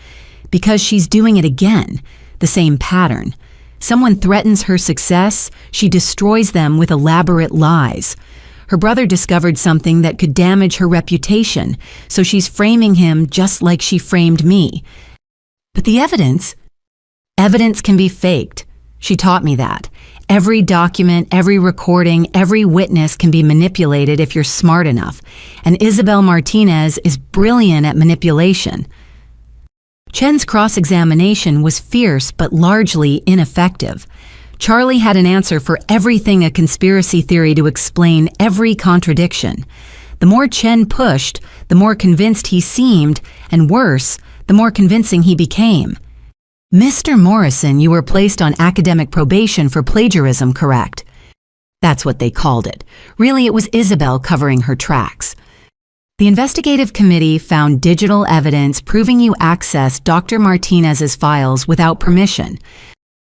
Because she's doing it again. The same pattern. Someone threatens her success, she destroys them with elaborate lies. Her brother discovered something that could damage her reputation, so she's framing him just like she framed me. But the evidence can be faked. She taught me that. Every document, every recording, every witness can be manipulated if you're smart enough. And Isabel Martinez is brilliant at manipulation. Chen's cross-examination was fierce but largely ineffective. Charlie had an answer for everything a conspiracy theory to explain every contradiction. The more Chen pushed, the more convinced he seemed, and worse, the more convincing he became. Mr. Morrison, you were placed on academic probation for plagiarism, correct? That's what they called it. Really, it was Isabel covering her tracks. The investigative committee found digital evidence proving you accessed Dr. Martinez's files without permission.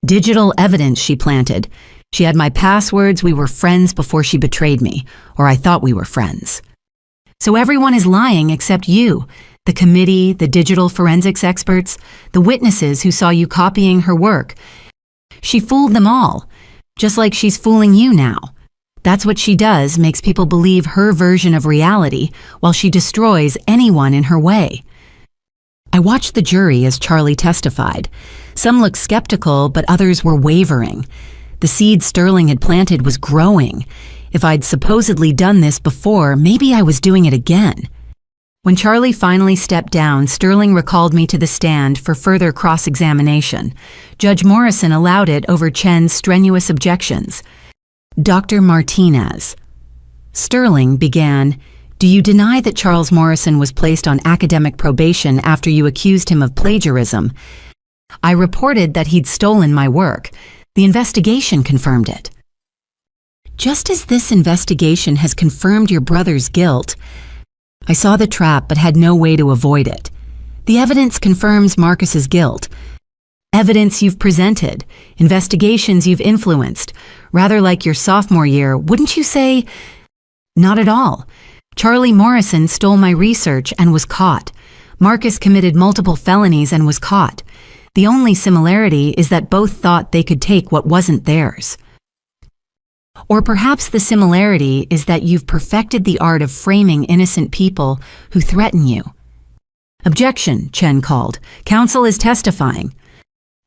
Digital evidence she planted. She had my passwords, we were friends before she betrayed me, or I thought we were friends. So everyone is lying except you. The committee, the digital forensics experts, the witnesses who saw you copying her work. She fooled them all, just like she's fooling you now. That's what she does, makes people believe her version of reality while she destroys anyone in her way. I watched the jury as Charlie testified. Some looked skeptical, but others were wavering. The seed Sterling had planted was growing. If I'd supposedly done this before, maybe I was doing it again. When Charlie finally stepped down, Sterling recalled me to the stand for further cross-examination. Judge Morrison allowed it over Chen's strenuous objections. Dr. Martinez. Sterling began, "Do you deny that Charles Morrison was placed on academic probation after you accused him of plagiarism?" I reported that he'd stolen my work. The investigation confirmed it. Just as this investigation has confirmed your brother's guilt, I saw the trap but had no way to avoid it. The evidence confirms Marcus's guilt. Evidence you've presented, investigations you've influenced. Rather like your sophomore year, wouldn't you say? Not at all. Charlie Morrison stole my research and was caught. Marcus committed multiple felonies and was caught. The only similarity is that both thought they could take what wasn't theirs. Or perhaps the similarity is that you've perfected the art of framing innocent people who threaten you. Objection, Chen called. Counsel is testifying.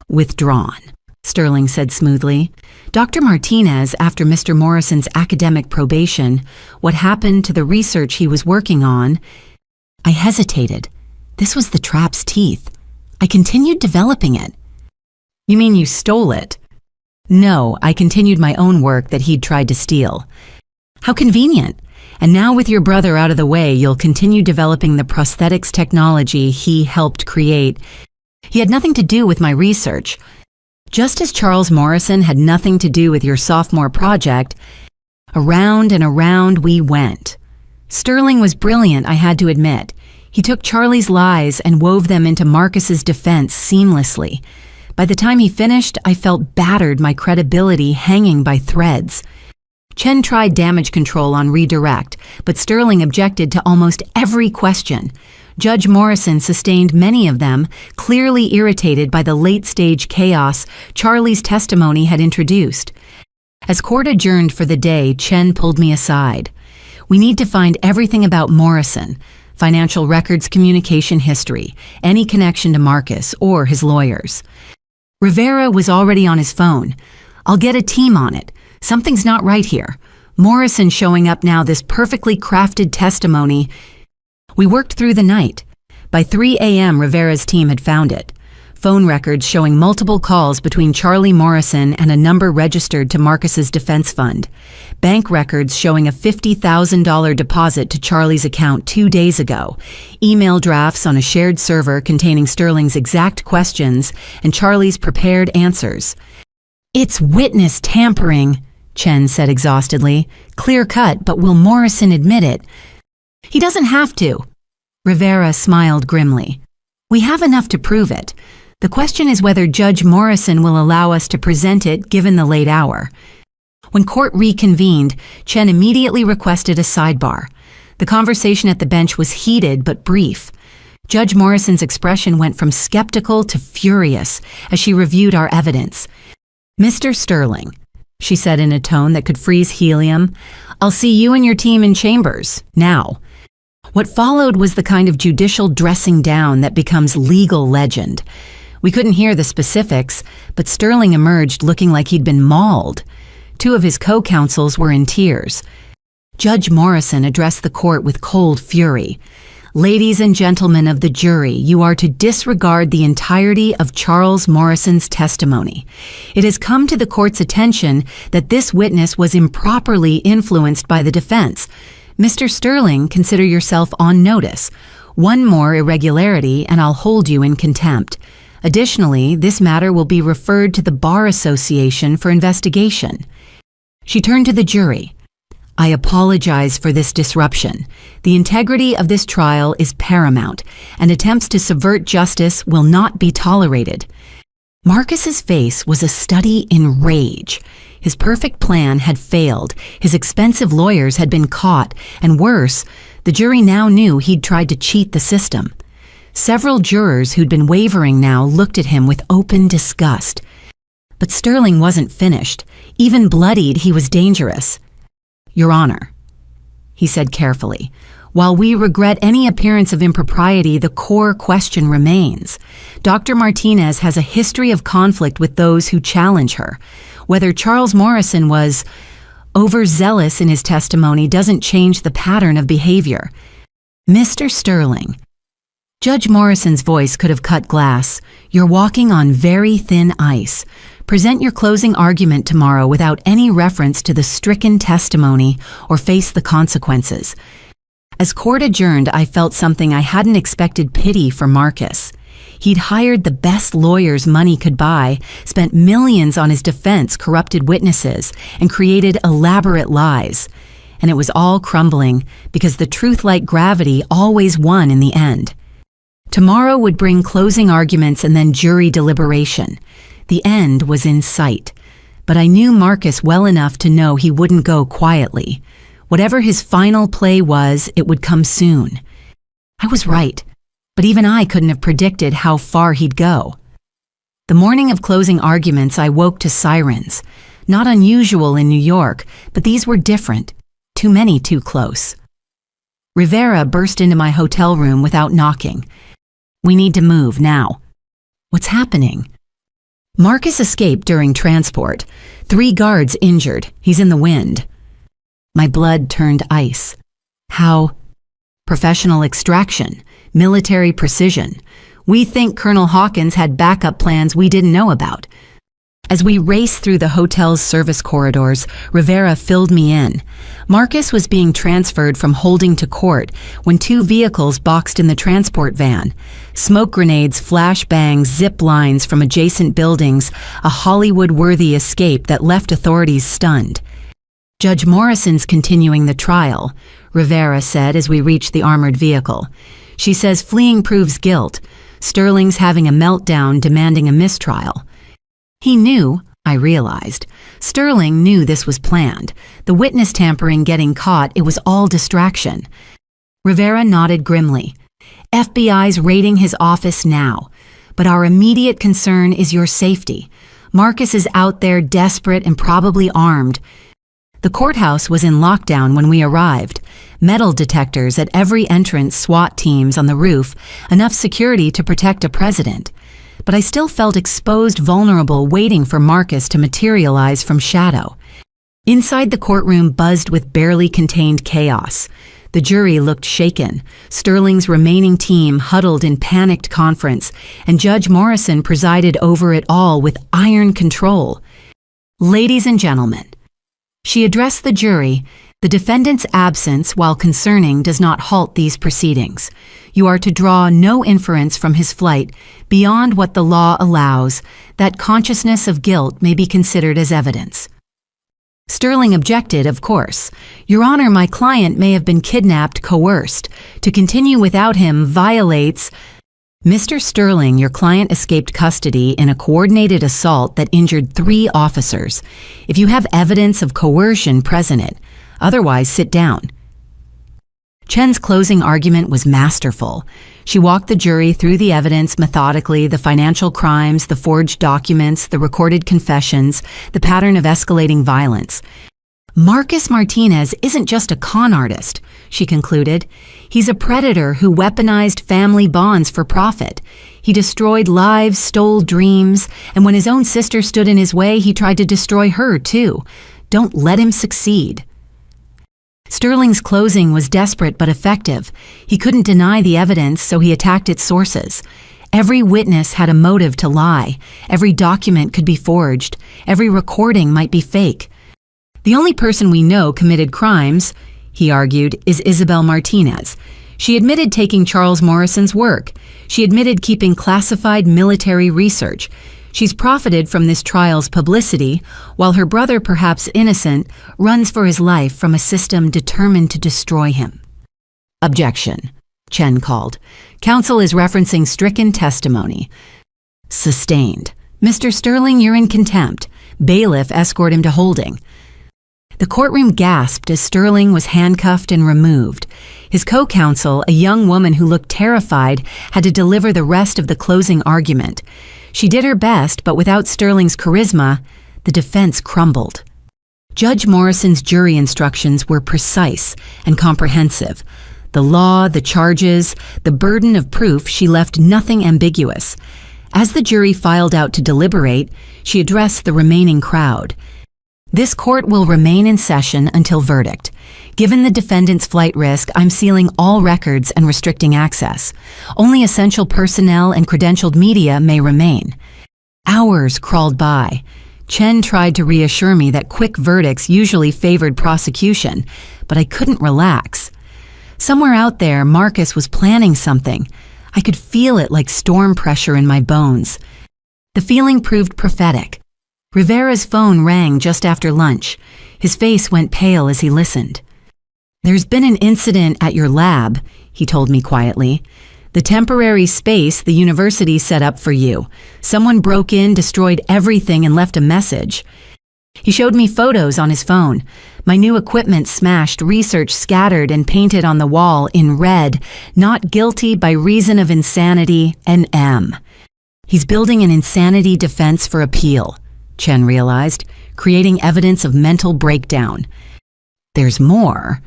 Withdrawn, Sterling said smoothly. Dr. Martinez, after Mr. Morrison's academic probation, what happened to the research he was working on? I hesitated. This was the trap's teeth. I continued developing it. You mean you stole it? No, I continued my own work that he'd tried to steal. How convenient. And now with your brother out of the way, you'll continue developing the prosthetics technology he helped create. He had nothing to do with my research. Just as Charles Morrison had nothing to do with your sophomore project, around and around we went. Sterling was brilliant, I had to admit. He took Charlie's lies and wove them into Marcus's defense seamlessly. By the time he finished, I felt battered, my credibility hanging by threads. Chen tried damage control on redirect, but Sterling objected to almost every question. Judge Morrison sustained many of them, clearly irritated by the late-stage chaos Charlie's testimony had introduced. As court adjourned for the day, Chen pulled me aside. We need to find everything about Morrison, financial records, communication history, any connection to Marcus or his lawyers. Rivera was already on his phone. I'll get a team on it. Something's not right here. Morrison showing up now, this perfectly crafted testimony. We worked through the night. By 3 a.m., Rivera's team had found it. Phone records showing multiple calls between Charlie Morrison and a number registered to Marcus's defense fund. Bank records showing a $50,000 deposit to Charlie's account 2 days ago. Email drafts on a shared server containing Sterling's exact questions and Charlie's prepared answers. It's witness tampering, Chen said exhaustedly. Clear cut, but will Morrison admit it? He doesn't have to. Rivera smiled grimly. We have enough to prove it. The question is whether Judge Morrison will allow us to present it given the late hour. When court reconvened, Chen immediately requested a sidebar. The conversation at the bench was heated but brief. Judge Morrison's expression went from skeptical to furious as she reviewed our evidence. Mr. Sterling, she said in a tone that could freeze helium. "I'll see you and your team in chambers, now." What followed was the kind of judicial dressing down that becomes legal legend. We couldn't hear the specifics, but Sterling emerged looking like he'd been mauled. Two of his co-counsels were in tears. Judge Morrison addressed the court with cold fury. "Ladies and gentlemen of the jury, you are to disregard the entirety of Charles Morrison's testimony. It has come to the court's attention that this witness was improperly influenced by the defense. Mr. Sterling, consider yourself on notice. One more irregularity and I'll hold you in contempt. Additionally, this matter will be referred to the Bar Association for investigation." She turned to the jury. "I apologize for this disruption. The integrity of this trial is paramount, and attempts to subvert justice will not be tolerated." Marcus's face was a study in rage. His perfect plan had failed, his expensive lawyers had been caught, and worse, the jury now knew he'd tried to cheat the system. Several jurors who'd been wavering now looked at him with open disgust. But Sterling wasn't finished. Even bloodied, he was dangerous. "Your Honor," he said carefully, "while we regret any appearance of impropriety, the core question remains. Dr. Martinez has a history of conflict with those who challenge her. Whether Charles Morrison was overzealous in his testimony doesn't change the pattern of behavior. Mr. Sterling," Judge Morrison's voice could have cut glass, "you're walking on very thin ice. Present your closing argument tomorrow without any reference to the stricken testimony or face the consequences." As court adjourned, I felt something I hadn't expected: pity for Marcus. He'd hired the best lawyers money could buy, spent millions on his defense, corrupted witnesses, and created elaborate lies. And it was all crumbling because the truth, like gravity, always won in the end. Tomorrow would bring closing arguments and then jury deliberation. The end was in sight, but I knew Marcus well enough to know he wouldn't go quietly. Whatever his final play was, it would come soon. I was right, but even I couldn't have predicted how far he'd go. The morning of closing arguments, I woke to sirens. Not unusual in New York, but these were different. Too many too close. Rivera burst into my hotel room without knocking. "We need to move now." "What's happening?" "Marcus escaped during transport. 3 guards injured. He's in the wind." My blood turned ice. "How?" "Professional extraction. Military precision. We think Colonel Hawkins had backup plans we didn't know about." As we raced through the hotel's service corridors, Rivera filled me in. Marcus was being transferred from holding to court when 2 vehicles boxed in the transport van. Smoke grenades, flashbangs, zip lines from adjacent buildings, a Hollywood-worthy escape that left authorities stunned. "Judge Morrison's continuing the trial," Rivera said as we reached the armored vehicle. "She says fleeing proves guilt. Sterling's having a meltdown demanding a mistrial." He knew, I realized. Sterling knew this was planned. The witness tampering getting caught, it was all distraction. Rivera nodded grimly. "FBI's raiding his office now. But our immediate concern is your safety. Marcus is out there desperate and probably armed." The courthouse was in lockdown when we arrived. Metal detectors at every entrance, SWAT teams on the roof, enough security to protect a president. But I still felt exposed, vulnerable, waiting for Marcus to materialize from shadow. Inside, the courtroom buzzed with barely contained chaos. The jury looked shaken. Sterling's remaining team huddled in panicked conference, and Judge Morrison presided over it all with iron control. "Ladies and gentlemen," she addressed the jury, "the defendant's absence, while concerning, does not halt these proceedings. You are to draw no inference from his flight beyond what the law allows, that consciousness of guilt may be considered as evidence." Sterling objected, of course. "Your Honor, my client may have been kidnapped, coerced. To continue without him violates—" "Mr. Sterling, your client escaped custody in a coordinated assault that injured 3 officers. If you have evidence of coercion, present it. Otherwise, sit down." Chen's closing argument was masterful. She walked the jury through the evidence methodically, the financial crimes, the forged documents, the recorded confessions, the pattern of escalating violence. Marcus Martinez isn't just a con artist, she concluded. He's a predator who weaponized family bonds for profit. He destroyed lives, stole dreams, and when his own sister stood in his way, he tried to destroy her too. Don't let him succeed. Sterling's closing was desperate but effective. He couldn't deny the evidence, so he attacked its sources. Every witness had a motive to lie. Every document could be forged. Every recording might be fake. The only person we know committed crimes, he argued, is Isabel Martinez. She admitted taking Charles Morrison's work. She admitted keeping classified military research. She's profited from this trial's publicity, while her brother, perhaps innocent, runs for his life from a system determined to destroy him. Objection, Chen called. Counsel is referencing stricken testimony. Sustained. Mr. Sterling, you're in contempt. Bailiff, escort him to holding. The courtroom gasped as Sterling was handcuffed and removed. His co-counsel, a young woman who looked terrified, had to deliver the rest of the closing argument. She did her best, but without Sterling's charisma, the defense crumbled. Judge Morrison's jury instructions were precise and comprehensive. The law, the charges, the burden of proof, she left nothing ambiguous. As the jury filed out to deliberate, she addressed the remaining crowd. This court will remain in session until verdict. Given the defendant's flight risk, I'm sealing all records and restricting access. Only essential personnel and credentialed media may remain. Hours crawled by. Chen tried to reassure me that quick verdicts usually favored prosecution, but I couldn't relax. Somewhere out there, Marcus was planning something. I could feel it like storm pressure in my bones. The feeling proved prophetic. Rivera's phone rang just after lunch. His face went pale as he listened. There's been an incident at your lab, he told me quietly. The temporary space the university set up for you. Someone broke in, destroyed everything, and left a message. He showed me photos on his phone. My new equipment smashed, research scattered and painted on the wall in red, not guilty by reason of insanity, and M. He's building an insanity defense for appeal, Chen realized, creating evidence of mental breakdown. There's more,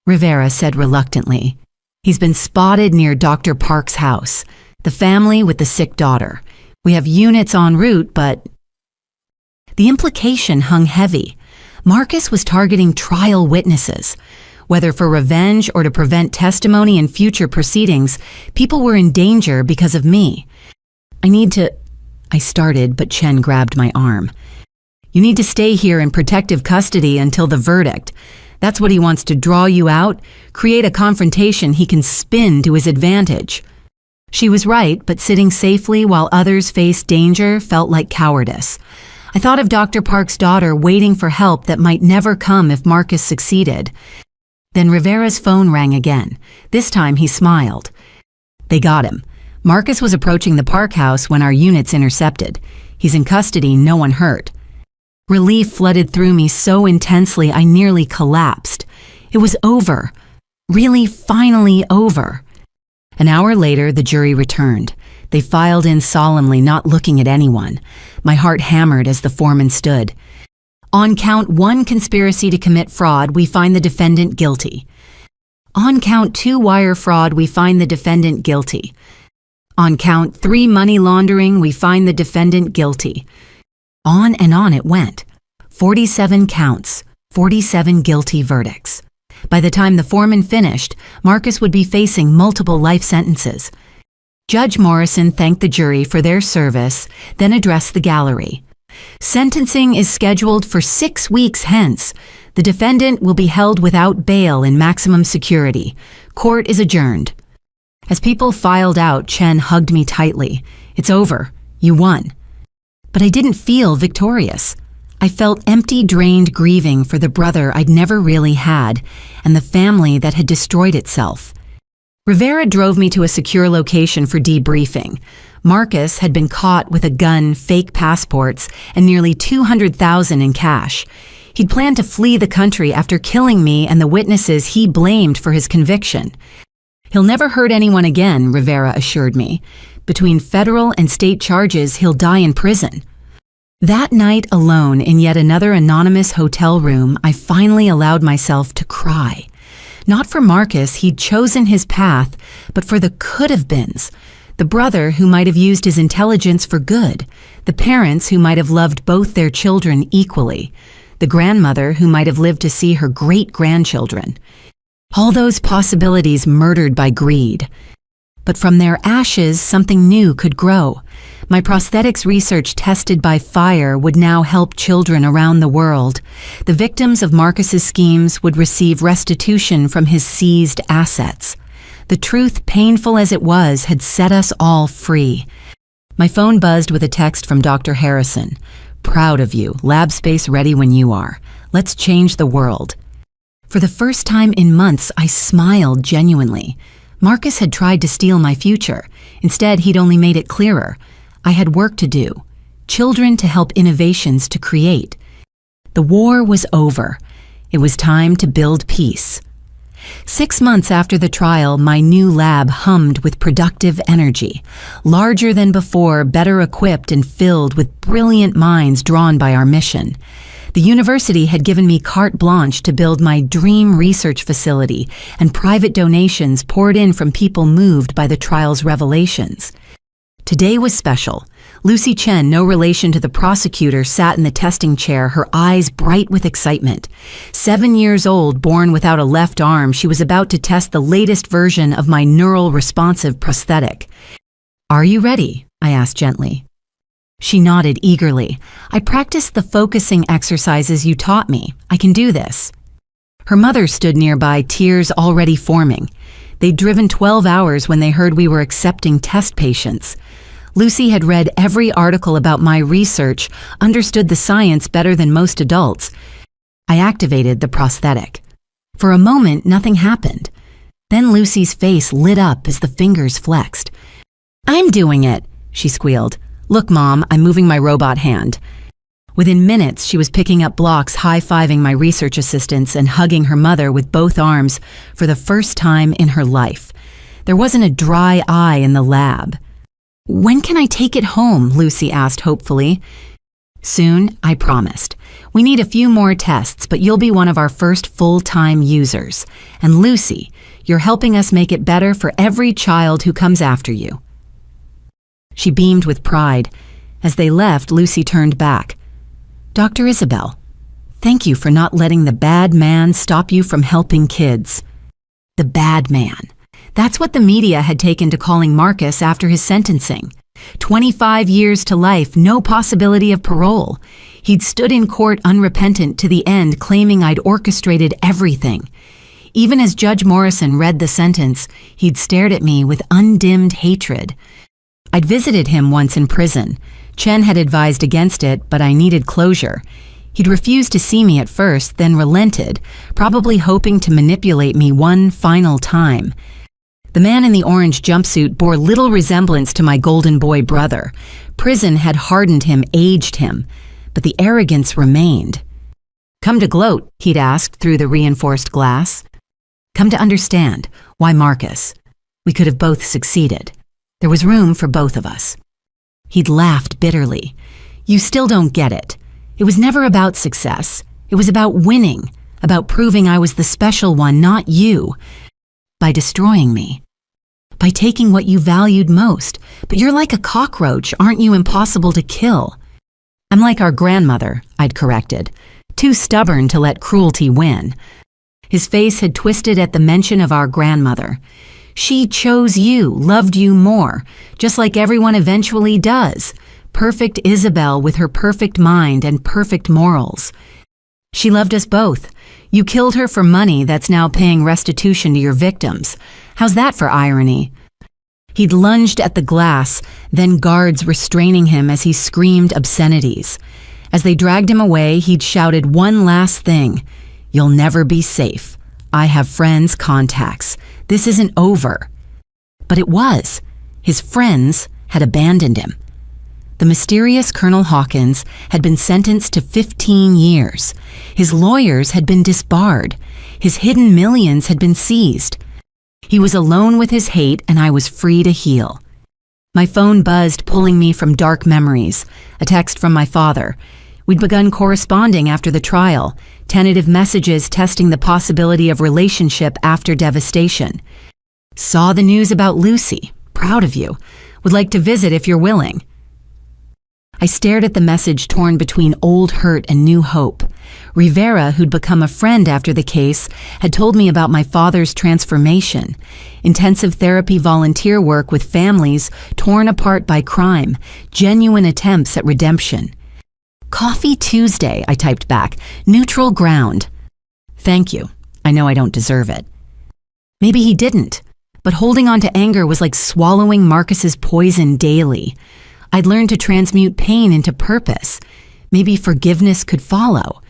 Rivera said reluctantly. He's been spotted near Dr. Park's house, the family with the sick daughter. We have units en route, but... The implication hung heavy. Marcus was targeting trial witnesses. Whether for revenge or to prevent testimony in future proceedings, people were in danger because of me. I started, but Chen grabbed my arm. You need to stay here in protective custody until the verdict. That's what he wants, to draw you out, create a confrontation he can spin to his advantage. She was right, but sitting safely while others faced danger felt like cowardice. I thought of Dr. Park's daughter waiting for help that might never come if Marcus succeeded. Then Rivera's phone rang again. This time he smiled. They got him. Marcus was approaching the Park house when our units intercepted. He's in custody, no one hurt. Relief flooded through me so intensely I nearly collapsed. It was over. Really, finally over. An hour later, the jury returned. They filed in solemnly, not looking at anyone. My heart hammered as the foreman stood. On count 1 conspiracy to commit fraud, we find the defendant guilty. On count 2 wire fraud, we find the defendant guilty. On count 3 money laundering, we find the defendant guilty. On and on it went. 47 counts, 47 guilty verdicts. By the time the foreman finished, Marcus would be facing multiple life sentences. Judge Morrison thanked the jury for their service, then addressed the gallery. Sentencing is scheduled for 6 weeks hence. The defendant will be held without bail in maximum security. Court is adjourned. As people filed out, Chen hugged me tightly. It's over. You won. But I didn't feel victorious. I felt empty, drained, grieving for the brother I'd never really had and the family that had destroyed itself. Rivera drove me to a secure location for debriefing. Marcus had been caught with a gun, fake passports, and nearly $200,000 in cash. He'd planned to flee the country after killing me and the witnesses he blamed for his conviction. He'll never hurt anyone again, Rivera assured me. Between federal and state charges, he'll die in prison. That night alone in yet another anonymous hotel room, I finally allowed myself to cry. Not for Marcus, he'd chosen his path, but for the could-have-beens. The brother who might have used his intelligence for good. The parents who might have loved both their children equally. The grandmother who might have lived to see her great-grandchildren. All those possibilities murdered by greed. But from their ashes, something new could grow. My prosthetics research tested by fire would now help children around the world. The victims of Marcus's schemes would receive restitution from his seized assets. The truth, painful as it was, had set us all free. My phone buzzed with a text from Dr. Harrison. Proud of you. Lab space ready when you are. Let's change the world. For the first time in months, I smiled genuinely. Marcus had tried to steal my future. Instead, he'd only made it clearer. I had work to do. Children to help innovations to create. The war was over. It was time to build peace. 6 months after the trial, my new lab hummed with productive energy. Larger than before, better equipped and filled with brilliant minds drawn by our mission. The university had given me carte blanche to build my dream research facility, and private donations poured in from people moved by the trial's revelations. Today was special. Lucy Chen, no relation to the prosecutor, sat in the testing chair, her eyes bright with excitement. 7 years old, born without a left arm, she was about to test the latest version of my neural responsive prosthetic. "Are you ready?" I asked gently. She nodded eagerly. "I practiced the focusing exercises you taught me. I can do this." Her mother stood nearby, tears already forming. They'd driven 12 hours when they heard we were accepting test patients. Lucy had read every article about my research, understood the science better than most adults. I activated the prosthetic. For a moment, nothing happened. Then Lucy's face lit up as the fingers flexed. "I'm doing it," she squealed. "Look, Mom, I'm moving my robot hand." Within minutes, she was picking up blocks, high-fiving my research assistants and hugging her mother with both arms for the first time in her life. There wasn't a dry eye in the lab. "When can I take it home?" Lucy asked hopefully. "Soon," I promised. "We need a few more tests, but you'll be one of our first full-time users. And Lucy, you're helping us make it better for every child who comes after you." She beamed with pride. As they left, Lucy turned back. "Dr. Isabel, thank you for not letting the bad man stop you from helping kids." The bad man. That's what the media had taken to calling Marcus after his sentencing. 25 years to life, no possibility of parole. He'd stood in court unrepentant to the end, claiming I'd orchestrated everything. Even as Judge Morrison read the sentence, he'd stared at me with undimmed hatred. I'd visited him once in prison. Chen had advised against it, but I needed closure. He'd refused to see me at first, then relented, probably hoping to manipulate me one final time. The man in the orange jumpsuit bore little resemblance to my golden boy brother. Prison had hardened him, aged him, but the arrogance remained. "Come to gloat?" he'd asked through the reinforced glass. "Come to understand. Why Marcus? We could have both succeeded. There was room for both of us." He'd laughed bitterly. "You still don't get it. It was never about success. It was about winning, about proving I was the special one, not you. By destroying me. By taking what you valued most. But you're like a cockroach, aren't you? Impossible to kill." "I'm like our grandmother," I'd corrected. "Too stubborn to let cruelty win." His face had twisted at the mention of our grandmother. "She chose you, loved you more, just like everyone eventually does. Perfect Isabel with her perfect mind and perfect morals. She loved us both. You killed her for money that's now paying restitution to your victims. How's that for irony?" He'd lunged at the glass, then guards restraining him as he screamed obscenities. As they dragged him away, he'd shouted one last thing. "You'll never be safe. I have friends, contacts. This isn't over." But it was. His friends had abandoned him. The mysterious Colonel Hawkins had been sentenced to 15 years. His lawyers had been disbarred. His hidden millions had been seized. He was alone with his hate, and I was free to heal. My phone buzzed, pulling me from dark memories. A text from my father. We'd begun corresponding after the trial, tentative messages testing the possibility of relationship after devastation. Saw the news about Lucy. Proud of you. Would like to visit if you're willing. I stared at the message torn between old hurt and new hope. Rivera, who'd become a friend after the case, had told me about my father's transformation. Intensive therapy volunteer work with families torn apart by crime. Genuine attempts at redemption. Coffee Tuesday, I typed back. Neutral ground. Thank you. I know I don't deserve it. Maybe he didn't, but holding on to anger was like swallowing Marcus's poison daily. I'd learned to transmute pain into purpose. Maybe forgiveness could follow.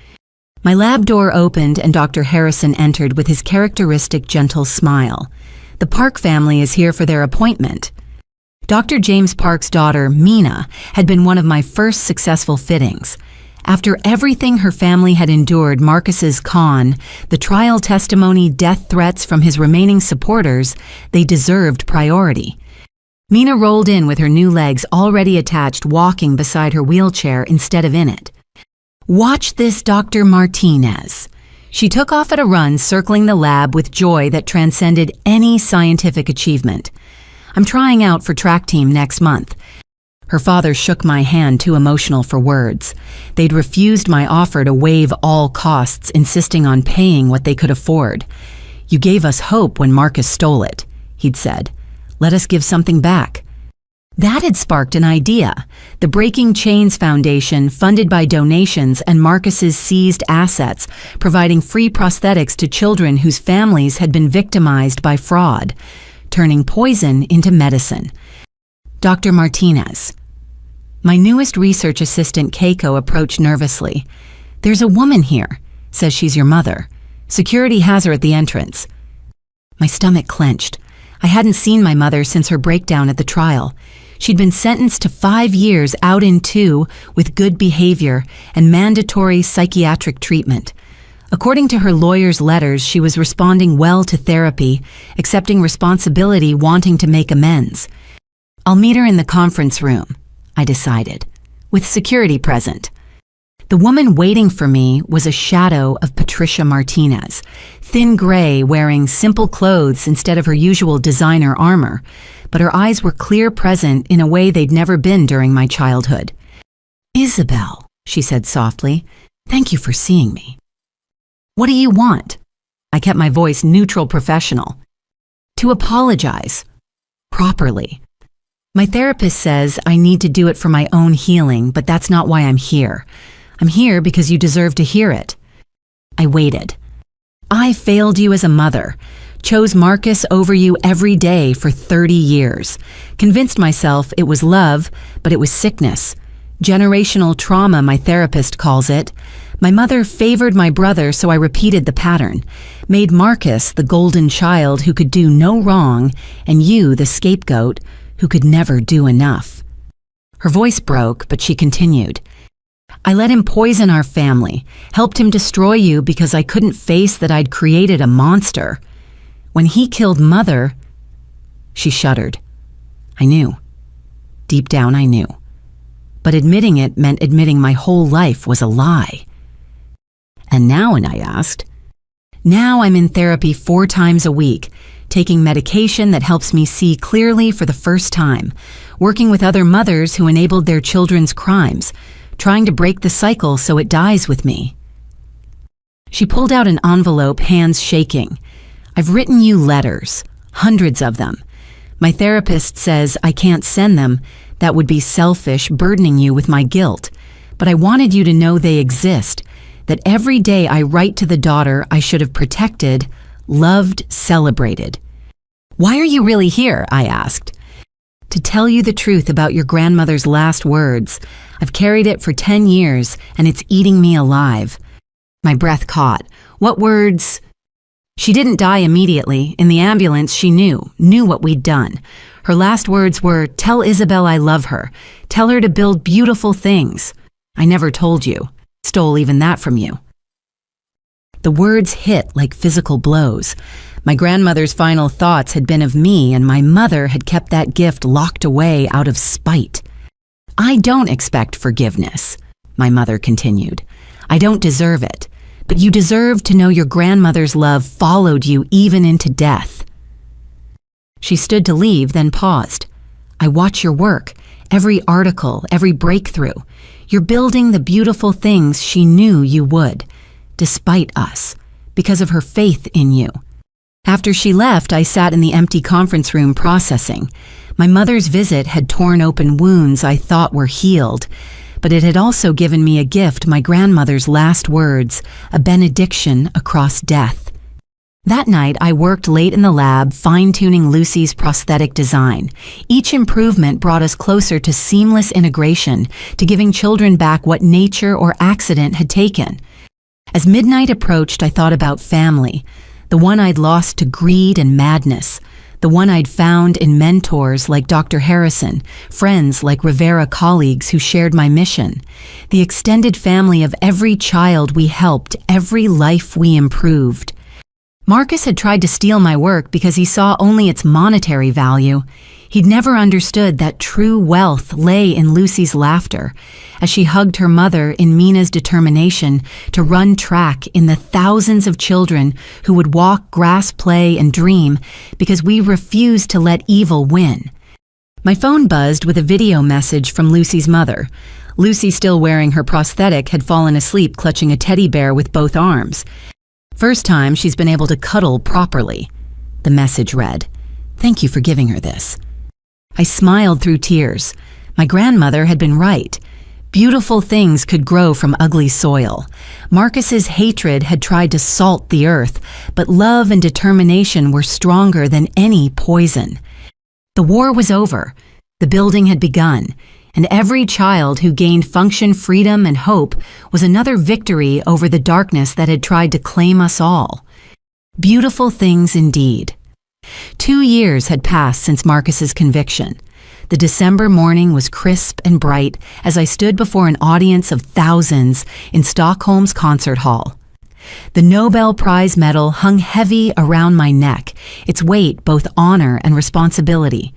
My lab door opened and Dr. Harrison entered with his characteristic gentle smile. The Park family is here for their appointment. Dr. James Park's daughter, Mina, had been one of my first successful fittings. After everything her family had endured, Marcus's con, the trial testimony, death threats from his remaining supporters, they deserved priority. Mina rolled in with her new legs already attached, walking beside her wheelchair instead of in it. Watch this, Dr. Martinez. She took off at a run, circling the lab with joy that transcended any scientific achievement. I'm trying out for track team next month. Her father shook my hand, too emotional for words. They'd refused my offer to waive all costs, insisting on paying what they could afford. You gave us hope when Marcus stole it, he'd said. Let us give something back. That had sparked an idea. The Breaking Chains Foundation, funded by donations and Marcus's seized assets, providing free prosthetics to children whose families had been victimized by fraud, turning poison into medicine. Dr. Martinez. My newest research assistant, Keiko, approached nervously. There's a woman here. Says she's your mother. Security has her at the entrance. My stomach clenched. I hadn't seen my mother since her breakdown at the trial. She'd been sentenced to 5 years out in 2 with good behavior and mandatory psychiatric treatment. According to her lawyer's letters, she was responding well to therapy, accepting responsibility, wanting to make amends. I'll meet her in the conference room, I decided, with security present. The woman waiting for me was a shadow of Patricia Martinez, thin gray, wearing simple clothes instead of her usual designer armor, but her eyes were clear, present in a way they'd never been during my childhood. Isabel, she said softly, thank you for seeing me. What do you want? I kept my voice neutral, professional. To apologize. Properly. My therapist says I need to do it for my own healing, but that's not why I'm here. I'm here because you deserve to hear it. I waited. I failed you as a mother, chose Marcus over you every day for 30 years, convinced myself it was love, but it was sickness. Generational trauma, my therapist calls it. My mother favored my brother, so I repeated the pattern, made Marcus the golden child who could do no wrong, and you the scapegoat who could never do enough. Her voice broke, but she continued. I let him poison our family, helped him destroy you because I couldn't face that I'd created a monster. When he killed Mother, she shuddered. I knew. Deep down I knew. But admitting it meant admitting my whole life was a lie. And now, and I asked, now I'm in therapy 4 times a week, taking medication that helps me see clearly for the first time, working with other mothers who enabled their children's crimes, trying to break the cycle so it dies with me. She pulled out an envelope, hands shaking. I've written you letters, hundreds of them. My therapist says I can't send them. That would be selfish, burdening you with my guilt. But I wanted you to know they exist, that every day I write to the daughter I should have protected, loved, celebrated. Why are you really here? I asked. To tell you the truth about your grandmother's last words. I've carried it for 10 years, and it's eating me alive. My breath caught. What words? She didn't die immediately. In the ambulance, she knew what we'd done. Her last words were, tell Isabel I love her. Tell her to build beautiful things. I never told you. Stole even that from you. The words hit like physical blows. My grandmother's final thoughts had been of me, and my mother had kept that gift locked away out of spite. "I don't expect forgiveness," my mother continued. "I don't deserve it, but you deserve to know your grandmother's love followed you even into death." She stood to leave, then paused. "I watch your work, every article, every breakthrough. You're building the beautiful things she knew you would, despite us, because of her faith in you." After she left, I sat in the empty conference room processing. My mother's visit had torn open wounds I thought were healed, but it had also given me a gift, my grandmother's last words, a benediction across death. That night, I worked late in the lab, fine-tuning Lucy's prosthetic design. Each improvement brought us closer to seamless integration, to giving children back what nature or accident had taken. As midnight approached, I thought about family, the one I'd lost to greed and madness, the one I'd found in mentors like Dr. Harrison, friends like Rivera colleagues who shared my mission, the extended family of every child we helped, every life we improved. Marcus had tried to steal my work because he saw only its monetary value. He'd never understood that true wealth lay in Lucy's laughter, as she hugged her mother in Mina's determination to run track in the thousands of children who would walk, grass, play, and dream because we refused to let evil win. My phone buzzed with a video message from Lucy's mother. Lucy, still wearing her prosthetic, had fallen asleep clutching a teddy bear with both arms. First time she's been able to cuddle properly. The message read, "Thank you for giving her this." I smiled through tears. My grandmother had been right. Beautiful things could grow from ugly soil. Marcus's hatred had tried to salt the earth, but love and determination were stronger than any poison. The war was over. The building had begun, and every child who gained function, freedom, and hope was another victory over the darkness that had tried to claim us all. Beautiful things indeed. 2 years had passed since Marcus's conviction. The December morning was crisp and bright as I stood before an audience of thousands in Stockholm's concert hall. The Nobel Prize medal hung heavy around my neck, its weight both honor and responsibility.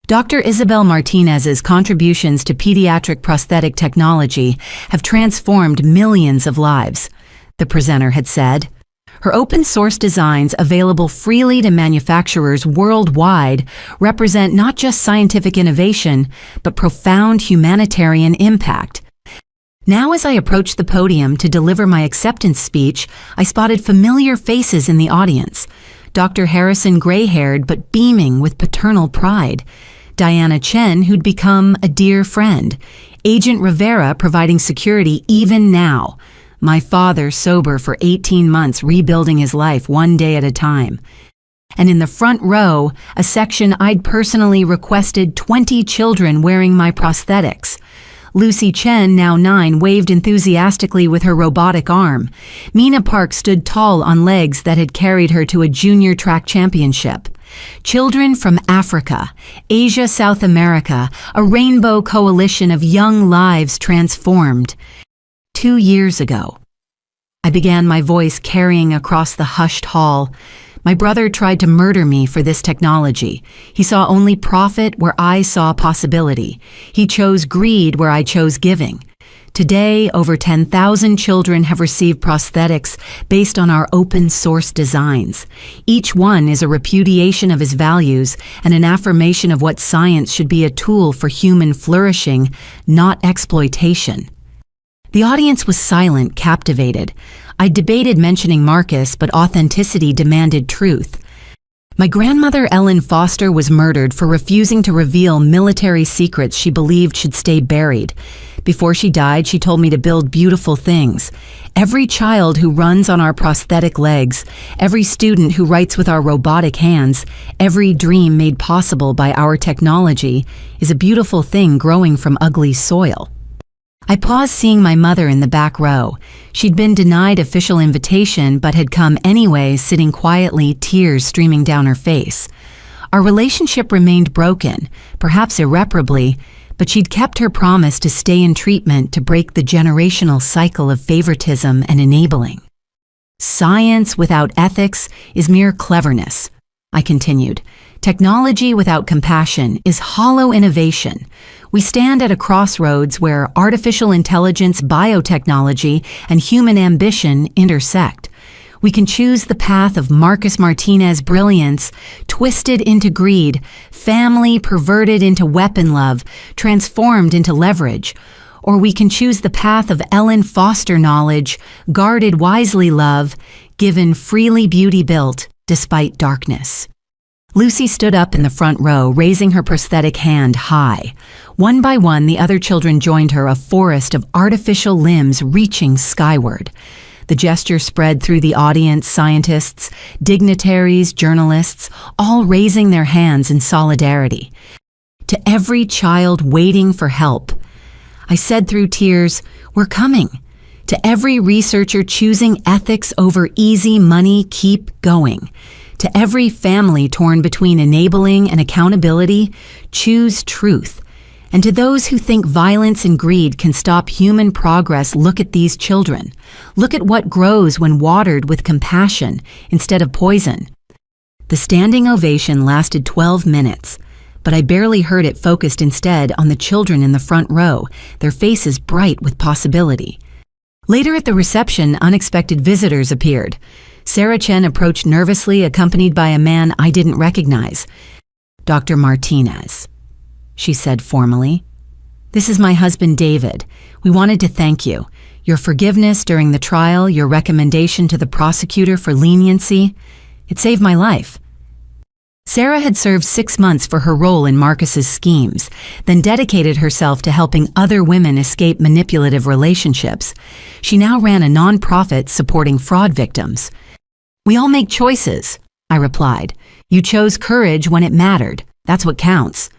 Dr. Isabel Martinez's contributions to pediatric prosthetic technology have transformed millions of lives, the presenter had said. Her open-source designs, available freely to manufacturers worldwide, represent not just scientific innovation, but profound humanitarian impact. Now, as I approached the podium to deliver my acceptance speech, I spotted familiar faces in the audience. Dr. Harrison, gray-haired but beaming with paternal pride. Diana Chen, who'd become a dear friend. Agent Rivera, providing security even now. My father, sober for 18 months, rebuilding his life one day at a time. And in the front row, a section I'd personally requested 20 children wearing my prosthetics. Lucy Chen, now 9, waved enthusiastically with her robotic arm. Mina Park stood tall on legs that had carried her to a junior track championship. Children from Africa, Asia, South America, a rainbow coalition of young lives transformed. 2 years ago, I began, my voice carrying across the hushed hall. My brother tried to murder me for this technology. He saw only profit where I saw possibility. He chose greed where I chose giving. Today, over 10,000 children have received prosthetics based on our open-source designs. Each one is a repudiation of his values and an affirmation of what science should be, a tool for human flourishing, not exploitation. The audience was silent, captivated. I debated mentioning Marcus, but authenticity demanded truth. My grandmother, Ellen Foster, was murdered for refusing to reveal military secrets she believed should stay buried. Before she died, she told me to build beautiful things. Every child who runs on our prosthetic legs, every student who writes with our robotic hands, every dream made possible by our technology is a beautiful thing growing from ugly soil. I paused, seeing my mother in the back row. She'd been denied official invitation, but had come anyway, sitting quietly, tears streaming down her face. Our relationship remained broken, perhaps irreparably, but she'd kept her promise to stay in treatment to break the generational cycle of favoritism and enabling. Science without ethics is mere cleverness, I continued. Technology without compassion is hollow innovation. We stand at a crossroads where artificial intelligence, biotechnology, and human ambition intersect. We can choose the path of Marcus Martinez brilliance, twisted into greed, family perverted into weapon love, transformed into leverage. Or we can choose the path of Ellen Foster knowledge, guarded wisely love, given freely beauty built, despite darkness. Lucy stood up in the front row, raising her prosthetic hand high. One by one, the other children joined her, a forest of artificial limbs reaching skyward. The gesture spread through the audience, scientists, dignitaries, journalists, all raising their hands in solidarity. To every child waiting for help, I said through tears, "We're coming." To every researcher choosing ethics over easy money, keep going. To every family torn between enabling and accountability, choose truth. And to those who think violence and greed can stop human progress, look at these children. Look at what grows when watered with compassion instead of poison. The standing ovation lasted 12 minutes. But I barely heard it, focused instead on the children in the front row, their faces bright with possibility. Later at the reception, unexpected visitors appeared. Sarah Chen approached nervously, accompanied by a man I didn't recognize. "Dr. Martinez," she said formally. "This is my husband, David. We wanted to thank you. Your forgiveness during the trial, your recommendation to the prosecutor for leniency, it saved my life." Sarah had served 6 months for her role in Marcus's schemes, then dedicated herself to helping other women escape manipulative relationships. She now ran a nonprofit supporting fraud victims. "We all make choices," I replied. "You chose courage when it mattered. That's what counts."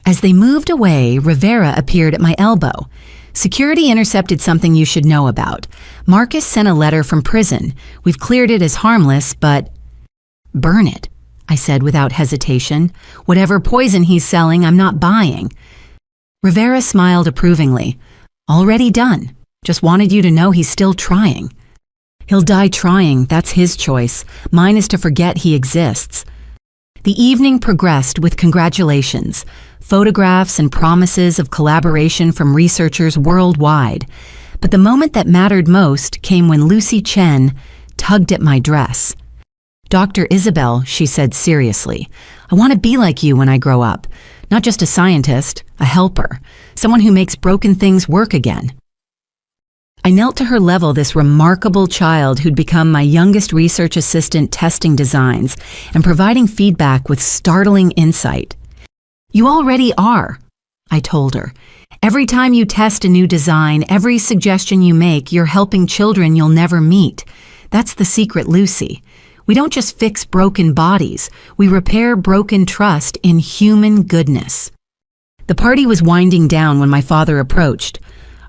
As they moved away, Rivera appeared at my elbow. "Security intercepted something you should know about. Marcus sent a letter from prison. We've cleared it as harmless, but..." "Burn it," I said without hesitation. "Whatever poison he's selling, I'm not buying." Rivera smiled approvingly. "Already done. Just wanted you to know he's still trying." "He'll die trying, that's his choice. Mine is to forget he exists." The evening progressed with congratulations, photographs and promises of collaboration from researchers worldwide. But the moment that mattered most came when Lucy Chen tugged at my dress. "Dr. Isabel," she said seriously, "I want to be like you when I grow up. Not just a scientist, a helper, someone who makes broken things work again." I knelt to her level, this remarkable child who'd become my youngest research assistant, testing designs and providing feedback with startling insight. "You already are," I told her. "Every time you test a new design, every suggestion you make, you're helping children you'll never meet. That's the secret, Lucy. We don't just fix broken bodies, we repair broken trust in human goodness." The party was winding down when my father approached.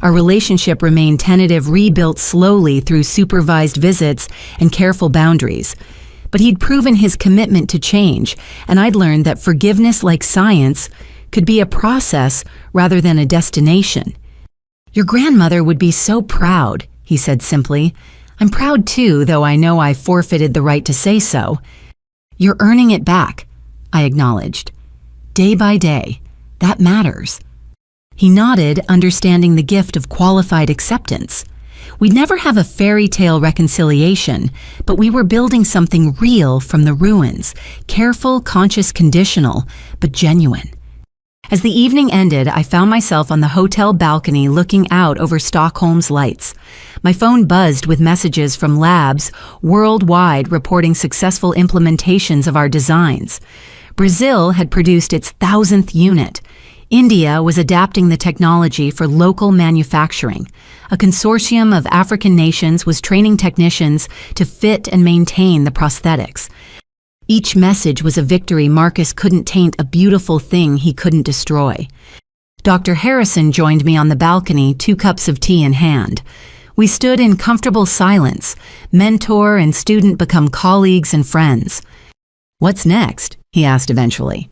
Our relationship remained tentative, rebuilt slowly through supervised visits and careful boundaries. But he'd proven his commitment to change, and I'd learned that forgiveness, like science, could be a process rather than a destination. "Your grandmother would be so proud," he said simply. "I'm proud too, though I know I forfeited the right to say so." "You're earning it back," I acknowledged. "Day by day. That matters." He nodded, understanding the gift of qualified acceptance. We'd never have a fairy tale reconciliation, but we were building something real from the ruins, careful, conscious, conditional, but genuine. As the evening ended, I found myself on the hotel balcony looking out over Stockholm's lights. My phone buzzed with messages from labs worldwide reporting successful implementations of our designs. Brazil had produced its 1,000th unit. India was adapting the technology for local manufacturing. A consortium of African nations was training technicians to fit and maintain the prosthetics. Each message was a victory. Marcus couldn't taint a beautiful thing he couldn't destroy. Dr. Harrison joined me on the balcony, 2 cups of tea in hand. We stood in comfortable silence, mentor and student become colleagues and friends. "What's next?" he asked eventually.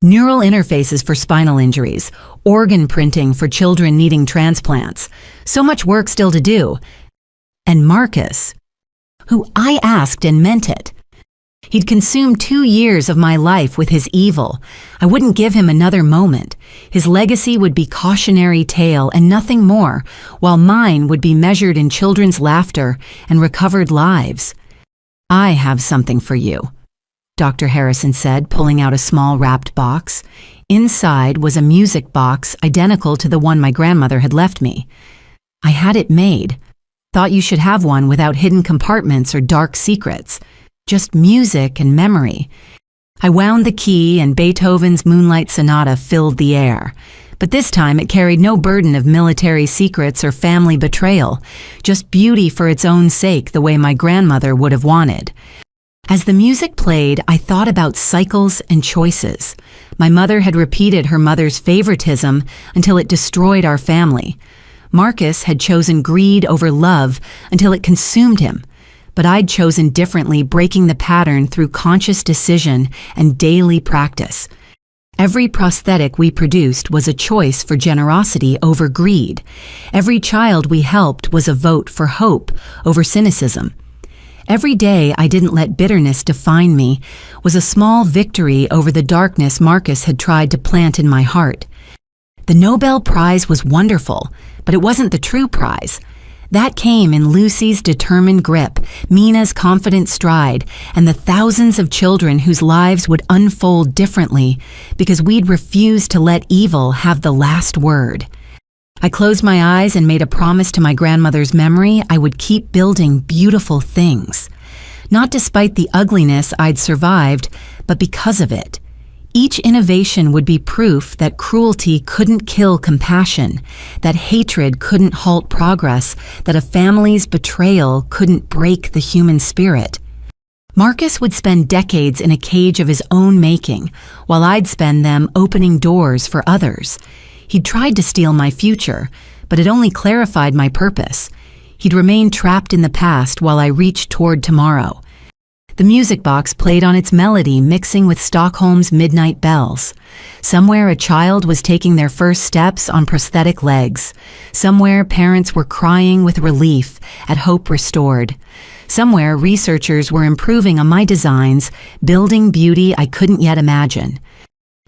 "Neural interfaces for spinal injuries, organ printing for children needing transplants. So much work still to do." "And Marcus, who I asked and meant it. He'd consumed 2 years of my life with his evil. I wouldn't give him another moment. His legacy would be cautionary tale and nothing more, while mine would be measured in children's laughter and recovered lives. I have something for you, Dr. Harrison said, pulling out a small wrapped box. Inside was a music box identical to the one my grandmother had left me. I had it made. Thought you should have one without hidden compartments or dark secrets. Just music and memory. I wound the key and Beethoven's Moonlight Sonata filled the air. But this time it carried no burden of military secrets or family betrayal, just beauty for its own sake the way my grandmother would have wanted. As the music played, I thought about cycles and choices. My mother had repeated her mother's favoritism until it destroyed our family. Marcus had chosen greed over love until it consumed him. But I'd chosen differently, breaking the pattern through conscious decision and daily practice. Every prosthetic we produced was a choice for generosity over greed. Every child we helped was a vote for hope over cynicism. Every day I didn't let bitterness define me was a small victory over the darkness Marcus had tried to plant in my heart. The Nobel Prize was wonderful, but it wasn't the true prize. That came in Lucy's determined grip, Mina's confident stride, and the thousands of children whose lives would unfold differently because we'd refused to let evil have the last word. I closed my eyes and made a promise to my grandmother's memory I would keep building beautiful things. Not despite the ugliness I'd survived, but because of it. Each innovation would be proof that cruelty couldn't kill compassion, that hatred couldn't halt progress, that a family's betrayal couldn't break the human spirit. Marcus would spend decades in a cage of his own making, while I'd spend them opening doors for others. He'd tried to steal my future, but it only clarified my purpose. He'd remained trapped in the past while I reached toward tomorrow. The music box played on its melody, mixing with Stockholm's midnight bells. Somewhere a child was taking their first steps on prosthetic legs. Somewhere parents were crying with relief at hope restored. Somewhere researchers were improving on my designs, building beauty I couldn't yet imagine.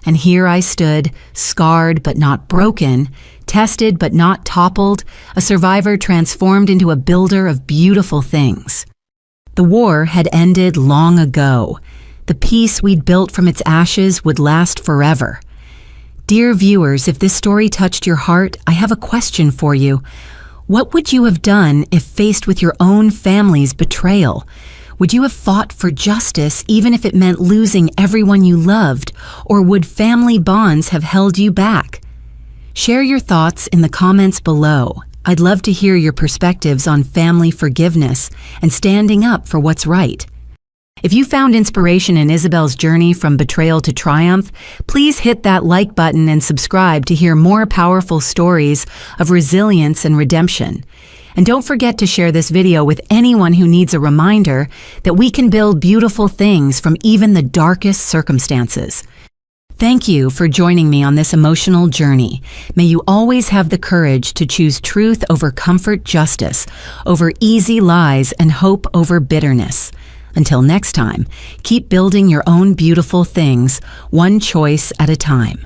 And here I stood, scarred but not broken, tested but not toppled, a survivor transformed into a builder of beautiful things. The war had ended long ago. The peace we'd built from its ashes would last forever. Dear viewers, if this story touched your heart, I have a question for you. What would you have done if faced with your own family's betrayal? Would you have fought for justice even if it meant losing everyone you loved, or would family bonds have held you back? Share your thoughts in the comments below. I'd love to hear your perspectives on family forgiveness and standing up for what's right. If you found inspiration in Isabel's journey from betrayal to triumph, please hit that like button and subscribe to hear more powerful stories of resilience and redemption. And don't forget to share this video with anyone who needs a reminder that we can build beautiful things from even the darkest circumstances. Thank you for joining me on this emotional journey. May you always have the courage to choose truth over comfort, justice over easy lies, and hope over bitterness. Until next time, keep building your own beautiful things, one choice at a time.